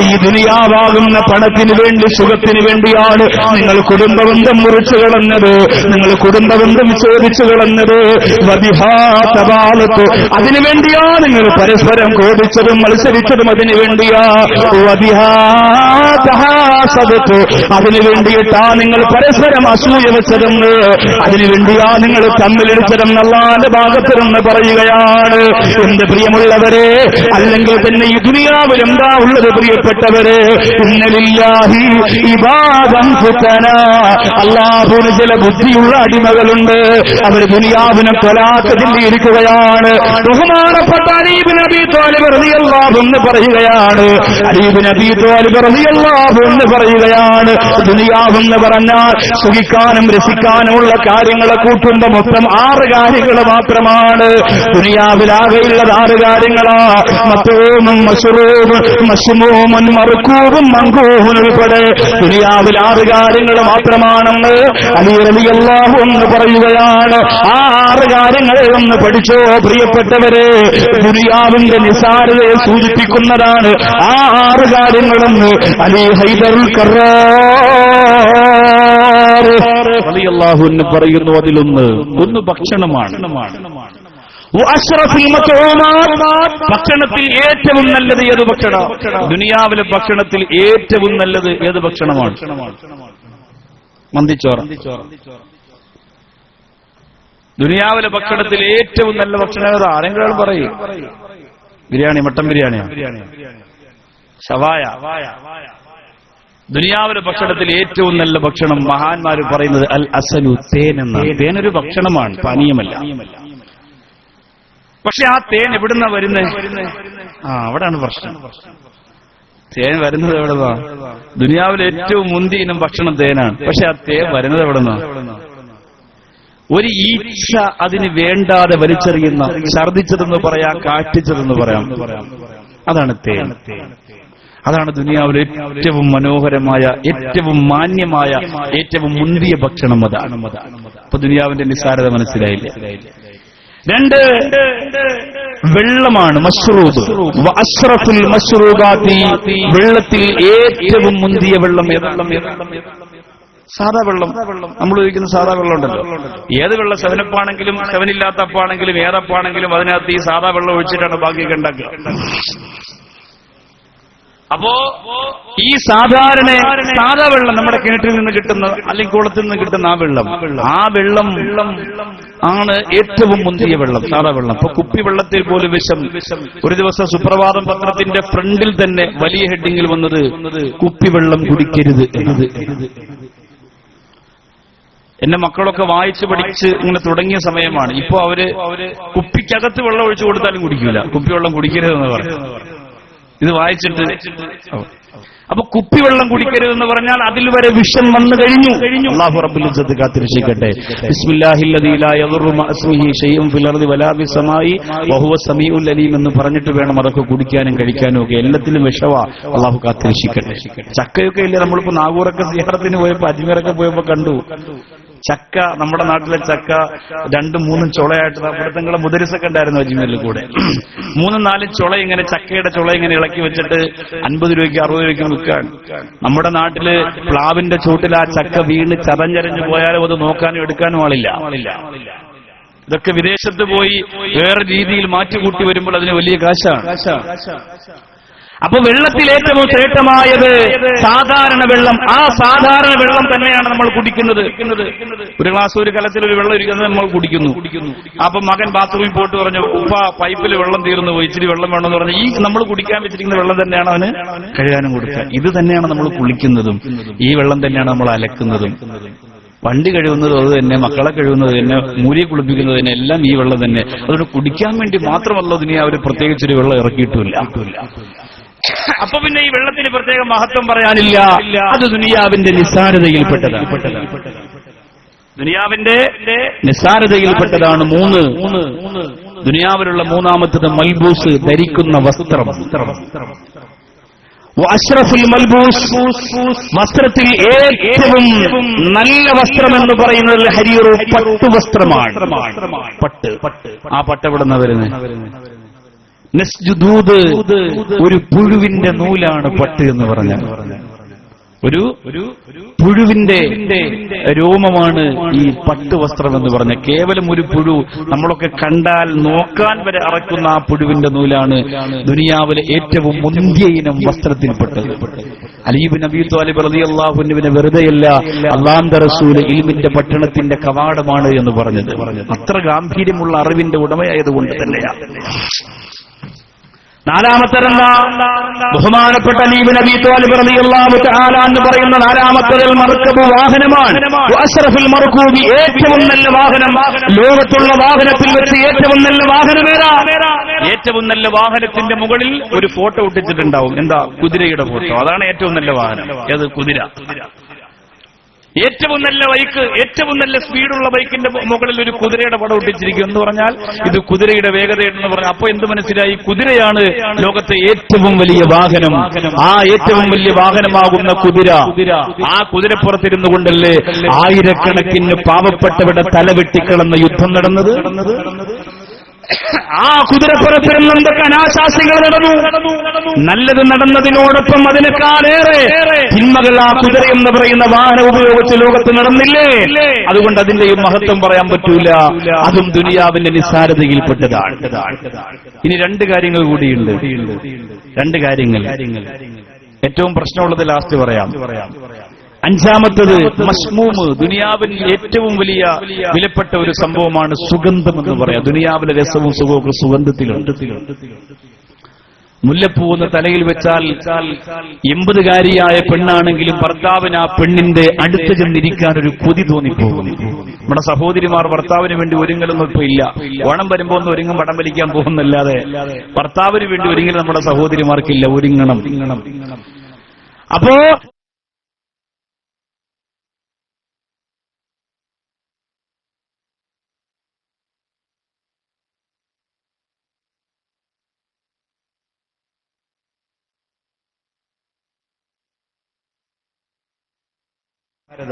ഈ ദുനിയാവാകുന്ന പണത്തിന് വേണ്ടി, സുഖത്തിന് വേണ്ടിയാണ് നിങ്ങൾ കുടുംബബന്ധം മുറിച്ചു കളഞ്ഞത്, നിങ്ങൾ കുടുംബബന്ധം ചോദിച്ചു കളഞ്ഞത്. അതിനുവേണ്ടിയാ നിങ്ങൾ പരസ്പര പരസ്പരം കോപിച്ചതും മത്സരിച്ചതും അതിനു വേണ്ടിയാ. അതിനു വേണ്ടിയിട്ടാ നിങ്ങൾ പരസ്പരം അസൂയ വെച്ചതെന്ന്, അതിനു വേണ്ടിയാ നിങ്ങൾ തമ്മിലിടിച്ചതെന്ന് അല്ലാഹുവിന്റെ ഭാഗത്ത് നിന്ന് പറയുകയാണ്. എന്റെ പ്രിയമുള്ളവരെ, അല്ലെങ്കിൽ തന്നെ ഈ ദുനിയാവിൽ എന്താ ഉള്ളത് പ്രിയപ്പെട്ടവരെ? ഇന്നലില്ലാഹി ഇബാദൻ ഫുതനാ, അല്ലാഹുവിന് ചില ബുദ്ധിയുള്ള അടിമകളുണ്ട്, അവർ ദുനിയാവിനെ ത്വലാഖ് ചൊല്ലിയിരിക്കുകയാണ്. ബഹുമാനപ്പെട്ട അലി ഇബ്നു അബീ ത്വാലിബ് റളിയല്ലാഹു അൻഹു പറയുകയാണ്, അലി ഇബ്നു അബീ ത്വാലിബ് റളിയല്ലാഹു അൻഹു പറയുകയാണ്, ദുനിയാവെന്ന് പറഞ്ഞാൽ സുഖിക്കാനും രസിക്കാനുമുള്ള കാര്യങ്ങളെ കൂട്ടുമ്പോ മൊത്തം 6 കാര്യങ്ങൾ മാത്രമാണ്. ദുനിയാവിലാകെയുള്ളത് 6 കാര്യങ്ങളാ. മത്തൂമും മശ്റൂബും മശ്മൂമുൻ മർകൂബും മൻകൂഹുൻ ഉൾപ്പെടെ ദുനിയാവിൽ 6 കാര്യങ്ങൾ മാത്രമാണെന്ന് അലി റളിയല്ലാഹു അൻഹു പറയുകയാണ്. ആ 6 കാര്യങ്ങളെ ഒന്ന് പഠിച്ചോ പ്രിയപ്പെട്ടവരെ. ദുനിയാവിന്റെ നിസാരതയെ സൂചിപ്പിക്കുന്നതാണ് ആ 6 കാര്യങ്ങളെന്ന് അലി ഹൈദറുൽ കർറാർ റളിയല്ലാഹു അൻഹു പറയുന്നു. അതിലൊന്ന് ഭക്ഷണമാണ്. ഭക്ഷണത്തിൽ ഏറ്റവും നല്ലത് ഏത് ഭക്ഷണം? ദുനിയാവിലെ ഭക്ഷണത്തിൽ ഏറ്റവും നല്ലത് ഏത് ഭക്ഷണമാണ്? മന്തിച്ചോറ്. ദുനിയാവിലെ ഭക്ഷണത്തിൽ ഏറ്റവും നല്ല ഭക്ഷണം ഏതാ? ആരെങ്കിലും പറയും. ബിരിയാണി, മട്ടൻ ബിരിയാണിയാ, ഷവായ. ദുനിയാവിലെ ഭക്ഷണത്തിൽ ഏറ്റവും നല്ല ഭക്ഷണം മഹാന്മാര് പറയുന്നത് അൽ അസലു, തേൻ എന്നാണ്. തേനൊരു ഭക്ഷണമാണ്, പാനീയമല്ല. പക്ഷെ ആ തേൻ എവിടുന്നാ വരുന്നത്? അവിടാണ് പ്രശ്നം. തേൻ വരുന്നത് എവിടുന്നാ? ദുനിയാവിലെ ഏറ്റവും മുന്തിയ ഇനം ഭക്ഷണം തേനാണ്. പക്ഷെ ആ തേൻ വരുന്നത് എവിടുന്നാ? ഒരു ഈച്ച അതിന് വേണ്ടാതെ വലിച്ചെറിയുന്ന, ഛർദിച്ചതെന്ന് പറയാം, കാറ്റിച്ചതെന്ന് പറയാം, അതാണ് തേൻ. അതാണ് ദുനിയാവിലെ ഏറ്റവും മനോഹരമായ, ഏറ്റവും മാന്യമായ, ഏറ്റവും മുന്തിയ ഭക്ഷണം. അതാണ്. അപ്പൊ ദുനിയാവിന്റെ നിസ്സാരത മനസ്സിലായില്ലേ? 2 വെള്ളമാണ്. മശ്റൂബ്. വഅശ്റഫുൽ മശ്റൂബാത്തി, വെള്ളത്തിൽ ഏറ്റവും മുന്തിയ വെള്ളം ഏതെല്ലാം? സാധാ വെള്ളം. നമ്മൾ ഉപയോഗിക്കുന്ന സാധാ വെള്ളം ഉണ്ടല്ലോ. ഏത് വെള്ളം, സെവനപ്പാണെങ്കിലും സെവനില്ലാത്ത അപ്പാണെങ്കിലും ഏതപ്പാണെങ്കിലും അതിനകത്ത് ഈ സാധാ വെള്ളം ഒഴിച്ചിട്ടാണ് ബാക്കിയൊക്കെ ഉണ്ടാക്കുക. അപ്പോ ഈ സാധാ വെള്ളം നമ്മുടെ കിണറ്റിൽ നിന്ന് കിട്ടുന്ന, അല്ലെങ്കിൽ കുളത്തിൽ നിന്ന് കിട്ടുന്ന ആ വെള്ളം ആണ് ഏറ്റവും മുന്തിയ വെള്ളം, സാധാ വെള്ളം. ഇപ്പൊ കുപ്പിവെള്ളത്തിൽ പോലും വിഷം. ഒരു ദിവസം സുപ്രഭാതം പത്രത്തിന്റെ ഫ്രണ്ടിൽ തന്നെ വലിയ ഹെഡിങ്ങിൽ വന്നത് കുപ്പിവെള്ളം കുടിക്കരുത് എന്നത്. എന്റെ മക്കളൊക്കെ വായിച്ച് പഠിച്ച് ഇങ്ങനെ തുടങ്ങിയ സമയമാണ്. ഇപ്പൊ അവര് കുപ്പിക്കകത്ത് വെള്ളം ഒഴിച്ചു കൊടുത്താലും കുടിക്കില്ല, കുപ്പിവെള്ളം കുടിക്കരുതെന്ന് പറയും. ഇത് വായിച്ചിട്ട്. അപ്പൊ കുപ്പിവെള്ളം കുടിക്കരുതെന്ന് പറഞ്ഞാൽ അതിൽ വരെ വിഷം വന്നു കഴിഞ്ഞു. അല്ലാഹു റബ്ബുൽ ഇസ്സത്ത് കാത്തിരക്ഷിക്കട്ടെ. ബിസ്മില്ലാഹില്ലദീ ലാ യദുറു മഅ ഇസ്മിഹി ശൈഉൻ ഫിൽ അർദി വലാ ഫിസ് സമാഇ വഹുവ സമീഉൽ അലീം എന്ന് പറഞ്ഞിട്ട് വേണം അതൊക്കെ കുടിക്കാനും കഴിക്കാനും ഒക്കെ. എല്ലാത്തിലും വിഷവാ. അല്ലാഹു കാത്തിരക്ഷിക്കട്ടെ. ചക്കയൊക്കെ ഇല്ലേ, നമ്മളിപ്പോ നാഗൂറൊക്കെ സിയാറത്തിന് പോയപ്പോ, അജ്മീറൊക്കെ പോയപ്പോ കണ്ടു ചക്ക. നമ്മുടെ നാട്ടിലെ ചക്ക 2-3 ചുളയായിട്ട്, ഇവിടുത്തെ മുദരിസൊക്കെ ഉണ്ടായിരുന്നു അജ്മീറിൽ കൂടെ. 3-4 ചുള ഇങ്ങനെ, ചക്കയുടെ ചുള ഇങ്ങനെ ഇളക്കി വെച്ചിട്ട് 50 രൂപയ്ക്ക് 60 രൂപയ്ക്ക് വിൽക്കാൻ. നമ്മുടെ നാട്ടില് പ്ലാവിന്റെ ചൂട്ടിൽ ആ ചക്ക വീണ് ചതഞ്ഞരഞ്ഞു പോയാലും അത് നോക്കാനും എടുക്കാനും ആളില്ല. ഇതൊക്കെ വിദേശത്ത് പോയി വേറെ രീതിയിൽ മാറ്റിക്കൂട്ടി വരുമ്പോൾ അതിന് വലിയ കാശാണ്. അപ്പൊ വെള്ളത്തിൽ ഏറ്റവും ശ്രേഷ്ഠമായത് സാധാരണ വെള്ളം. ആ സാധാരണ വെള്ളം തന്നെയാണ് നമ്മൾ കുടിക്കുന്നത്. ഒരു ഗ്ലാസ്, ഒരു കലത്തിൽ ഒരു വെള്ളം ഇരിക്കുന്നത് നമ്മൾ കുടിക്കുന്നു. അപ്പൊ മകൻ ബാത്റൂമിൽ പോയിട്ട് പറഞ്ഞു, ഉപ്പ പൈപ്പിൽ വെള്ളം തീർന്നു പോയി, ഇച്ചിരി വെള്ളം വേണമെന്ന് പറഞ്ഞു. ഈ നമ്മൾ കുടിക്കാൻ വെച്ചിരിക്കുന്ന വെള്ളം തന്നെയാണ് അവന് കഴുകാനും കൊടുക്കുക. ഇത് തന്നെയാണ് നമ്മൾ കുളിക്കുന്നതും, ഈ വെള്ളം തന്നെയാണ് നമ്മൾ അലക്കുന്നതും. വണ്ടി കഴുകുന്നത് അത് തന്നെ, മക്കളെ കഴുകുന്നത് തന്നെ, മൂരിയെ കുളിപ്പിക്കുന്നത് തന്നെ, എല്ലാം ഈ വെള്ളം തന്നെ. അതുകൊണ്ട് കുടിക്കാൻ വേണ്ടി മാത്രമല്ല ദുനിയാവിൽ പ്രത്യേകിച്ചൊരു വെള്ളം ഇറക്കിയിട്ടില്ല. അപ്പൊ പിന്നെ ഈ വെള്ളത്തിന് പ്രത്യേക മഹത്വം പറയാനില്ല. അത് ദുനിയാവിന്റെ നിസ്സാരതയിൽപ്പെട്ടതാണ്. ദുനിയാവിന്റെ നിസ്സാരതയിൽപ്പെട്ടതാണ്. 3 ദുനിയാവിലുള്ള മൂന്നാമത്തത് മൽബൂസ്, ധരിക്കുന്ന വസ്ത്രം. അഷ്റഫുൽ മൽബൂസ്, വസ്ത്രത്തിൽ ഏറ്റവും നല്ല വസ്ത്രം എന്ന് പറയുന്നത് ഹരീറു, പട്ടുവസ്ത്രമാണ്. പട്ട്. ആ പട്ട് എവിടുന്ന വരുന്നത്? നസ്ജുദൂദ്, ഒരു പുഴുവിന്റെ നൂലാണ് പട്ട് എന്ന് പറഞ്ഞാൽ. ഒരു പുഴുവിന്റെ രോമമാണ് ഈ പട്ടുവസ്ത്രം എന്ന് പറഞ്ഞ കേവലം ഒരു പുഴു, നമ്മളൊക്കെ കണ്ടാൽ നോക്കാൻ വരെ അറക്കുന്ന ആ പുഴുവിന്റെ നൂലാണ് ദുനിയാവിലെ ഏറ്റവും മുന്തിയ ഇനം വസ്ത്രത്തിൽപ്പെട്ടത്. അലി ഇബ്നു അബീ ത്വാലിബ് റളിയല്ലാഹു അൻഹുവിനെ വെറുതെയല്ല അല്ലാഹുവിന്റെ റസൂൽ ഇൽമിന്റെ പട്ടണത്തിന്റെ കവാടമാണ് എന്ന് പറഞ്ഞത്. അത്ര ഗാംഭീര്യമുള്ള അറിവിന്റെ ഉടമയായതുകൊണ്ട് തന്നെയാണ്. നാലാമത്തതെന്താ? ബഹുമാനപ്പെട്ട അലി ഇബ്നു അബീ ത്വാലിബ് റളിയല്ലാഹു തആല എന്ന് പറയുന്ന നാലാമത്തതിൽ മർക്കബ് വാഹനമാണ്. അശ്റഫുൽ മർകൂബി, ഏറ്റവും നല്ല വാഹനം, ലോകത്തുള്ള വാഹനത്തിൽ വെച്ച് ഏറ്റവും നല്ല വാഹനമേതാ? ഏറ്റവും നല്ല വാഹനത്തിന്റെ മുകളിൽ ഒരു ഫോട്ടോ ഒട്ടിച്ചിട്ടുണ്ടാവും. എന്താ? കുതിരയുടെ ഫോട്ടോ. അതാണ് ഏറ്റവും നല്ല വാഹനം. ഏത്? കുതിര. ഏറ്റവും നല്ല ബൈക്ക്, ഏറ്റവും നല്ല സ്പീഡുള്ള ബൈക്കിന്റെ മുകളിൽ ഒരു കുതിരയുടെ പടം ഒട്ടിച്ചിരിക്കും എന്ന് പറഞ്ഞാൽ ഇത് കുതിരയുടെ വേഗതയെന്ന് പറഞ്ഞാൽ അപ്പൊ എന്ത് മനസ്സിലായി? കുതിരയാണ് ലോകത്തെ ഏറ്റവും വലിയ വാഹനം. ആ ഏറ്റവും വലിയ വാഹനമാകുന്ന കുതിര, ആ കുതിരപ്പുറത്തിരുന്നു കൊണ്ടല്ലേ ആയിരക്കണക്കിന് പാവപ്പെട്ടവരുടെ തലവെട്ടിക്കളന്ന യുദ്ധം നടന്നത്. ആ കുതിരപ്പുറത്തിരുന്ന് എന്തൊക്കെ അനാശാസ്യങ്ങൾ നടന്നു. നല്ലത് നടന്നതിനോടൊപ്പം അതിനേക്കാളേറെ തിന്മകൾ ആ കുതിര എന്ന് പറയുന്ന വാഹനം ഉപയോഗിച്ച് ലോകത്ത് നടന്നില്ലേ? അതുകൊണ്ട് അതിന്റെയും മഹത്വം പറയാൻ പറ്റൂല. അതും ദുനിയാവിന്റെ നിസ്സാരതയിൽപ്പെട്ടതാണ്. ഇനി രണ്ട് കാര്യങ്ങൾ കൂടിയുണ്ട്. രണ്ട് കാര്യങ്ങൾ. ഏറ്റവും പ്രശ്നമുള്ളത് ലാസ്റ്റ് പറയാം. അഞ്ചാമത്തത് മസ്മൂമ്. ദുനിയാവിൽ ഏറ്റവും വലിയ വിലപ്പെട്ട ഒരു സംഭവമാണ് സുഗന്ധം എന്ന് പറയാം. ദുനിയാവിലെ രസവും സുഖവും സുഗന്ധത്തിലുണ്ട്. മുല്ലപ്പൂ ഒന്ന് തലയിൽ വെച്ചാൽ 80-കാരിയായ പെണ്ണാണെങ്കിലും ഭർത്താവിന് ആ പെണ്ണിന്റെ അടുത്ത് ചെന്നിരിക്കാൻ ഒരു കൊതി തോന്നിപ്പോകും. നമ്മുടെ സഹോദരിമാർ ഭർത്താവിന് വേണ്ടി ഒരുങ്ങലൊന്നും ഇപ്പൊ ഇല്ല. ഓണം വരുമ്പോ ഒന്ന് ഒരുങ്ങും പടം വലിക്കാൻ പോകുന്നല്ലാതെ ഭർത്താവിന് വേണ്ടി ഒരുങ്ങൽ നമ്മുടെ സഹോദരിമാർക്കില്ല. ഒരുങ്ങണം. അപ്പോ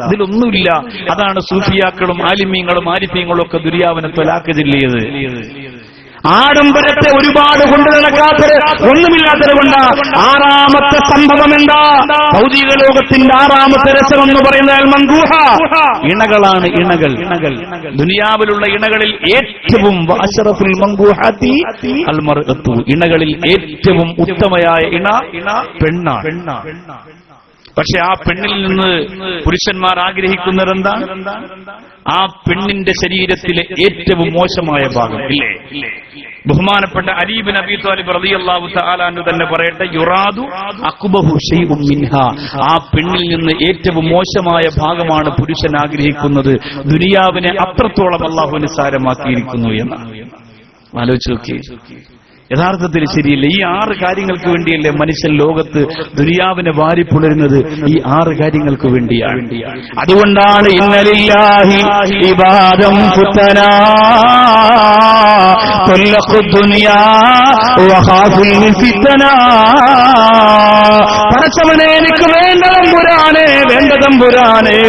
ഇതിലൊന്നുമില്ല. അതാണ് സൂഫിയാക്കളും ആലിമീങ്ങളും ആരിഫീങ്ങളും ഒക്കെ ദുനിയാവിനെ ത്വലാഖ് ചൊല്ലിയത്. ആഡംബരത്തെ ഒരുപാട് കൊണ്ടു നടക്കാത്തത്, ഒന്നുമില്ലാത്തത് കൊണ്ട് ആറാമത്തെ സംഭവം എന്താ? ഭൗതിക ലോകത്തിന്റെ ആറാമത്തെ രസം എന്ന് പറയുന്നത് മൻഗൂഹ, ഇണകളാണ്. ഇണകൾ. ദുനിയാവിലുള്ള ഇണകളിൽ ഏറ്റവും അശ്റഫുൽ മൻഗൂഹാത്തി അൽ മർഅത്തു, ഇണകളിൽ ഏറ്റവും ഉത്തമയായ ഇണ പെണ്ണാണ്. പക്ഷെ ആ പെണ്ണിൽ നിന്ന് പുരുഷന്മാർ ആഗ്രഹിക്കുന്നത് എന്താണ്? ആ പെണ്ണിന്റെ ശരീരത്തിലെ ഏറ്റവും മോശമായ ഭാഗം ഇല്ലേ? ബഹുമാനപ്പെട്ട അലി ഇബ്നു അബീ ത്വാലിബ് റളിയല്ലാഹു തആല അൻഹു തന്നെ പറയട്ടെ, യുറാദു അഖ്ബഹു ശൈഉം മിൻഹാ, ആ പെണ്ണിൽ നിന്ന് ഏറ്റവും മോശമായ ഭാഗമാണ് പുരുഷൻ ആഗ്രഹിക്കുന്നത്. ദുനിയാവിനെ അത്രത്തോളം അല്ലാഹു നിസ്സാരമാക്കിയിരിക്കുന്നു എന്ന് ആലോചിച്ച് നോക്കി. യഥാർത്ഥത്തിൽ ശരിയില്ല. ഈ 6 കാര്യങ്ങൾക്ക് വേണ്ടിയല്ലേ മനുഷ്യൻ ലോകത്ത് ദുനിയാവിനെ വാരിപ്പുണരുന്നത്? ഈ 6 കാര്യങ്ങൾക്ക് വേണ്ടിയാണ്. അതുകൊണ്ടാണ് ഇന്നലില്ലാഹി ഇബാദം ഫുതനാ തല്ലഖു ദുനിയാ വഖാഫുൽ ഫിതനാ. പടച്ചവനെ എനിക്ക് വേണ്ടതമ്പുരാനെ, വേണ്ടതമ്പുരാനെ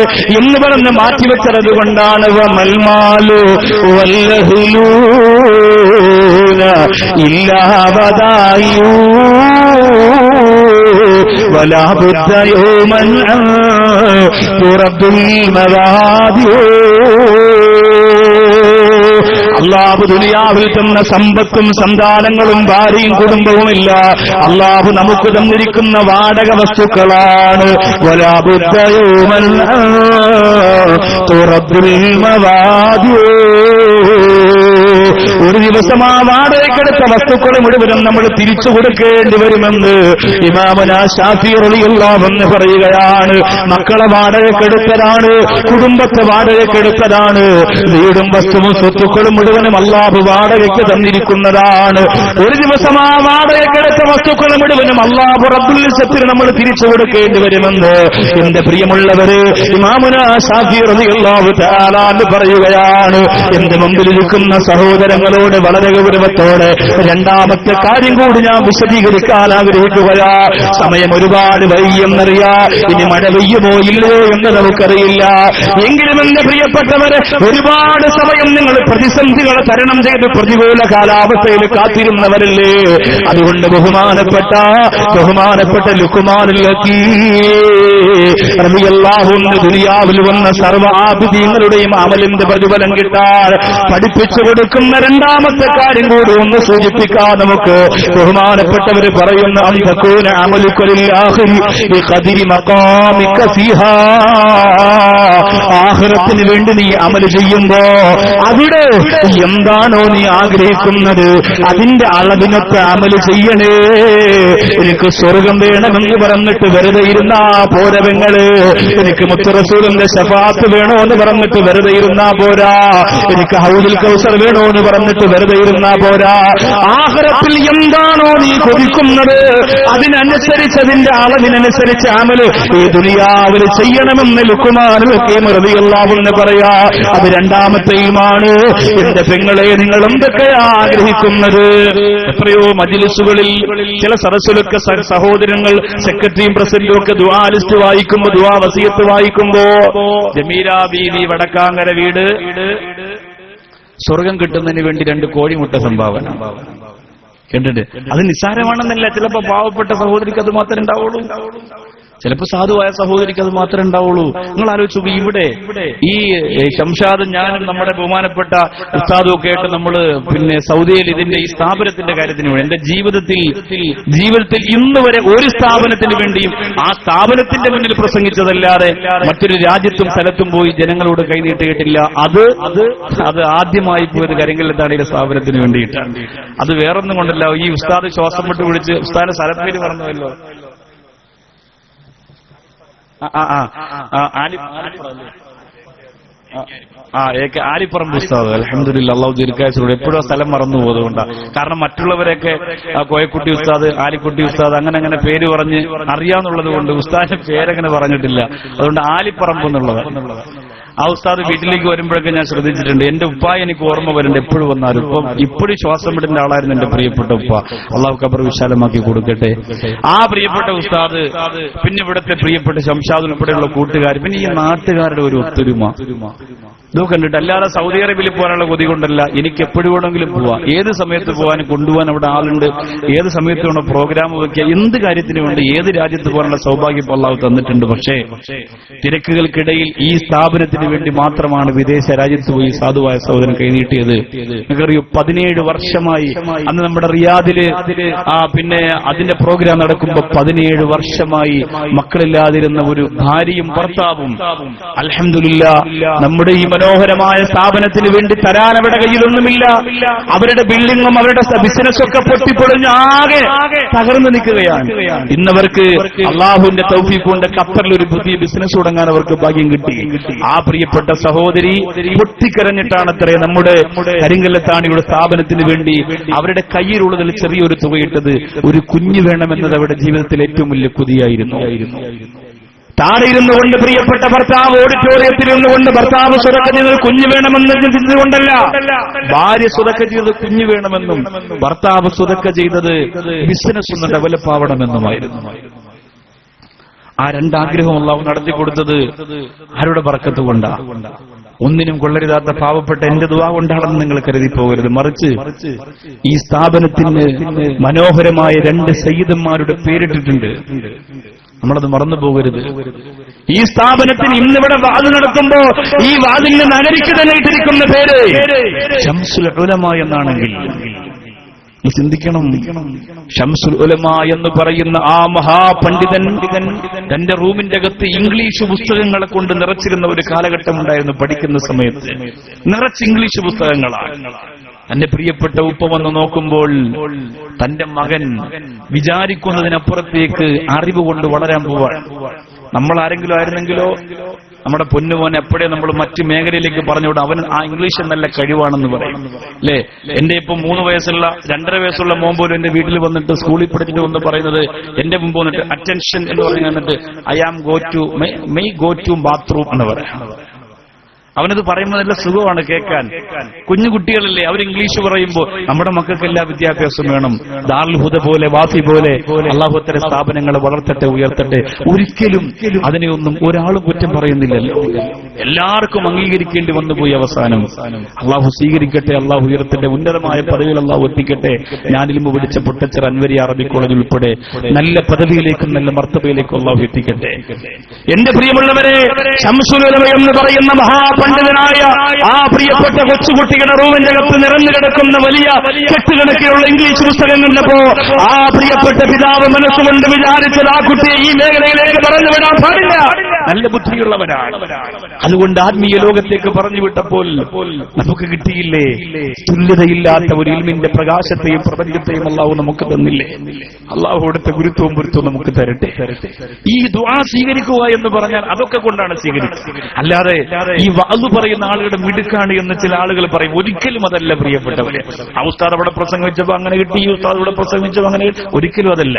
എന്ന് പറഞ്ഞ് മാറ്റിവെച്ചത് കൊണ്ടാണ് വമൽമാലു വല്ലഹുലൂ ഇല്ലാ ബദായു വലാ ബുദ്ദ യൗമൻ തുറദ്ദുൽ മവാദിഉ. അല്ലാഹു ദുനിയാവിൽ തന്ന സമ്പത്തും സന്താനങ്ങളും ഭാര്യയും കുടുംബവുമില്ല. അല്ലാഹു നമുക്ക് തന്നിരിക്കുന്ന വാടക വസ്തുക്കളാണ്. വലാ ബുദ്ദ യൗമൻ തുറദ്ദുൽ മവാദിഉ. ഒരു ദിവസം ആ വാടകയ്ക്കെടുത്ത വസ്തുക്കൾ മുഴുവനും നമ്മൾ തിരിച്ചു കൊടുക്കേണ്ടി വരുമെന്ന് ഇമാമുനാ ശാഫിഈ റളിയല്ലാഹു അൻഹു പറയുകയാണ്. മക്കളെ വാടകയ്ക്കെടുത്തതാണ്, കുടുംബത്തെ വാടകയ്ക്കെടുത്തതാണ്, വീടും വസ്തുവും സ്വത്തുക്കളും മുഴുവനും അല്ലാഹു വാടകയ്ക്ക് തന്നിരിക്കുന്നതാണ്. ഒരു ദിവസം ആ വാടകയ്ക്കെടുത്ത വസ്തുക്കൾ മുഴുവനും അല്ലാഹു റബ്ബുൽ ഇസ്സത്തിന് നമ്മൾ തിരിച്ചു കൊടുക്കേണ്ടി വരുമെന്ന് എന്റെ പ്രിയമുള്ളവരെ ഇമാമുനാ ശാഫിഈ റളിയല്ലാഹു തആല പറയുകയാണ്. എന്റെ മുമ്പിലിരിക്കുന്ന സഹോദരൻ സഹോദരങ്ങളോട് വളരെ ഗൗരവത്തോടെ രണ്ടാമത്തെ കാര്യം കൂടി ഞാൻ വിശദീകരിക്കാൻ ആഗ്രഹിക്കുകയാ. സമയം ഒരുപാട് വൈകിയെന്നറിയാ. ഇനി മഴ പെയ്യുമോ ഇല്ലയോ എന്ന് നമുക്കറിയില്ല. എങ്കിലും എന്റെ പ്രിയപ്പെട്ടവരെ, ഒരുപാട് സമയം നിങ്ങൾ പ്രതിസന്ധികളെ തരണം ചെയ്ത് പ്രതികൂല കാലാവസ്ഥയിൽ കാത്തിരുന്നവരല്ലേ. അതുകൊണ്ട് ബഹുമാനപ്പെട്ട ലുക്മാനുൽ റളിയല്ലാഹു അൻഹു ദുനിയാവിൽ വന്ന സർവ്വ ആബിദീങ്ങളുടെയും അമലിന്റെ പ്രതിഫലം കിട്ടാൻ പഠിപ്പിച്ചു കൊടുക്കുന്ന രണ്ടാമത്തെ കാര്യം കൂടി ഒന്ന് സൂചിപ്പിക്കാം നമുക്ക്. ബഹുമാനപ്പെട്ടവര് പറയുന്ന അന്തകൂന അമലുക ലില്ലാഹി ബിഖദരി മഖാമിക ഫീഹാ. ആഖിറത്തിന് വേണ്ടി നീ അമൽ ചെയ്യുമ്പോ അവിടെ എന്താണോ നീ ആഗ്രഹിക്കുന്നത് അതിന്റെ അളവിനൊക്കെ അമൽ ചെയ്യണേ. എനിക്ക് സ്വർഗം വേണമെന്ന് പറഞ്ഞിട്ട് വെറുതെ ഇരുന്നാ പോരവങ്ങള്. എനിക്ക് മുത്ത് റസൂലിന്റെ ശഫാഅത്ത് വേണോ എന്ന് പറഞ്ഞിട്ട് വെറുതെ ഇരുന്നാ പോരാ. എനിക്ക് ഹൗദുൽ കൗസർ വേണോ എന്ന് പറഞ്ഞിട്ട് വെറുതെ ഇരുന്നാ പോരാ. ആഖിറത്തിൽ എന്താണോ നീ കൊതിക്കുന്നത് അതിനനുസരിച്ച് അതിന്റെ അളവിനനുസരിച്ച് അമല് ഈ ദുനിയാവിൽ ചെയ്യണമെന്ന് ലുക്മാനുൽ ഹക്കീം റളിയല്ലാഹു അൻഹു പറയാ. അത് രണ്ടാമത്തെ ഈമാണ്. എന്റെ പെങ്ങളെ, നിങ്ങൾ എന്തൊക്കെയാ ആഗ്രഹിക്കുന്നത്? എത്രയോ മജ്ലിസുകളിൽ ചില സദസ്സിലൊക്കെ സഹോദരങ്ങൾ സെക്രട്ടറിയും പ്രസിഡന്റും ഒക്കെ ദുആ ലിസ്റ്റ് വായിക്കുമ്പോ, ദുആ വസിയത്ത് വായിക്കുമ്പോ ജമീല ബീവി വടക്കാങ്ങര വീട് സ്വർഗം കിട്ടുന്നതിന് വേണ്ടി 2 കോഴിമുട്ട സംഭാവന കേട്ടിട്ട്. അത് നിസ്സാരമാണെന്നല്ല. ചിലപ്പോ പാവപ്പെട്ട സഹോദരിക്ക് അത് മാത്രമേ ഉണ്ടാവുള്ളൂ, ചിലപ്പോൾ സാധുവായ സഹോദരിക്ക് അത് മാത്രമേ ഉണ്ടാവുള്ളൂ. നിങ്ങൾ ആലോചിച്ചു, ഇവിടെ ഈ ശംഷാദും ഞാനും നമ്മുടെ ബഹുമാനപ്പെട്ട ഉസ്താദും ഒക്കെ ആയിട്ട് നമ്മള് സൗദിയിൽ ഇതിന്റെ ഈ സ്ഥാപനത്തിന്റെ കാര്യത്തിന് വേണ്ടി എന്റെ ജീവിതത്തിൽ ഇന്ന് വരെ ഒരു സ്ഥാപനത്തിന് വേണ്ടിയും ആ സ്ഥാപനത്തിന്റെ മുന്നിൽ പ്രസംഗിച്ചതല്ലാതെ മറ്റൊരു രാജ്യത്തും സ്ഥലത്തും പോയി ജനങ്ങളോട് കൈനീട്ടിയിട്ടില്ല. അത് ആദ്യമായി പോയത് കരിങ്കല്ലത്താണിയുടെ സ്ഥാപനത്തിന് വേണ്ടിയിട്ടാണ്. അത് വേറൊന്നും കൊണ്ടല്ല. ഈ ഉസ്താദ് ശ്വാസം വിട്ട് വിളിച്ച് ഉസ്താദിന്റെ സ്ഥലപ്പേര് പറഞ്ഞല്ലോ, ആലിപ്പറമ്പ് ഉസ്താദ്. അൽഹംദുലില്ലാഹ്, അല്ലാഹു ദീർഘായുസ്സോടെ. എപ്പോഴും സ്ഥലം മറന്നു പോകുന്നതുകൊണ്ടാണ്. കാരണം മറ്റുള്ളവരൊക്കെ കോയക്കുട്ടി ഉസ്താദ്, ആലിക്കുട്ടി ഉസ്താദ് അങ്ങനെ പേര് പറഞ്ഞ് അറിയാന്നുള്ളത് കൊണ്ട് ഉസ്താദിന്റെ പേരങ്ങനെ പറഞ്ഞിട്ടില്ല. അതുകൊണ്ട് ആലിപ്പറമ്പ് എന്നുള്ളത്. ആ ഉസ്താദ് വീട്ടിലേക്ക് വരുമ്പോഴൊക്കെ ഞാൻ ശ്രദ്ധിച്ചിട്ടുണ്ട്. എന്റെ ഉപ്പ എനിക്ക് ഓർമ്മ വരുന്നുണ്ട് എപ്പോഴും വന്നാലും. ഇപ്പോഴും ശ്വാസം വിടുന്ന ആളായിരുന്നു എന്റെ പ്രിയപ്പെട്ട ഉപ്പ. അള്ളാഹു ഖബർ വിശാലമാക്കി കൊടുക്കട്ടെ. ആ പ്രിയപ്പെട്ട ഉസ്താദ്, പിന്നെ ഇവിടുത്തെ പ്രിയപ്പെട്ട ശംഷാദ് ഉൾപ്പെടെയുള്ള കൂട്ടുകാർ, പിന്നെ ഈ നാട്ടുകാരുടെ ഒരു ഒത്തൊരുമ ഇതൊക്കെ കണ്ടിട്ട്. അല്ലാതെ സൗദി അറേബ്യയിൽ പോകാനുള്ള കൊതി കൊണ്ടല്ല. എനിക്ക് എപ്പോഴും വേണമെങ്കിലും പോവാം, ഏത് സമയത്ത് പോകാനും കൊണ്ടുപോകാൻ അവിടെ ആളുണ്ട്, ഏത് സമയത്ത് വേണം പ്രോഗ്രാം വയ്ക്കുക, എന്ത് കാര്യത്തിന് വേണ്ടി ഏത് രാജ്യത്ത് പോകാനുള്ള സൗഭാഗ്യം അള്ളാഹു തന്നിട്ടുണ്ട്. പക്ഷേ തിരക്കുകൾക്കിടയിൽ ഈ സ്ഥാപനത്തിന് വേണ്ടി മാത്രമാണ് വിദേശ രാജ്യത്ത് പോയി സാധുവായ സഹോദരൻ കൈനീട്ടിയത്. നിങ്ങൾക്കറിയൂ, 17 വർഷമായി അന്ന് നമ്മുടെ റിയാദില് പിന്നെ അതിന്റെ പ്രോഗ്രാം നടക്കുമ്പോ 17 വർഷമായി മക്കളില്ലാതിരുന്ന ഒരു ഭാര്യയും ഭർത്താവും അൽഹംദുലില്ലാഹ് നമ്മുടെ ഈ മനോഹരമായ സ്ഥാപനത്തിന് വേണ്ടി തരാൻ അവരുടെ കയ്യിലൊന്നുമില്ല. അവരുടെ ബിൽഡിങ്ങും അവരുടെ ബിസിനസ്സും ഒക്കെ പൊട്ടിപ്പൊളിഞ്ഞ് ആകെ തകർന്നു നിൽക്കുകയാണ്. ഇന്നവർക്ക് അള്ളാഹുവിന്റെ തൗഫീഖ് കൊണ്ട് ഖത്തറിൽ ഒരു പുതിയ ബിസിനസ് തുടങ്ങാൻ അവർക്ക് ഭാഗ്യം കിട്ടി. ആ പ്രിയപ്പെട്ട സഹോദരി പൊട്ടിക്കരഞ്ഞിട്ടാണത്രേ നമ്മുടെ കരിങ്കല്ലത്താണിയുടെ സ്ഥാപനത്തിന് വേണ്ടി അവരുടെ കയ്യിലുള്ളതിൽ ചെറിയൊരു തുകയിട്ടത്. ഒരു കുഞ്ഞ് വേണമെന്നത് അവരുടെ ജീവിതത്തിൽ ഏറ്റവും വലിയ കൊതിയായിരുന്നു. താഴെ ഇരുന്നു കൊണ്ട് പ്രിയപ്പെട്ട ഭർത്താവ് ഓഡിറ്റോറിയത്തിൽ ഇരുന്നുകൊണ്ട് ഭർത്താവ് സ്വതക്ക ചെയ്തത് കുഞ്ഞു വേണമെന്ന് ചിന്തിച്ചുകൊണ്ടല്ല, ഭാര്യ സ്വതക്ക ചെയ്തത് കുഞ്ഞു വേണമെന്നും ഭർത്താവ് സ്വതക്ക ചെയ്തത് ബിസിനസ് ഒന്ന് ഡെവലപ്പ് ആവണമെന്നുമായിരുന്നു. ആ രണ്ടാഗ്രഹം അല്ലാഹു നടത്തി കൊടുത്തത് ആരുടെ ബർക്കത്ത് കൊണ്ടാ? ഒന്നിനും കൊള്ളരുതാത്ത പാവപ്പെട്ട എന്റെ ദുആ കൊണ്ടാണെന്ന് നിങ്ങൾ കരുതി പോകരുത്. മറിച്ച് ഈ സ്ഥാപനത്തിന് മനോഹരമായ 2 സയ്യിദന്മാരുടെ പേരിട്ടിട്ടുണ്ട്. നമ്മളത് മറന്നു പോകരുത്. ഈ സ്ഥാപനത്തിന് ഇന്നിവിടെ വാദ് നടത്തുമ്പോ ഈ വാദിന്റെ നഗരിക്ക് തന്നെ ഇട്ടിരിക്കുന്ന പേര് ശംസുൽ ഉലമ എന്നാണെങ്കിൽ ചിന്തിക്കണം. ശംസുൽ ഉലമ എന്ന് പറയുന്ന ആ മഹാപണ്ഡിതൻ തന്റെ റൂമിന്റെ അകത്ത് ഇംഗ്ലീഷ് പുസ്തകങ്ങളെ കൊണ്ട് നിറച്ചിരുന്ന ഒരു കാലഘട്ടം ഉണ്ടായിരുന്നു. പഠിക്കുന്ന സമയത്ത് നിറച്ച് ഇംഗ്ലീഷ് പുസ്തകങ്ങളാണ്. തന്റെ പ്രിയപ്പെട്ട ഉപ്പ വന്ന് നോക്കുമ്പോൾ തന്റെ മകൻ വിചാരിക്കുന്നതിനപ്പുറത്തേക്ക് അറിവ് കൊണ്ട് വളരാൻ പോവാണ്. നമ്മൾ ആരെങ്കിലും ആയിരുന്നെങ്കിലോ നമ്മുടെ പൊന്നുമോൻ എപ്പോഴേ നമ്മൾ മറ്റു മേഖലയിലേക്ക് പറഞ്ഞുകൂടെ അവൻ ആ ഇംഗ്ലീഷ് നല്ല കഴിവാണെന്ന് പറയും അല്ലേ. എന്റെ ഇപ്പം 3 വയസ്സുള്ള 2.5 വയസ്സുള്ള മോൻ പോലും എന്റെ വീട്ടിൽ വന്നിട്ട് സ്കൂളിൽ പഠിച്ചിട്ട് വന്ന് പറയുന്നത് എന്റെ മുമ്പ് വന്നിട്ട് അറ്റൻഷൻ എന്ന് പറഞ്ഞു വന്നിട്ട് I am go to bathroom എന്ന് പറയാം. അവനത് പറയുമ്പോൾ നല്ല സുഖമാണ് കേൾക്കാൻ. കുഞ്ഞു കുട്ടികളല്ലേ, അവർ ഇംഗ്ലീഷ് പറയുമ്പോൾ നമ്മുടെ മക്കൾക്ക് എല്ലാ വിദ്യാഭ്യാസം വേണം. ദാറുൽ ഹുദ പോലെ വാഫി പോലെ അല്ലാഹുവിന്റെ സ്ഥാപനങ്ങളെ വളർത്തട്ടെ, ഉയർത്തട്ടെ. ഒരിക്കലും അതിനെയൊന്നും ഒരാളും കുറ്റം പറയുന്നില്ലല്ലോ. എല്ലാവർക്കും അംഗീകരിക്കേണ്ടി വന്നുപോയി. അവസാനം അള്ളാഹു സ്വീകരിക്കട്ടെ, അള്ളാഹു ഉയർത്തട്ടെ, ഉന്നതമായ പദവിയിൽ അള്ളാഹു എത്തിക്കട്ടെ. ഞാനിലും പിടിച്ച പൊട്ടച്ചർ അൻവരി അറബി കോളേജ് ഉൾപ്പെടെ നല്ല പദവിയിലേക്കും നല്ല മർത്തബയിലേക്കും അള്ളാഹു എത്തിക്കട്ടെ. എന്റെ പ്രിയമുള്ളവരെ, ശംസുൽ ഉലമ എന്ന് പറയുന്ന മഹാപണ്ഡിതനായ ആ പ്രിയപ്പെട്ട കൊച്ചുകുട്ടികളുടെ റൂമിന്റെ അകത്ത് നിറഞ്ഞു കിടക്കുന്ന വലിയ കെട്ടുകണക്കിലുള്ള ഇംഗ്ലീഷ് പുസ്തകം കണ്ടപ്പോ ആ പ്രിയപ്പെട്ട പിതാവ് മനസ്സുകൊണ്ട് വിചാരിച്ചത് ആ കുട്ടിയെ ഈ മേഖലയിലേക്ക് പറഞ്ഞു വിടാൻ പാടില്ല. നല്ല ബുദ്ധിയുള്ളവരാണ്. അതുകൊണ്ട് ആത്മീയ ലോകത്തേക്ക് പറഞ്ഞു വിട്ടപ്പോൾ നമുക്ക് കിട്ടിയില്ലേ? തുല്യതയില്ലാത്ത ഒരു ഇൽമിന്റെ പ്രകാശത്തെയും പ്രപഞ്ചത്തെയും അള്ളാഹു നമുക്ക് തന്നില്ലേ? അള്ളാഹു അടുത്ത ഗുരുത്വവും പൊരുത്തവും നമുക്ക് തരട്ടെ. ഈ ദുആ സ്വീകരിക്കുക എന്ന് പറഞ്ഞാൽ അതൊക്കെ കൊണ്ടാണ് സ്വീകരിക്കുക. അല്ലാതെ ഈ വഅദ് പറയുന്ന ആളുകളുടെ മിടുക്കാണ് എന്ന് ചില ആളുകൾ പറയും. ഒരിക്കലും അതല്ല പ്രിയപ്പെട്ടവരെ. ആ ഉസ്താദ് അവിടെ പ്രസംഗിച്ചപ്പോ അങ്ങനെ കിട്ടി, ഈ ഉസ്താദ് ഇവിടെ പ്രസംഗിച്ചപ്പോ അങ്ങനെ, ഒരിക്കലും അതല്ല.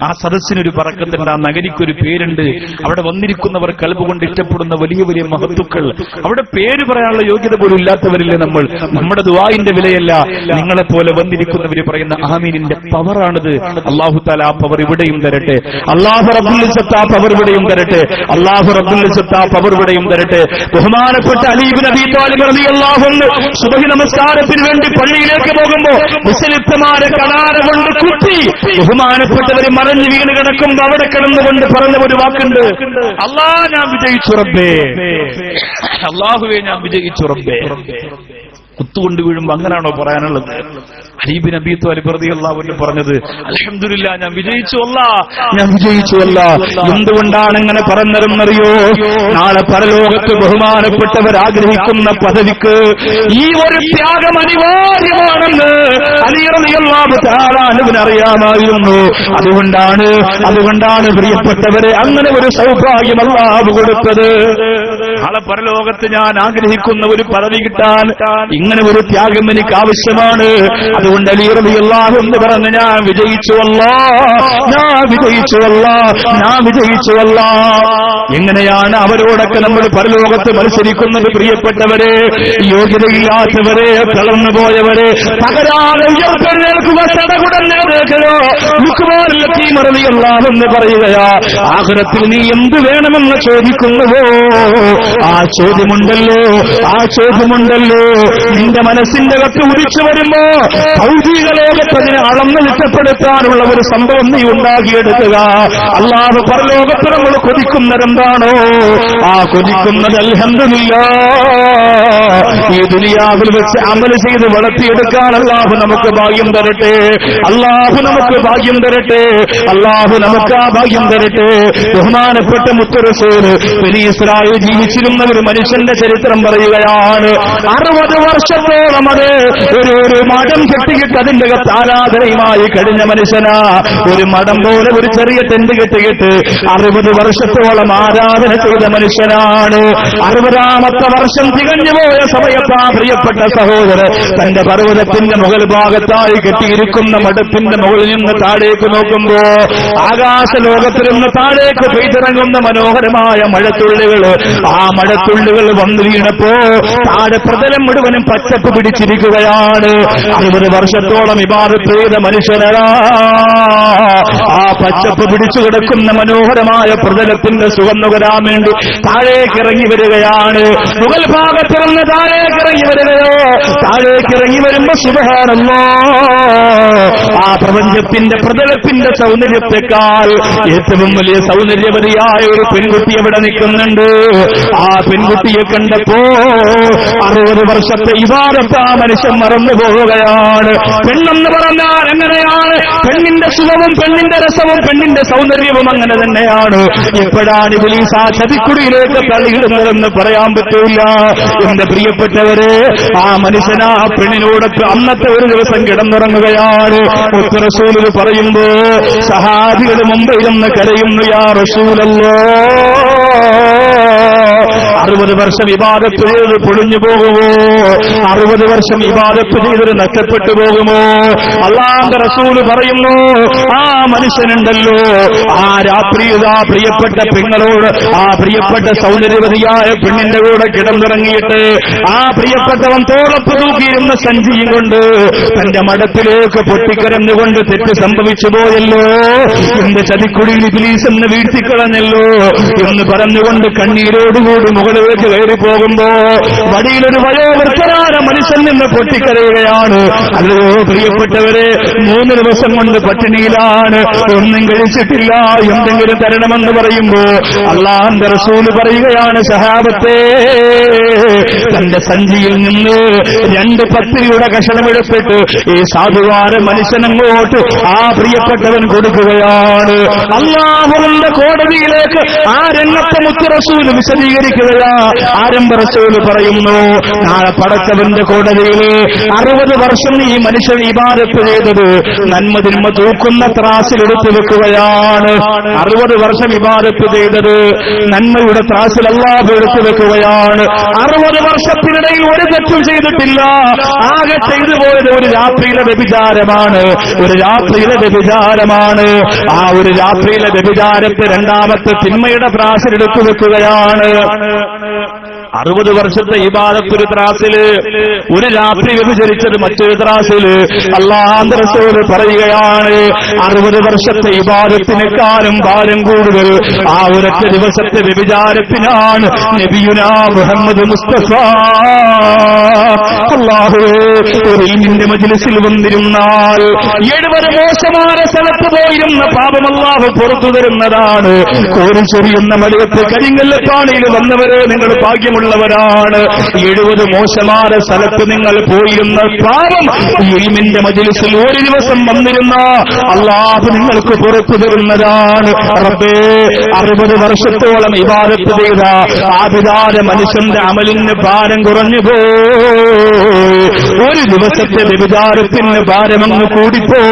ആ സദസ്സിനൊരു പറക്കത്തുണ്ട്, ആ നഗരിക്കൊരു പേരുണ്ട്. അവിടെ വന്നിരിക്കുന്നവർ കൽബ് കൊണ്ട് ഇഷ്ടപ്പെടുന്ന വലിയ വലിയ മഹത്തുക്കൾ. അവിടെ പേര് പറയാനുള്ള യോഗ്യത പോലും ഇല്ലാത്തവരില്ലേ നമ്മൾ? നമ്മുടെ ദുആഇന്റെ വിലയല്ല, നിങ്ങളെപ്പോലെ വന്നിരിക്കുന്നവർ പറയുന്ന ആമീനിന്റെ പവറാണിത്. അല്ലാഹു തആല ആ പവർ ഇവിടെയും തരട്ടെ. അല്ലാഹു റബ്ബുൽ ഇസ്സത്ത് ആ പവർ ഇവിടെയും തരട്ടെ. അല്ലാഹു റബ്ബുൽ ഇസ്സത്ത് ആ പവർ ഇവിടെയും തരട്ടെ. ബഹുമാനപ്പെട്ട അലി ഇബ്നു അബീ ത്വാലിബ് റളിയല്ലാഹു അൻഹു സുബ്ഹി നമസ്കാരത്തിന് വേണ്ടി പള്ളിയിലേക്ക് പോകുമ്പോൾ മുസ്ലിംമാരെ കടാര കൊണ്ട് കുത്തി ബഹുമാനപ്പെട്ടവർ മറഞ്ഞു വീണ് കിടക്കുമ്പോൾ അവിടെ കിടന്നുകൊണ്ട് പറഞ്ഞ ഒരു വാക്കുണ്ട്, അല്ലാഹ് ഞാൻ വിജയിച്ചു റബ്ബേ, അല്ലാഹുവേ ഞാൻ വിജയിച്ചു റബ്ബേ. കുത്തുകൊണ്ട് വീഴുമ്പോ അങ്ങനാണോ പറയാനുള്ളത്? അലി ഇബ്നു അബീ ത്വാലിബ് റളിയല്ലാഹു അൻഹു പറഞ്ഞത്, അൽഹംദുലില്ലാഹ് ഞാൻ വിജയിച്ചു അല്ലാഹ്, ഞാൻ വിജയിച്ചു അല്ലാഹ്. എന്തുകൊണ്ടാണ് ഇങ്ങനെ പറഞ്ഞതെന്നറിയോ? നാളെ പരലോകത്ത് ബഹുമാനപ്പെട്ടവർ ആഗ്രഹിക്കുന്ന പദവിക്ക് ഈ ഒരു ത്യാഗം അനിവാര്യമാണെന്ന് അലി റളിയല്ലാഹു തആല അൻഹുവിന് അറിയാമായിരുന്നു. അതുകൊണ്ടാണ് പ്രിയപ്പെട്ടവരെ അങ്ങനെ ഒരു സൗഭാഗ്യം അല്ലാഹു കൊടുത്തത്. നാളെ പരലോകത്ത് ഞാൻ ആഗ്രഹിക്കുന്ന ഒരു പദവി കിട്ടാൻ ഇങ്ങനെ ഒരു ത്യാഗം എനിക്ക് ആവശ്യമാണ്. അതുകൊണ്ട് അലി റളിയല്ലാഹു അൻഹു പറഞ്ഞു, ഞാൻ വിജയിച്ചു അല്ലാഹ്, ഞാൻ വിജയിച്ചു അല്ലാഹ്, ഞാൻ വിജയിച്ചു അല്ലാഹ്. എങ്ങനെയാണ് അവരോടൊക്കെ നമ്മൾ പരലോകത്ത് മത്സരിക്കുന്നത്? പ്രിയപ്പെട്ടവരെ, യോഗ്യതയില്ലാത്തവരെ, തളർന്നു പോയവരെ പകരാതെ ഉയർത്തെഴുന്നേൽക്കുക, തടകുടഞ്ഞേക്കോ. ലുഖ്മാനുൽ ഹകീം റളിയല്ലാഹു അൻഹു പറയുകയാ, ആഖിറത്തിൽ നീ എന്ത് വേണമെന്ന് ചോദിക്കുന്നുവോ ആ ചോദ്യമുണ്ടല്ലോ നിന്റെ മനസ്സിന്റെ കത്ത് ഉദിച്ചു വരുമ്പോ ഭൗതിക ലോകത്തതിനെ അളന്ന് നിശ്ചപ്പെടുത്താനുള്ള ഒരു സംഭവം നീ ഉണ്ടാക്കിയെടുക്കുക. അല്ലാഹു പരലോകത്ത് നമ്മൾ കൊതിക്കുന്നതെന്താണോ ആ കൊതിക്കുന്നത് അൽഹംദുലില്ലാഹ് ഈ ദുനിയാവിൽ വെച്ച് അമൽ ചെയ്ത് വളർത്തിയെടുക്കാൻ അല്ലാഹു നമുക്ക് ഭാഗ്യം തരട്ടെ. അല്ലാഹു നമുക്ക് ഭാഗ്യം തരട്ടെ. അല്ലാഹു നമുക്ക് ആ ഭാഗ്യം തരട്ടെ. ബഹുമാനപ്പെട്ട മുത്ത് റസൂൽ ബനി ഇസ്രായേൽ ജീവിച്ചിരുന്ന ഒരു മനുഷ്യന്റെ ചരിത്രം പറയുകയാണ്. 60 വർഷത്തോളം അത് ഒരു മഠം കെട്ടിയിട്ട് അതിന്റെ അകത്ത് ആരാധനയുമായി കഴിഞ്ഞ മനുഷ്യനാ. ഒരു മഠം പോലെ ഒരു ചെറിയ ടെന്റ് കെട്ടിയിട്ട് 60 വർഷത്തോളം ആരാധന ചെയ്ത മനുഷ്യനാണ്. 60ാമത്തെ വർഷം തികഞ്ഞുപോയ സമയത്താ പ്രിയപ്പെട്ട സഹോദരൻ തന്റെ പർവ്വതത്തിന്റെ മുകൾ ഭാഗത്തായി കെട്ടിയിരിക്കുന്ന മഠത്തിന്റെ മുകളിൽ നിന്ന് താഴേക്ക് നോക്കുമ്പോ ആകാശലോകത്തിൽ നിന്ന് താഴേക്ക് പെയ്തിറങ്ങുന്ന മനോഹരമായ മഴത്തുള്ളികൾ, ആ മഴത്തുള്ളികൾ വന്നു വീണപ്പോ താഴെ പ്രതലം മുഴുവനും പച്ചപ്പ് പിടിച്ചിരിക്കുകയാണ്. 60 വർഷത്തോളം ഇബാദത്ത് ചെയ്ത മനുഷ്യനാ ആ പച്ചപ്പ് പിടിച്ചു കിടക്കുന്ന മനോഹരമായ പ്രതലത്തിന്റെ സുഖം നുകരാൻ വേണ്ടി താഴേക്ക് ഇറങ്ങി വരികയാണ്. മുകൾ ഭാഗത്ത് നിന്ന് താഴേക്ക് ഇറങ്ങി വരികയോ, താഴേക്ക് ഇറങ്ങി വരുമ്പോ സുബ്ഹാനല്ലാഹ് ആ പ്രപഞ്ചത്തിന്റെ പ്രതലത്തിന്റെ സൗന്ദര്യത്തെക്കാൾ ഏറ്റവും വലിയ സൗന്ദര്യവതിയായ ഒരു പെൺകുട്ടി അവിടെ നിൽക്കുന്നുണ്ട്. ആ പെൺകുട്ടിയെ കണ്ടപ്പോ 60 വർഷത്തെ ഇബാദത്ത് ആ മനുഷ്യൻ മറന്നു പോവുകയാണ്. പെണ്ണെന്ന് പറഞ്ഞാൽ എങ്ങനെയാണ്? പെണ്ണിന്റെ സുഖവും പെണ്ണിന്റെ രസവും പെണ്ണിന്റെ സൗന്ദര്യവും അങ്ങനെ തന്നെയാണ്. എപ്പോഴാണ് ഇബ്ലീസ് ആ ചതിക്കുടിയിലേക്ക് തള്ളിയിടുന്നതെന്ന് പറയാൻ പറ്റൂല. എന്റെ പ്രിയപ്പെട്ടവരെ, ആ മനുഷ്യൻ ആ പെണ്ണിനോടൊക്കെ അന്നത്തെ ഒരു ദിവസം കിടന്നുറങ്ങുകയാണ്. മുത്ത് റസൂൽ പറയുമ്പോ സഹാബികൾ മുമ്പ് ഇരുന്ന് കരയുന്നു, യാ റസൂലല്ലാഹ് 60 വർഷം ഇബാദത്ത് ചെയ്ത് പൊളിഞ്ഞു പോകുമോ? 60 വർഷം ഇബാദത്ത് ചെയ്തത് നഷ്ടപ്പെട്ടു പോകുമോ? അല്ലാഹുവിന്റെ റസൂൽ പറയുന്നു, ആ മനുഷ്യനുണ്ടല്ലോ, ആ രാത്രി ആ പ്രിയപ്പെട്ട പെങ്ങളോട്, ആ പ്രിയപ്പെട്ട സൗന്ദര്യവതിയായ പെണ്ണിന്റെ കൂടെ കിടന്നിറങ്ങിയിട്ട് ആ പ്രിയപ്പെട്ടവൻ തോളപ്പ് തൂക്കിയിരുന്ന സഞ്ചിയും കൊണ്ട് തന്റെ മഠത്തിലേക്ക് പൊട്ടിക്കരഞ്ഞുകൊണ്ട് തെറ്റ് സംഭവിച്ചു പോയല്ലോ, എന്റെ ചതിക്കുടിയിൽ ഇബ്ലീസ് എന്ന് വീഴ്ത്തിക്കളഞ്ഞല്ലോ എന്ന് പറഞ്ഞുകൊണ്ട് കണ്ണീരോടുകൂടി മുകളിലേക്ക് കയറി പോകുമ്പോ വടിയിലൊരു വയോവൃദ്ധനായ മനുഷ്യൻ നിന്ന് പൊട്ടിക്കരയുകയാണ്. അല്ലയോ പ്രിയപ്പെട്ടവരെ, 3 ദിവസം കൊണ്ട് പട്ടിണിയിലാണ്, ഒന്നും കഴിച്ചിട്ടില്ല, എന്തെങ്കിലും തരണമെന്ന് പറയുമ്പോ അല്ലാഹുവിന്റെ റസൂൽ പറയുകയാണ്, സഹാബത്തെ, തന്റെ സഞ്ചിയിൽ നിന്ന് 2 പത്തിരിയുടെ കഷണമെടുത്തിട്ട് ഈ സാധുവാര മനുഷ്യനങ്ങോട്ട് ആ പ്രിയപ്പെട്ടവൻ കൊടുക്കുകയാണ്. അല്ലാഹുവിന്റെ കോടതിയിലേക്ക് ആ രംഗത്തെ മുത്ത് റസൂൽ വിശദീകരിക്കുകയാ. ആരംഭ റസൂൽ പറയുന്നു, നാളെ പടച്ചവന്റെ കോടതിയിൽ 60 വർഷം ഈ മനുഷ്യൻ ഇബാദത്ത് ചെയ്തത് നന്മ തിന്മ തൂക്കുന്ന ത്രാസിലെടുത്തു വെക്കുകയാണ്. 60 വർഷം ഇബാദത്ത് ചെയ്തത് നന്മയുടെ ത്രാസിൽ അല്ലാഹു എടുത്തു വെക്കുകയാണ്. 60 വർഷത്തിനിടയിൽ ഒരു തെറ്റും ചെയ്തിട്ടില്ല. ആകെ ചെയ്തു പോയത് ഒരു രാത്രിയിലെ വ്യഭിചാരമാണ്, ഒരു രാത്രിയിലെ വ്യഭിചാരമാണ്. ആ ഒരു രാത്രിയിലെ വ്യഭിചാരത്തെ രണ്ടാമത്തെ തിന്മയുടെ ത്രാസിൽ എടുത്തു വെക്കുകയാണ്. 60 വർഷത്തെ ഇബാദത്ത് ഒരു ത്രാസില്, ഒരു രാത്രി വ്യഭിചരിച്ചത് മറ്റൊരു ത്രാസില്. അല്ലാഹുവിന്റെ റസൂൽ പറയുകയാണ്, 60 വർഷത്തെ ഇബാദത്തിനേക്കാളും ഭാരം കൂടുതൽ ആ ഒരൊറ്റ ദിവസത്തെ വ്യഭിചാരത്തിനാണ് നബിയുനാ മുഹമ്മദ് മുസ്തഫ. അല്ലാഹുവേ, ഒരു ഇൽമിന്റെ മജ്ലിസിൽ വന്നിരുന്നാൽ 70 മോശമായ സ്ഥലത്ത് പോയിരുന്ന പാപം അല്ലാഹു പുറത്തു തരുന്നതാണ്. കോരിച്ചൊരിയുന്ന മലയത്ത് കരിങ്കല്ലപ്പാണിയിൽ വന്നവരെ നിങ്ങൾ ഭാഗ്യമുള്ളവരാണ്. 70 മോശമായ സ്ഥലത്ത് നിങ്ങൾ പോയിരുന്ന പാപം ഇൽമിന്റെ മജ്ലിസിൽ ഒരു ദിവസം വന്നിരുന്ന അല്ലാഹു നിങ്ങൾക്ക് പുറത്തു തരുന്നതാണ്. റബ്ബേ, 60 വർഷത്തോളം ഇബാദത്ത് ചെയ്ത ആബിദായ മനുഷ്യന്റെ അമലിന് ഭാരം കുറഞ്ഞു പോയി. ഒരു ദിവസത്തെ വ്യഭിചാരത്തിന് ഭാരമങ്ങ് കൂടിപ്പോയി.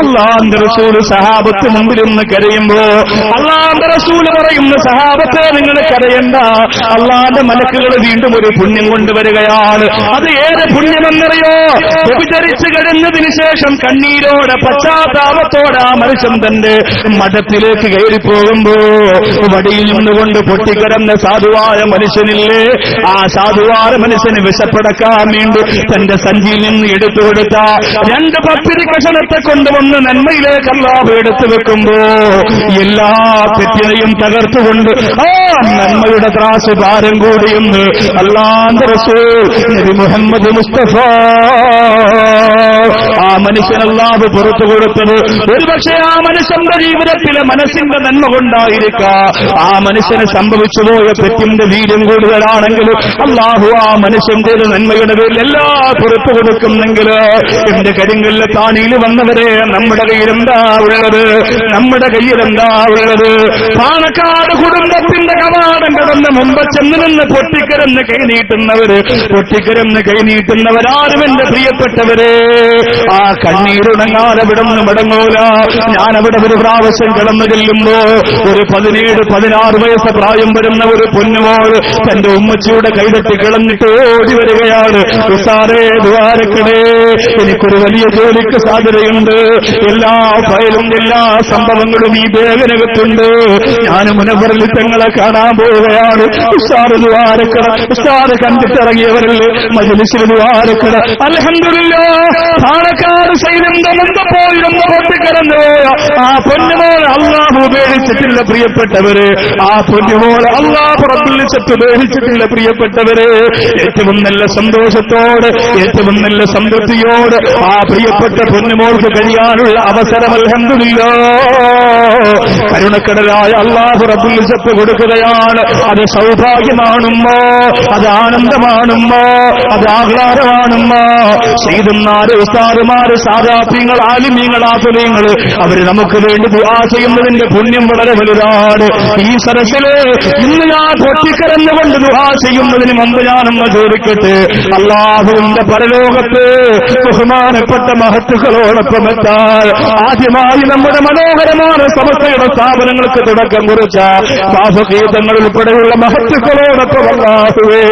അല്ലാഹുവിന്റെ റസൂൽ സഹാബത്ത് മുമ്പിൽ നിന്ന് കരയുമ്പോ അല്ലാഹുവിന്റെ റസൂൽ പറയുന്ന, സഹാബത്തെ നിങ്ങൾ കരയണ്ട, അല്ലാഹുവിന്റെ മലക്കുകൾ വീണ്ടും ഒരു പുണ്യം കൊണ്ടുവരികയാണ്. അത് ഏത് പുണ്യമെന്നറിയോ? വ്യഭിചരിച്ചു കഴിഞ്ഞതിന് ശേഷം കണ്ണീരോടെ പശ്ചാത്താപത്തോടെ ആ മനുഷ്യൻ തന്റെ മഠത്തിലേക്ക് കയറി പോകുമ്പോ വടിയിൽ നിന്നുകൊണ്ട് പൊട്ടിക്കരന്ന സാധുവായ മനുഷ്യനില്ലേ, ആ സാധുവായ മനുഷ്യന് വിശപ്പടക്കാൻ വേണ്ടി തന്റെ സഞ്ചിയിൽ നിന്ന് എടുത്തു കൊടുത്ത 2 പത്തിരി കഷണത്തെ കൊണ്ടുവന്ന് നന്മയിലേക്ക് അല്ലാഹു എടുത്തു വെക്കുമ്പോ എല്ലാ തെറ്റിനെയും തകർത്തുകൊണ്ട് ആ നന്മയുടെ ത്രാസ് ഭാരം കൂടിയെന്ന് അല്ലാഹുവിന്റെ റസൂൽ നബി മുഹമ്മദ് മുസ്തഫ. ആ മനുഷ്യൻ അല്ലാഹു പുറത്തു കൊടുത്തത് ഒരുപക്ഷെ ആ മനുഷ്യന്റെ ജീവിതത്തിലെ മനസ്സിന്റെ നന്മ കൊണ്ടായിരിക്കാം. ആ മനുഷ്യന് സംഭവിച്ചു പോയ തെറ്റിന്റെ വീര്യം കൂടുതലാണെങ്കിലും അല്ലാഹു ആ മനുഷ്യൻ ചെയ്ത നന്മയുടെ പേരിൽ എല്ലാ പുറത്തു കൊടുക്കുന്നെങ്കിൽ എന്റെ കരിങ്കല്ല് താണിയിൽ വന്നവരെ, നമ്മുടെ കയ്യിലെന്താ ഉള്ളത്? നമ്മുടെ കയ്യിലെന്താ ഉള്ളത്? പാണക്കാട് കുടുംബത്തിന്റെ കവാടം കടന്ന് മുമ്പ് ചെന്ന് നിന്ന് പൊട്ടിക്കരന്ന് കൈനീട്ടുന്നവര്, പൊട്ടിക്കരന്ന് കൈനീട്ടുന്നവരാരും എന്റെ പ്രിയപ്പെട്ടവരെ, ആ കണ്ണീരുണങ്ങാതെ വിടന്ന് മടങ്ങൂല. ഞാനവിടെ ഒരു പ്രാവശ്യം കിടന്നു ചെല്ലുമ്പോ ഒരു 17-16 വയസ്സ് പ്രായം വരുന്ന ഒരു പൊന്നുമോൾ തന്റെ ഉമ്മച്ചിയുടെ കൈതട്ടി കിളന്നിട്ട് ഓടി വരികയാണ്. ഉസ്താദേ, ദ്വാരക്കടേ, എനിക്കൊരു വലിയ ജോലിക്ക് സാധ്യതയുണ്ട്, എല്ലാ ഫയലും എല്ലാ സംഭവങ്ങളും ഈ ബാഗിനകത്തുണ്ട്, ഞാൻ മുനവറിൽ തങ്ങളെ കാണാൻ പോവുകയാണ്. ഉസ്താദ് ദ്വാരക്കട, ഉസ്താദ് കണ്ടിട്ടിറങ്ങിയവരല്ലേ മജ്ലിസിൽ ദ്വാരക്കട. അൽഹംദുലില്ലാഹ്, പാണക്കാട് സൈന്യന്റെ മുമ്പ് പോയിരുന്ന പൊട്ടിക്കരഞ്ഞു ആ പൊന്നുമോൾ അല്ലാഹു ഉപേക്ഷിച്ചിട്ടില്ല പ്രിയപ്പെട്ടവര്. ആ പൊന്നുമോൾ അല്ലാഹു റബ്ബുൽ ഇസ്സത്ത് ഉപേക്ഷിച്ചിട്ടില്ല പ്രിയപ്പെട്ടവര്. ഏറ്റവും നല്ല സന്തോഷത്തോടെ, ഏറ്റവും നല്ല സംതൃപ്തിയോടെ ആ പ്രിയപ്പെട്ട പൊന്നുമോൾക്ക് കഴിയാനുള്ള അവസരം അൽഹംദുലില്ലാഹ് കരുണക്കടലായ അല്ലാഹു റബ്ബുൽ ഇസ്സത്ത് കൊടുക്കുകയാണ്. അത് സൗഭാഗ്യമാണുമ്മോ, അത് ആനന്ദമാണുമ്മോ, അത് ആഹ്ലാദമാണുമ്മോ. സയ്യിദുമാര്, ഉസ്താദുമാര്, സാദാത്യങ്ങൾ, ആലിമീങ്ങൾ, ആഫലീങ്ങൾ അവര് നമുക്ക് വേണ്ടി ദുആ ചെയ്യുന്നതിന്റെ പുണ്യം വളരെ വലുതാണ്. ഈ സരസില് ഇന്ന് ഞാൻ പൊട്ടിക്കരഞ്ഞുകൊണ്ട് ദുആ ചെയ്യുന്നതിന് മുമ്പ് ഞാനൊന്ന് ചോദിക്കട്ടെ, അല്ലാഹുവിന്റെ പരലോകത്ത് ബഹുമാനപ്പെട്ട മഹത്തുക്കളോട് തങ്ങളോടൊപ്പമെത്താൻ ആദ്യമായി നമ്മുടെ മനോഹരമായ സമസ്തയുടെ സ്ഥാപനങ്ങൾക്ക് തുടക്കം കുറിച്ച സാഫീതങ്ങൾ ഉൾപ്പെടെയുള്ള മഹത്തുക്കളോടൊപ്പം അല്ലാഹുവേ,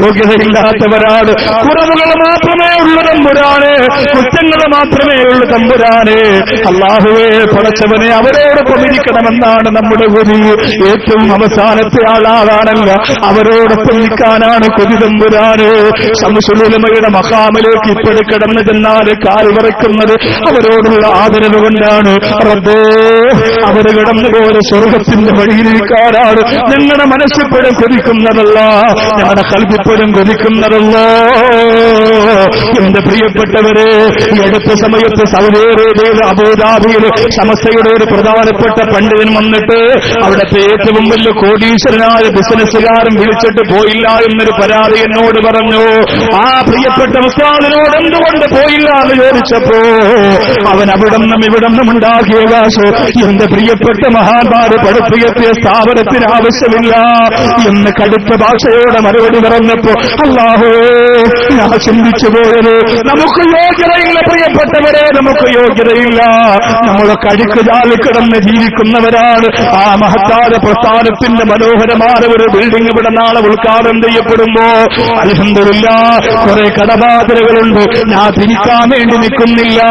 യോഗ്യതയില്ലാത്തവരാണ്, കുറവുകൾ മാത്രമേ ഉള്ളൂ തമ്പുരാനെ, കുറ്റങ്ങൾ മാത്രമേ ഉള്ളൂ തമ്പുരാനെ. അല്ലാഹുവേ പടച്ചവനെ അവരോടൊപ്പം ഇരിക്കണമെന്നാണ് നമ്മുടെ കൊതി. ഏറ്റവും അവസാനത്തെ ആളാകാനല്ല, അവരോടൊപ്പം നിൽക്കാനാണ് കൊതി തമ്പുരാന്. ശംസുൽ ഉലമയുടെ മഖാമിലേക്ക് ഇപ്പോഴും കിടന്നു ചെന്നാൽ കാൽ വിറക്കുന്നത് അവരോടുള്ള ആദരവ് കൊണ്ടാണ്. റബ്ബേ, അവർ കിടന്നുപോലെ സ്വർഗത്തിന്റെ വഴിയിലിരിക്കാനാണ് ഞങ്ങളുടെ മനസ്സിപ്പോഴും കൊതിക്കുന്നതല്ല, ഞങ്ങളുടെ കൽവിപ്പോഴും കൊതിക്കുന്നതല്ല. എന്റെ പ്രിയപ്പെട്ടവരെ, ഈ അടുത്ത സമയത്ത് സൗദി അറേബ്യയിൽ അബുദാബിയിൽ സമസ്തയുടെ ഒരു പ്രധാനപ്പെട്ട പണ്ഡിതൻ വന്നിട്ട് അവിടുത്തെ ഏറ്റവും വലിയ കോടീശ്വരനായ ബിസിനസ്സുകാരൻ വിളിച്ചിട്ട് പോയില്ല എന്നൊരു പരാതി എന്നോട് പറഞ്ഞു. ആ പ്രിയപ്പെട്ട ഉസ്താദിനോട് എന്തുകൊണ്ട് പോയില്ല എന്ന് ചോദിച്ചപ്പോ അവൻ അവിടന്നും ഇവിടന്നും ഉണ്ടാക്കിയ കാശ് എന്റെ പ്രിയപ്പെട്ട മഹാന്മാര് പഠിപ്പിയെത്തിയ സ്ഥാപനത്തിന് ആവശ്യമില്ല എന്ന് കടുത്ത ഭാഷയോടെ മറുപടി പറഞ്ഞപ്പോ അല്ലാഹു, ഞാൻ ചിന്തിച്ചു പോയത് നമുക്ക് യോഗ്യതയില്ല പ്രിയപ്പെട്ടവരെ, നമുക്ക് യോഗ്യതയില്ല. നമ്മളൊക്കെ അഴുക്ക് ജാലി കിടന്ന് ജീവിക്കുന്നവരാണ്. ആ മഹത്താര പ്രസ്ഥാനത്തിന്റെ മനോഹരമായ ഒരു ബിൽഡിംഗ് ഇവിടെ നാളെ ഉദ്ഘാടനം ചെയ്യപ്പെടുമ്പോ അൽഹംദുലില്ലാഹ് കുറെ കടബാധ്യതകളുണ്ട്. ഞാൻ തിരിക്കാൻ വേണ്ടി നിൽക്കുന്നില്ല,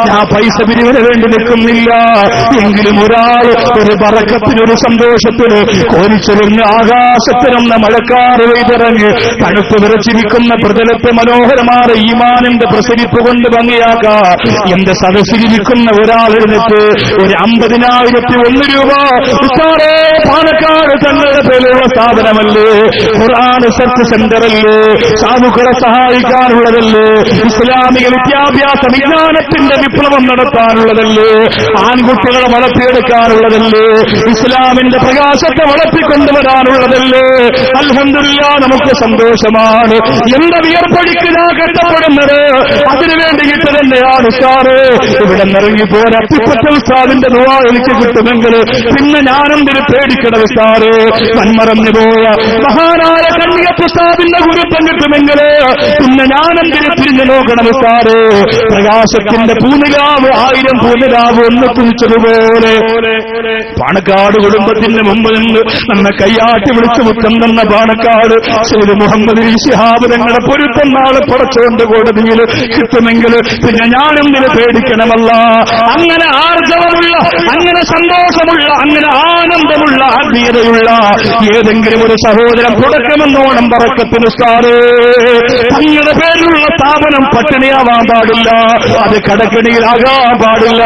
ഞാൻ പൈസ പിരിവിന് വേണ്ടി നിൽക്കുന്നില്ല. എങ്കിലും ഒരാൾ ഒരു ബറക്കത്തിനൊരു സന്തോഷത്തിന് കോരിച്ചൊരിഞ്ഞ് ആകാശത്തിനൊന്ന് മഴക്കാറ് പെയ്തിറങ്ങി തണുപ്പ് വിറച്ചിരിക്കുന്ന പ്രതലത്തെ മനോഹരമായ ഈമാനിന്റെ പ്രസരിപ്പ് കൊണ്ട് ഭംഗിയാക്കാ. എന്റെ സദസ്സിലിരിക്കുന്ന ഒരാൾ എഴുന്നിട്ട് ഒരു 50,001 രൂപ ഉസ്താദേ, പാലക്കാട് തങ്ങളുടെ പേരിലുള്ള സ്ഥാപനമല്ലേ, ഖുർആൻ റിസർച്ച് സെന്ററല്ലേ, സാധുക്കളെ സഹായിക്കാനുള്ളതല്ലേ, ഇസ്ലാമിക വിദ്യാഭ്യാസ വിജ്ഞാനത്തിന്റെ വിപ്ലവം നടത്താനുള്ളതല്ലേ, ആൺകുട്ടികളെ വളർത്തിയെടുക്കാനുള്ളതല്ലേ, ഇസ്ലാമിന്റെ പ്രകാശത്തെ വളർത്തിക്കൊണ്ടുവരാനുള്ളതല്ലേ. അൽഹംദുലില്ലാഹ് നമുക്ക് സന്തോഷമാണ്. എന്റെ വിയർപ്പൊഴിക്ക് ഞാൻ കഷ്ടപ്പെടുന്നത് അതിനുവേണ്ടി കിട്ടു തന്നെയാണ് ഉസ്താദ്. ഇവിടെ നിറങ്ങിപ്പോര അത്തിപ്പറ്റ ഉസ്താദിന്റെ ദുആ എനിക്ക് കിട്ടുമെങ്കിൽ പിന്നെ ഞാനെന്തിന് പേടിക്കണം ഉസ്താദ്. മൺമറഞ്ഞു പോയ മഹാനായ കണ്ണിയത്ത് ഉസ്താദിന്റെ ഗുരുത്വം കിട്ടുമെങ്കിൽ പിന്നെ ഞാനെന്തിന് തിരിഞ്ഞു നോക്കണം ഉസ്താദ്. പ്രകാശത്തിന്റെ പൂനിലാവ് 1000 പൂനിലാവ് ഒന്ന് കുറിച്ചതുപോലെ പാണക്കാട് കുടുംബത്തിന് മുമ്പ് നിന്ന് നമ്മെ കയ്യാട്ടി വിളിച്ചു മുത്തം തന്ന പാണക്കാട് സയ്യിദ് മുഹമ്മദ് ശിഹാബ് തങ്ങളുടെ പൊരുത്തം നാളെ പടച്ചോന്റെ കോടതിയിൽ കിട്ടുമെങ്കിൽ പിന്നെ ഞാനെന്തിന് പേടിക്കണമല്ല. അങ്ങനെ ആർജവമുള്ള, അങ്ങനെ സന്തോഷമുള്ള, അങ്ങനെ ആനന്ദമുള്ള, ആത്മീയതയുള്ള ഏതെങ്കിലും ഒരു സഹോദരൻ തുടക്കമെന്നോണം ബറക്കത്തിന് ഉസ്താദ് തങ്ങളുടെ പേരിലുള്ള സ്ഥാപനം പട്ടിണിയാവാൻ പാടില്ല, അത് കടക്കിണിയിലാകാൻ പാടില്ല.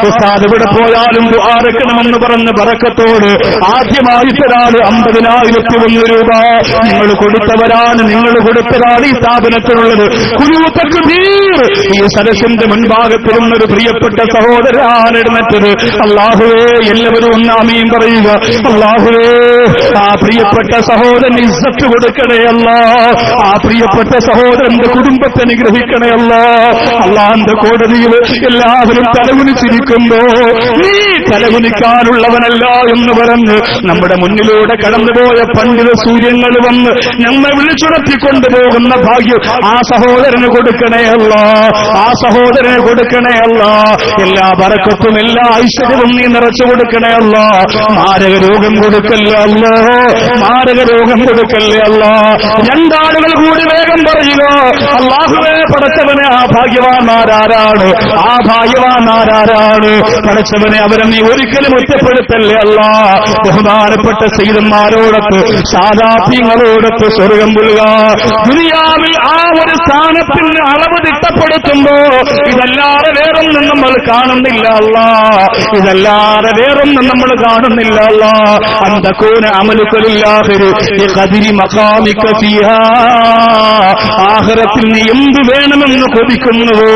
ഉസ്താദ് ഇവിടെ പോയാലും ദുആറക്കണമെന്ന് പറഞ്ഞ ബറക്കത്തോട് ആദ്യമായിട്ടൊരാൾ 50,001 രൂപ നിങ്ങൾ കൊടുത്തവരാണ്, നിങ്ങൾ കൊടുത്തതാണ് ഈ സ്ഥാപനത്തിനുള്ളത്. ഈ സദസ്സിന്റെ മുൻഭാഗത്തിരുന്നൊരു പ്രിയപ്പെട്ട സഹോദരനാണ് എഴുന്നേറ്റത്. അല്ലാഹുവേ, എല്ലാവരും ഒന്നാമീൻ പറയുക. അല്ലാഹുവേ, ആ പ്രിയപ്പെട്ട സഹോദരൻ ഇസ്സത്ത് കൊടുക്കണേ അല്ലാ, ആ പ്രിയപ്പെട്ട സഹോദരന്റെ കുടുംബത്തെ അനുഗ്രഹിക്കണേ അല്ലാ. അല്ലാഹുവിന്റെ കോടതിയിൽ എല്ലാവരും തലകുനിച്ചിരിക്കുമ്പോ നീ തലകുനിക്കാനുള്ളവനല്ല എന്ന് പറഞ്ഞ് നമ്മുടെ മുന്നിലൂടെ കടന്നുപോയ പണ്ഡിത സൂര്യങ്ങൾ വന്ന് നമ്മെ വിളിച്ചുണർത്തിക്കൊണ്ടുപോകുന്ന ഭാഗ്യം ആ സഹോദരന് കൊടുക്കണേ അല്ല, ആ സഹോദരന് കൊടുക്കണേ അല്ല. എല്ലാ ബറക്കത്തും എല്ലാ ഐശ്വര്യവും നീ നിറച്ചു കൊടുക്കണേ അല്ല. മാരക രോഗം കൊടുക്കല്ലേ അല്ല, മാരക രോഗം കൊടുക്കല്ലേ അല്ല. രണ്ടാളുകൾ കൂടി വേഗം പറയുക. അല്ലാഹുവേ പടച്ചവനെ, ആ ഭാഗ്യവാന്മാരാരാണ്, ആ ഭാഗ്യവാന്മാരാരാണ് പടച്ചവനെ, അവരെ നീ ഒരിക്കലും ഒറ്റപ്പെടുത്തല്ലേ അല്ല. ബഹുമാനപ്പെട്ട സയ്യിദന്മാരോടൊത്ത് സാദാത്യങ്ങളോടൊത്ത് സ്വർഗം പുൽക. ദുനിയാവിൽ ആ ഒരു സ്ഥാനത്തിന് അളവ് തിട്ടപ്പെടുത്തുമ്പോ ഇതല്ലാതെ വേറൊന്നും നമ്മൾ കാണുന്നില്ല അല്ല, ഇതല്ലാതെ വേറൊന്നും നമ്മൾ കാണുന്നില്ല അല്ല. അന്തകൂന അമലുകളില്ലാഹിരി ഖദിരി മഖാമിക ഫീഹാ. ആഖിറത്തിൽ നീ എന്ത് വേണമെന്ന് കൊതിക്കുന്നുവോ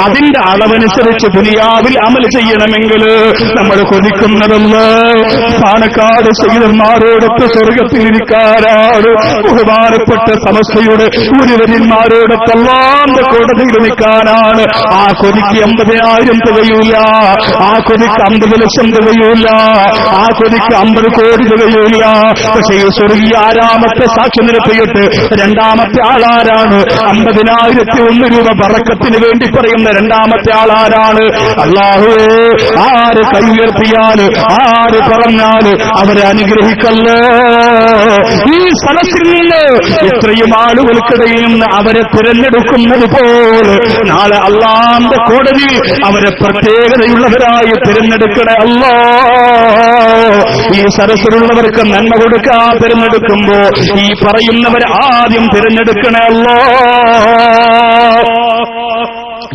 അതിന്റെ അളവനുസരിച്ച് ദുനിയാവിൽ അമൽ ചെയ്യണമെങ്കിൽ നമ്മൾ കൊതിക്കുന്നതല്ലോ പാണക്കാട് സയ്യിദന്മാരോടൊത്ത് സ്വർഗത്തിലിരിക്കാനാണ്. ബഹുമാനപ്പെട്ട സമസ്തയുടെ ഗുരുവര്യന്മാരോടൊത്ത് അല്ലാഹുവിന്റെ കോടതിയിൽ നിൽക്കാനാണ്. ആ കൊതിക്ക് 50,000 തികയൂല, ആ കൊതിക്ക് 50 ലക്ഷം തികയൂല, ആ കൊതിക്ക് 50 കോടി തികയൂല. പക്ഷേ ഈ സ്വർഗീയ ആരാമത്തെ സാക്ഷി നിരത്തിയിട്ട് രണ്ടാമത്തെ ആളാരാണ്? 50,001 രൂപ ബറക്കത്തിന് വേണ്ടി പറയുന്ന രണ്ടാമത്തെ ആളാരാണ്? അല്ലാഹുവേ, ആര് കൈ ഉയർത്തിയാൽ, ആര് പറഞ്ഞാൽ അവരെ അനുഗ്രഹിക്കല്ലോ. ഈ സദസ്സിൽ നിന്ന് എത്രയും ആളുകൾക്കിടയിൽ നിന്ന് അവരെ തിരഞ്ഞെടുക്കുന്നത് പോലെ നാളെ അല്ലാഹുവിന്റെ കോടതി അവരെ പ്രത്യേകതയുള്ളവരായി തിരഞ്ഞെടുക്കണേ അല്ലാ. ഈ സദസ്സിലുള്ളവർക്ക് നന്മ കൊടുക്കാൻ തിരഞ്ഞെടുക്കുമ്പോ ഈ പറയുന്നവരെ ആദ്യം തിരഞ്ഞെടുക്കണേ അല്ലാ.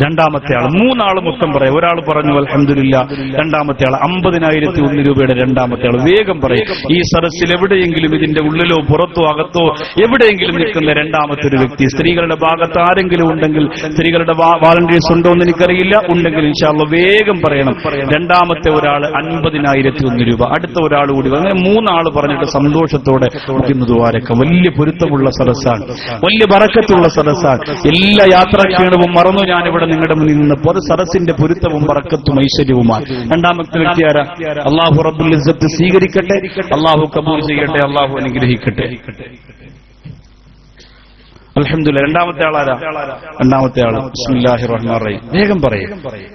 രണ്ടാമത്തെ ആൾ, മൂന്നാള് മൊത്തം പറയാം. ഒരാൾ പറഞ്ഞു അൽഹംദുലില്ലാ, രണ്ടാമത്തെ ആൾ 50,001 രൂപയുടെ രണ്ടാമത്തെ ആൾ. വേഗം പറയും. ഈ സദസ്സിൽ എവിടെയെങ്കിലും ഇതിന്റെ ഉള്ളിലോ പുറത്തോ അകത്തോ എവിടെയെങ്കിലും നിൽക്കുന്ന രണ്ടാമത്തെ ഒരു വ്യക്തി, സ്ത്രീകളുടെ ഭാഗത്ത് ആരെങ്കിലും ഉണ്ടെങ്കിൽ, സ്ത്രീകളുടെ വാളണ്ടിയേഴ്സ് ഉണ്ടോ എന്ന് എനിക്കറിയില്ല, ഉണ്ടെങ്കിൽ ഇൻഷാ അല്ലാഹ് വേഗം പറയണം. രണ്ടാമത്തെ ഒരാൾ 50,001 രൂപ, അടുത്ത ഒരാൾ കൂടി. അങ്ങനെ മൂന്നാൾ പറഞ്ഞിട്ട് സന്തോഷത്തോടെ ഇന്ന് ദ്വാരക്ക. വലിയ പൊരുത്തമുള്ള സദസ്സാണ്, വലിയ ബറക്കത്തുള്ള സദസ്സാണ്. എല്ലാ യാത്രാക്ഷീണവും മറന്നു ഞാനിവിടെ നിങ്ങളുടെ മുന്നിൽ നിന്നപ്പോൾ സദസ്സിന്റെ പൊരുത്തവും ബറക്കത്തും ഐശ്വര്യവുമാണ്. രണ്ടാമത്തെ വ്യക്തി ആരാ? അല്ലാഹു റബ്ബുൽ ഇസ്സത്ത് സ്വീകരിക്കട്ടെ, അല്ലാഹു കബൂൽ ചെയ്യട്ടെ, അല്ലാഹു അനുഗ്രഹിക്കട്ടെ. അൽഹംദുലില്ലാ. രണ്ടാമത്തെ ആളാരാ? രണ്ടാമത്തെ ആള് ബിസ്മില്ലാഹിർ റഹ്മാനിർ റഹീം. വേഗം പറയും.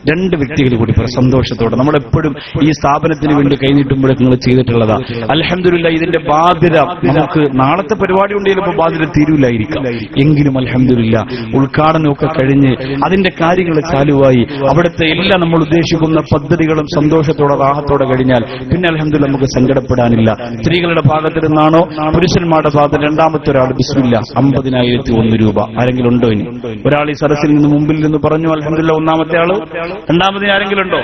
രണ്ട് വ്യക്തികൾ കൂടി സന്തോഷത്തോടെ. നമ്മളെപ്പോഴും ഈ സ്ഥാപനത്തിന് വേണ്ടി കൈനീട്ടുമ്പോഴൊക്കെ നിങ്ങൾ ചെയ്തിട്ടുള്ളതാ. അൽഹംദുലില്ലാ. ഇതിന്റെ ബാധ്യത നമുക്ക് നാളത്തെ പരിപാടി ഉണ്ടെങ്കിൽ ബാധ്യത തീരൂലായിരിക്കാം, എങ്കിലും അൽഹംദുലില്ലാ ഉദ്ഘാടനമൊക്കെ കഴിഞ്ഞ് അതിന്റെ കാര്യങ്ങൾ ചാലുവായി അവിടുത്തെ എല്ലാ നമ്മൾ ഉദ്ദേശിക്കുന്ന പദ്ധതികളും സന്തോഷത്തോടെ റാഹത്തോടെ കഴിഞ്ഞാൽ പിന്നെ അൽഹംദുലില്ലാ നമുക്ക് സങ്കടപ്പെടാനില്ല. സ്ത്രീകളുടെ ഭാഗത്ത് നിന്നാണോ പുരുഷന്മാരുടെ ഭാഗത്ത് രണ്ടാമത്തെ ഒരാൾ ബിസ്മില്ലാ 50,001 രൂപ. ആരെങ്കിലും ഉണ്ടോ? ഇനി ഒരാൾ ഈ സദസ്സിൽ നിന്ന് മുമ്പിൽ നിന്ന് പറഞ്ഞു അൽഹംദുലില്ലാ. ഒന്നാമത്തെ ആള്. രണ്ടാമതിന് ആരെങ്കിലും ഉണ്ടോ?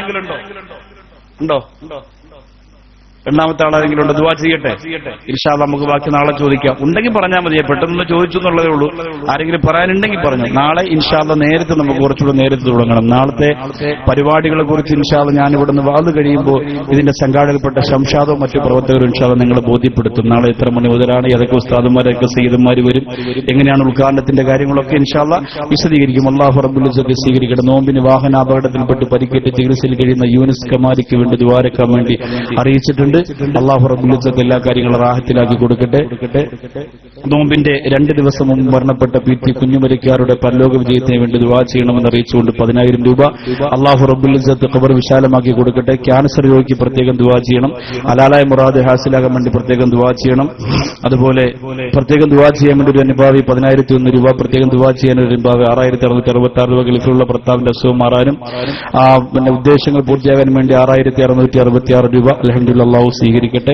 ഉണ്ടോ? രണ്ടാമത്തെ ആളാരെങ്കിലും ഉണ്ട്? ദുആ ചെയ്യട്ടെ. ഇൻഷാ അല്ലാഹ് നമുക്ക് ബാക്കി നാളെ ചോദിക്കാം. ഉണ്ടെങ്കിൽ പറഞ്ഞാൽ മതി. പെട്ടെന്ന് ചോദിച്ചു എന്നുള്ളതേ ഉള്ളൂ. ആരെങ്കിലും പറയാനുണ്ടെങ്കിൽ പറഞ്ഞു. നാളെ ഇൻഷാ അല്ലാഹ് നേരത്തെ നമുക്ക് കുറച്ചുകൂടെ നേരത്തെ തുടങ്ങണം. നാളത്തെ പരിപാടികളെ കുറിച്ച് ഇൻഷാ അല്ലാഹ് ഞാൻ ഇവിടുന്ന് വാത് കഴിയുമ്പോൾ ഇതിന്റെ സംഘാടകപ്പെട്ട ശംഷാദോ മറ്റു പ്രവർത്തകരും ഇൻഷാ അല്ലാഹ് നിങ്ങളെ ബോധ്യപ്പെടുത്തും. നാളെ എത്ര മണി മുതലാണ്, ഏതൊക്കെ ഉസ്താദുമാരൊക്കെ സയ്യിദന്മാർ വരും, എങ്ങനെയാണ് ഉദ്ഘാടനത്തിന്റെ കാര്യങ്ങളൊക്കെ ഇൻഷാ അല്ലാഹ് വിശദീകരിക്കും. അല്ലാഹു റബ്ബുൽ ഇസ്സത്ത് സ്വീകരിക്കട്ടെ. നോമ്പിന് വാഹനാപകടത്തിൽപ്പെട്ട് പരിക്കേറ്റ് ചികിത്സയിൽ കഴിയുന്ന യൂനിസ് കമാലിക്ക് വേണ്ടി ദുആരക്കാൻ വേണ്ടി അറിയിച്ചിട്ടുണ്ട്. അല്ലാഹു റബ്ബുൽ ഇസ്സത്ത് എല്ലാ കാര്യങ്ങളും റാഹത്തിലാക്കി കൊടുക്കട്ടെ. നോമ്പിന്റെ 2 ദിവസം മുമ്പ് മരണപ്പെട്ട പി.ടി. കുഞ്ഞുമരിക്കാരുടെ പരലോക വിജയത്തിന് വേണ്ടി ദുആ ചെയ്യണമെന്ന് അറിയിച്ചുകൊണ്ട് 10,000 രൂപ. അല്ലാഹു റബ്ബുൽ ഇസ്സത്ത് ഖബർ വിശാലമാക്കി കൊടുക്കട്ടെ. ക്യാൻസർ രോഗിക്ക് പ്രത്യേകം ദുആ ചെയ്യണം. ഹലാലായ മുറാദ് ഹാസിലാകാൻ വേണ്ടി പ്രത്യേകം ദുആ ചെയ്യണം. അതുപോലെ പ്രത്യേകം ദുആ ചെയ്യാൻ വേണ്ടി ഒരു അനുഭാവി 10,001 രൂപ, പ്രത്യേകം ദുആ ചെയ്യാൻ ഒരു അനുഭാവി 6,666 രൂപ. ഗൾഫിലുള്ള ഭർത്താവിന്റെ അസുഖം മാറാനും പിന്നെ ഉദ്ദേശങ്ങൾ പൂർത്തിയാകാൻ വേണ്ടി 6,666 രൂപ. അൽഹംദുലില്ലാ അല്ലാഹു സ്വീകരിക്കട്ടെ.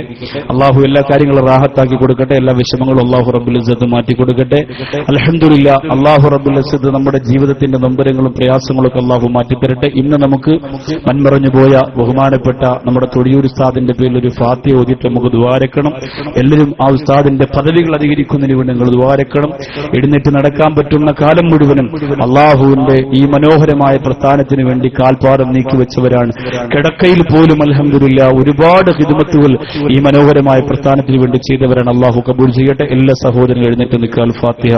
അല്ലാഹു എല്ലാ കാര്യങ്ങളും റാഹത്താക്കി കൊടുക്കട്ടെ. എല്ലാ വിഷമങ്ങളും അല്ലാഹു റബ്ബുൽ ഇസ്സത്ത് മാറ്റി കൊടുക്കട്ടെ. അൽഹംദുലില്ലാ അല്ലാഹു റബ്ബുൽ ഇസ്സത്ത് നമ്മുടെ ജീവിതത്തിന്റെ നൊമ്പരങ്ങളും പ്രയാസങ്ങളും അല്ലാഹു മാറ്റിത്തരട്ടെ. ഇന്ന് നമുക്ക് മൺമറഞ്ഞു പോയ ബഹുമാനപ്പെട്ട നമ്മുടെ തൊടിയൂർ ഉസ്താദിന്റെ പേരിൽ ഒരു ഫാത്തിഹ ഓതിയിട്ട് നമുക്ക് ദുആരക്കണം. എല്ലാവരും ആ ഉസ്താദിന്റെ പദവികൾ അധികരിക്കുന്നതിന് വേണ്ടി നിങ്ങൾ ദുആരക്കണം. എഴുന്നേറ്റ് നടക്കാൻ പറ്റുന്ന കാലം മുഴുവനും അല്ലാഹുവിന്റെ ഈ മനോഹരമായ പ്രസ്ഥാനത്തിന് വേണ്ടി കാൽപാദം നീക്കിവെച്ചവരാണ്. കിടക്കയിൽ പോലും അൽഹംദുലില്ലാ ഒരുപാട് ഖിദ്മത്തുകൾ ഈ മനോഹരമായ പ്രസ്ഥാനത്തിന് വേണ്ടി ചെയ്തവരാണ്. അല്ലാഹു കബൂൽ ചെയ്യട്ടെ. എല്ലാ സഹോദരങ്ങളും എഴുന്നേറ്റ് നിൽക്കാൻ ഫാത്തിഹ.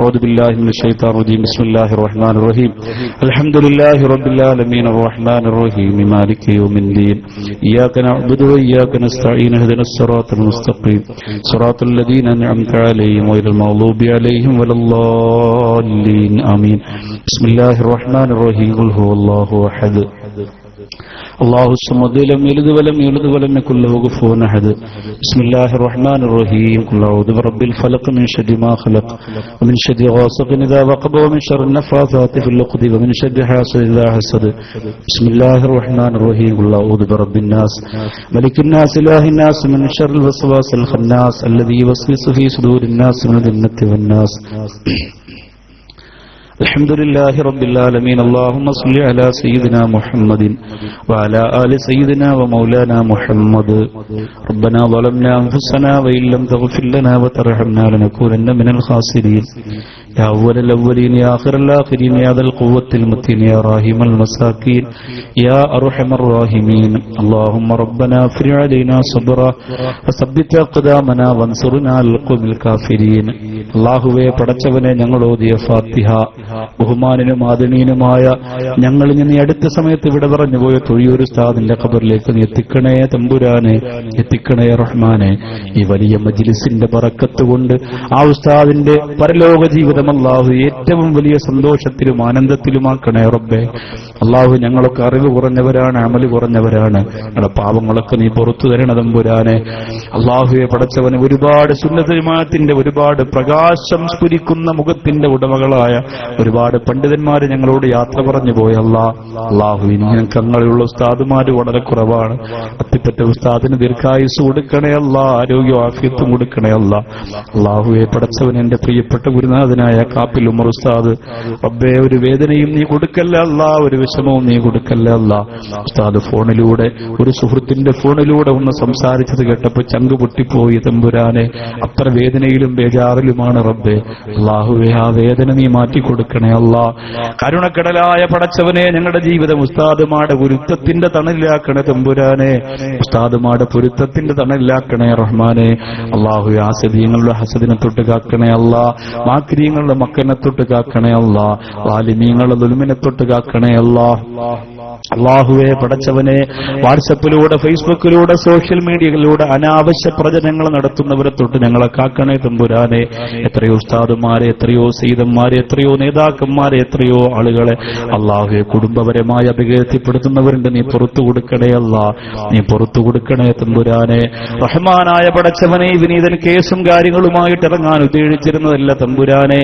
അഊദു ബില്ലാഹി മിനശ് ശൈത്താനിർ റജീം. ബിസ്മില്ലാഹിർ റഹ്മാനിർ റഹീം. അൽഹംദുലില്ലാഹി റബ്ബിൽ ആലമീൻ അർറഹ്മാനിർ റഹീം മാലികി യൗമിദ്ദീൻ. ഇയ്യാക നഅ്ബുദു വഇയ്യാക നസ്തഈൻ. ഇഹ്ദിനസ് സിറാത്തൽ മുസ്തഖീം സിറാത്തൽ ലദീന അൻഅംത അലൈഹിം ഗൈറിൽ മഗ്ദൂബി അലൈഹിം വലദ്ദാല്ലീൻ. ആമീൻ. ബിസ്മില്ലാഹിർ റഹ്മാനിർ റഹീം. ഖുൽ ഹുവല്ലാഹു അഹദ് الله الصمد لم يلد ولم يولد ولم يكن له كفوا احد. بسم الله الرحمن الرحيم. قل اعوذ برب الفلق من شر ما خلق ومن شر غاسق اذا وقب ومن شر النفاثات في العقد ومن شر حاسد اذا حسد. بسم الله الرحمن الرحيم. قل اعوذ برب الناس ملك الناس اله الناس من شر الوسواس الخناس الذي يوسوس في صدور الناس من الجنة والناس. الحمد لله رب العالمين. اللهم صل على سيدنا محمد وعلى آل سيدنا ومولانا محمد. ربنا ظلمنا أنفسنا وإن لم تغفر لنا وترحمنا لنكونن من الخاسرين. يا أول الأولين يا آخر الآخرين يا ذا القوة المتين يا راحم المساكين يا أرحم الراحمين اللهم ربنا افرغ علينا صبرا وثبت أقدامنا وانصرنا على القوم الكافرين. അല്ലാഹുവേ, പടച്ചവനെ, ഞങ്ങൾ ഓതിയ ഫാത്തിഹ ബഹുമാനനും ആദരണീയനുമായ ഞങ്ങളിൽ നിന്ന് അടുത്ത സമയത്ത് ഇവിടെ പറഞ്ഞു പോയ തൊഴിയൂർ ഉസ്താദിന്റെ ഖബറിലേക്ക് നീ എത്തിക്കണേ തമ്പുരാനെ, എത്തിക്കണേ റഹ്മാനെ. ഈ വലിയ മജ്ലിസിന്റെ ബറക്കത്ത് കൊണ്ട് ആ ഉസ്താദിന്റെ പരലോക ജീവിതം അല്ലാഹു ഏറ്റവും വലിയ സന്തോഷത്തിലും ആനന്ദത്തിലുമാക്കണേ റബ്ബേ. അല്ലാഹു, ഞങ്ങളൊക്കെ അറിവ് കുറഞ്ഞവരാണ്, അമല് കുറഞ്ഞവരാണ്. ഞങ്ങളുടെ പാപങ്ങളൊക്കെ നീ പുറത്തു തരണ തമ്പുരാനെ. അല്ലാഹുവെ, പടച്ചവന് ഒരുപാട് സുന്നത്ത് ജമാഅത്തിന്റെ ഒരുപാട് പ്രകാശം സ്ഫുരിക്കുന്ന മുഖത്തിന്റെ ഉടമകളായ ഒരുപാട് പണ്ഡിതന്മാര് ഞങ്ങളോട് യാത്ര പറഞ്ഞു പോയ അല്ലാഹു, ഇനി ഞങ്ങൾക്ക് അങ്ങനെയുള്ള ഉസ്താദുമാര് വളരെ കുറവാണ്. അത്തിപ്പറ്റ ഉസ്താദിന് ദീർഘായുസ് കൊടുക്കണേ അല്ലാ, ആരോഗ്യ ആഫിയത്തും കൊടുക്കണേ അല്ലാ. അല്ലാഹുവെ, പടച്ചവൻ എന്റെ പ്രിയപ്പെട്ട ഗുരുനാഥനായ കാപ്പിൽ ഉമർ ഉസ്താദ് റബ്ബേ, ഒരു വേദനയും നീ കൊടുക്കല്ല അല്ലാ, ഒരു വിഷമവും നീ കൊടുക്കല്ല അല്ലാ. ഉസ്താദ് ഫോണിലൂടെ, ഒരു സുഹൃത്തിന്റെ ഫോണിലൂടെ ഒന്ന് സംസാരിച്ചത് കേട്ടപ്പോ ചങ്ക് പൊട്ടിപ്പോയി തമ്പുരാനെ. അത്ര വേദനയിലും ബേജാറിലുമാണ് റബ്ബേ. അല്ലാഹുവേ, ആ വേദന നീ മാറ്റിക്കൊടുക്കണേ അല്ലാ. കരുണക്കടലായ പടച്ചവനെ, ഞങ്ങളുടെ ജീവിതം ഉസ്താദുമാരുടെ ഗുരുത്വത്തിന്റെ തണലിലാക്കണേ തമ്പുരാനെ. ഉസ്താദുമാരുടെ പൊരുത്തത്തിന്റെ തണലിലാക്കണേ റഹ്മാനെ. അല്ലാഹുവേ, ആസദീങ്ങളുടെ ഹസദിനെ തൊട്ട് കാക്കണേ അല്ലാ, മാക്രീങ്ങളുടെ മക്കനെ തൊട്ട് കാക്കണേ അല്ലാ, വാലിമീങ്ങളുടെ ദുൽമിനെ തൊട്ട് കാക്കണേ അല്ലാ. അല്ലാഹുവേ, പടച്ചവനെ, വാട്സപ്പിലൂടെ, ഫേസ്ബുക്കിലൂടെ, സോഷ്യൽ മീഡിയകളിലൂടെ അനാവശ്യ പ്രചരണങ്ങൾ നടത്തുന്നവരെ തൊട്ട് ഞങ്ങളെ കാക്കണേ തമ്പുരാനെ. എത്രയോ ഉസ്താദുമാരെ, എത്രയോ സയ്യിദന്മാരെ, എത്രയോ നേതാക്കന്മാരെ, എത്രയോ ആളുകളെ അല്ലാഹുവേ കുടുംബപരമായി അപകീർത്തിപ്പെടുത്തുന്നവരുണ്ട്. നീ പുറത്തു കൊടുക്കണേ അല്ലാ, നീ പുറത്തു കൊടുക്കണേ തമ്പുരാനെ. റഹ്മാനായ പടച്ചവനെ, വിനീതൻ കേസും കാര്യങ്ങളുമായിട്ട് ഇറങ്ങാൻ ഉദ്ദേശിച്ചിരുന്നതല്ല തമ്പുരാനെ.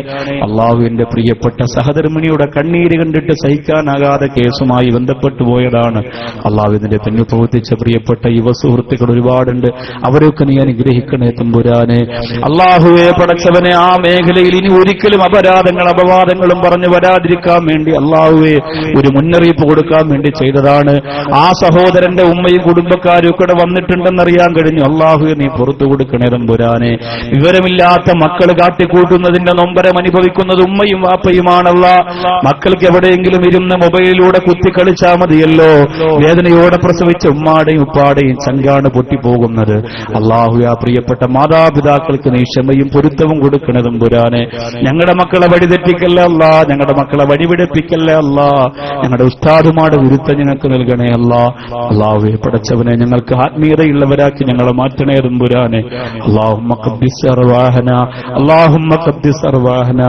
അല്ലാഹുവിന്റെ പ്രിയപ്പെട്ട സഹധർമ്മിണിയുടെ കണ്ണീര് കണ്ടിട്ട് സഹിക്കാനാകാതെ കേസുമായി ബന്ധപ്പെട്ടു പോയതാണ്. അല്ലാഹു, ഇതിന്റെ പിന്നിൽ പ്രവർത്തിച്ച പ്രിയപ്പെട്ട യുവ സുഹൃത്തുക്കൾ ഒരുപാടുണ്ട്. അവരൊക്കെ നീ അനുഗ്രഹിക്കണേ തമ്പുരാനെ. അല്ലാഹുവേ, പടച്ചവനെ, ആ മേഖലയിൽ ഇനി ഒരിക്കലും അപവാദങ്ങളും പറഞ്ഞു വരാതിരിക്കാൻ വേണ്ടി അല്ലാഹുവേ ഒരു മുന്നറിയിപ്പ് കൊടുക്കാൻ വേണ്ടി ചെയ്തതാണ്. ആ സഹോദരന്റെ ഉമ്മയും കുടുംബക്കാരും ഒക്കെ വന്നിട്ടുണ്ടെന്നറിയാൻ കഴിഞ്ഞു. അല്ലാഹുവേ, നീ പുറത്തു കൊടുക്കണേ തമ്പുരാനെ. വിവരമില്ലാത്ത മക്കൾ കാട്ടിക്കൂട്ടുന്നതിന്റെ നൊമ്പരം അനുഭവിക്കുന്നത് ഉമ്മയും വാപ്പയുമാണല്ല. മക്കൾക്ക് എവിടെയെങ്കിലും ഇരുന്ന് മൊബൈലിലൂടെ കുത്തി കളിച്ചാൽ മതിയല്ലോ. വേദനയോടെ പ്രസവിച്ച ഉമ്മാടെയും ഉപ്പാടെയും ചങ്കാണ് പൊട്ടിപ്പോകുന്നത്. അല്ലാഹു, ആ പ്രിയപ്പെട്ട മാതാപിതാക്കൾക്ക് നീ ക്ഷമയും പൊരുത്തവും കൊടുക്കണേ തമ്പുരാനെ. ഞങ്ങളുടെ മക്കളെ വഴിതെറ്റിക്കല്ലേ അല്ലാ, ഞങ്ങളുടെ മക്കളെ വഴിപിടിപ്പിക്കല്ലേ അല്ലാ. ഞങ്ങളുടെ ഉസ്താദുമാരുടെ വിരുദ്ധം ഞങ്ങൾക്ക് നൽകണേ അല്ലാ. അല്ലാഹുവേ, പടച്ചവനെ, ഞങ്ങൾക്ക് ആത്മീയതയുള്ളവരാക്കി ഞങ്ങളെ മാറ്റണേ തമ്പുരാനെ. അല്ലാഹുമ്മ ഖദ്ദിസ് അർവാഹന, അല്ലാഹുമ്മ ഖദ്ദിസ് അർവാഹന,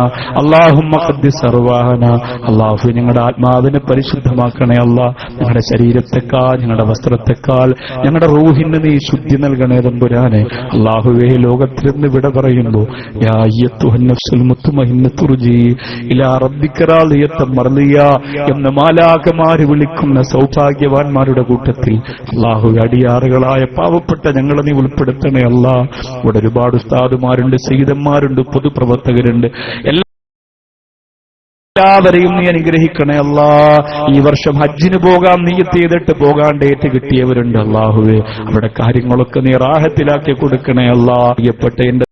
അല്ലാഹുമ്മ ഖദ്ദിസ് അർവാഹന. അല്ലാഹു, ഞങ്ങളുടെ ആത്മാവിനെ പരിശുദ്ധമാക്കണേ അല്ലാ. ഞങ്ങളുടെ ശരീരത്തെക്കാൾ, ഞങ്ങളുടെ വസ്ത്രത്തെക്കാൾ ഞങ്ങളുടെ റൂഹിന് നീ ശുദ്ധി നൽകണേ തമ്പുരാനെ. അല്ലാഹുവേ, ലോകത്തിൽ നിന്ന് വിട പറയുന്നു. യാ അയ്യത്തുഹൻ നഫ്സുൽ മുത്മഇന്നത്തു റുജി ഇലാ റബ്ബിക റാദിയത്തൻ മർദിയ എന്ന് മാലാഖമാര് വിളിക്കുന്ന സൗഭാഗ്യവാന്മാരുടെ കൂട്ടത്തിൽ അല്ലാഹുവേ, അടിയാറുകളായ പാവപ്പെട്ട ഞങ്ങളെ നീ ഉൾപ്പെടുത്തണേ അല്ലാ. ഇവിടെ ഒരുപാട് ഉസ്താദുമാരുണ്ട്, സയ്യിദന്മാരുണ്ട്, പൊതുപ്രവർത്തകരുണ്ട്. എല്ലാവരെയും നീ അനുഗ്രഹിക്കണേ അല്ലാ. ഈ വർഷം ഹജ്ജിന് പോകാൻ നിയ്യത്ത് ചെയ്തിട്ട് പോകാൻ ഡേറ്റ് കിട്ടിയവരുണ്ട്. അല്ലാഹുവേ, അവിടെ കാര്യങ്ങളൊക്കെ നീ റാഹത്തിലാക്കി കൊടുക്കണേ അല്ലാ. പ്രിയപ്പെട്ട എന്റെ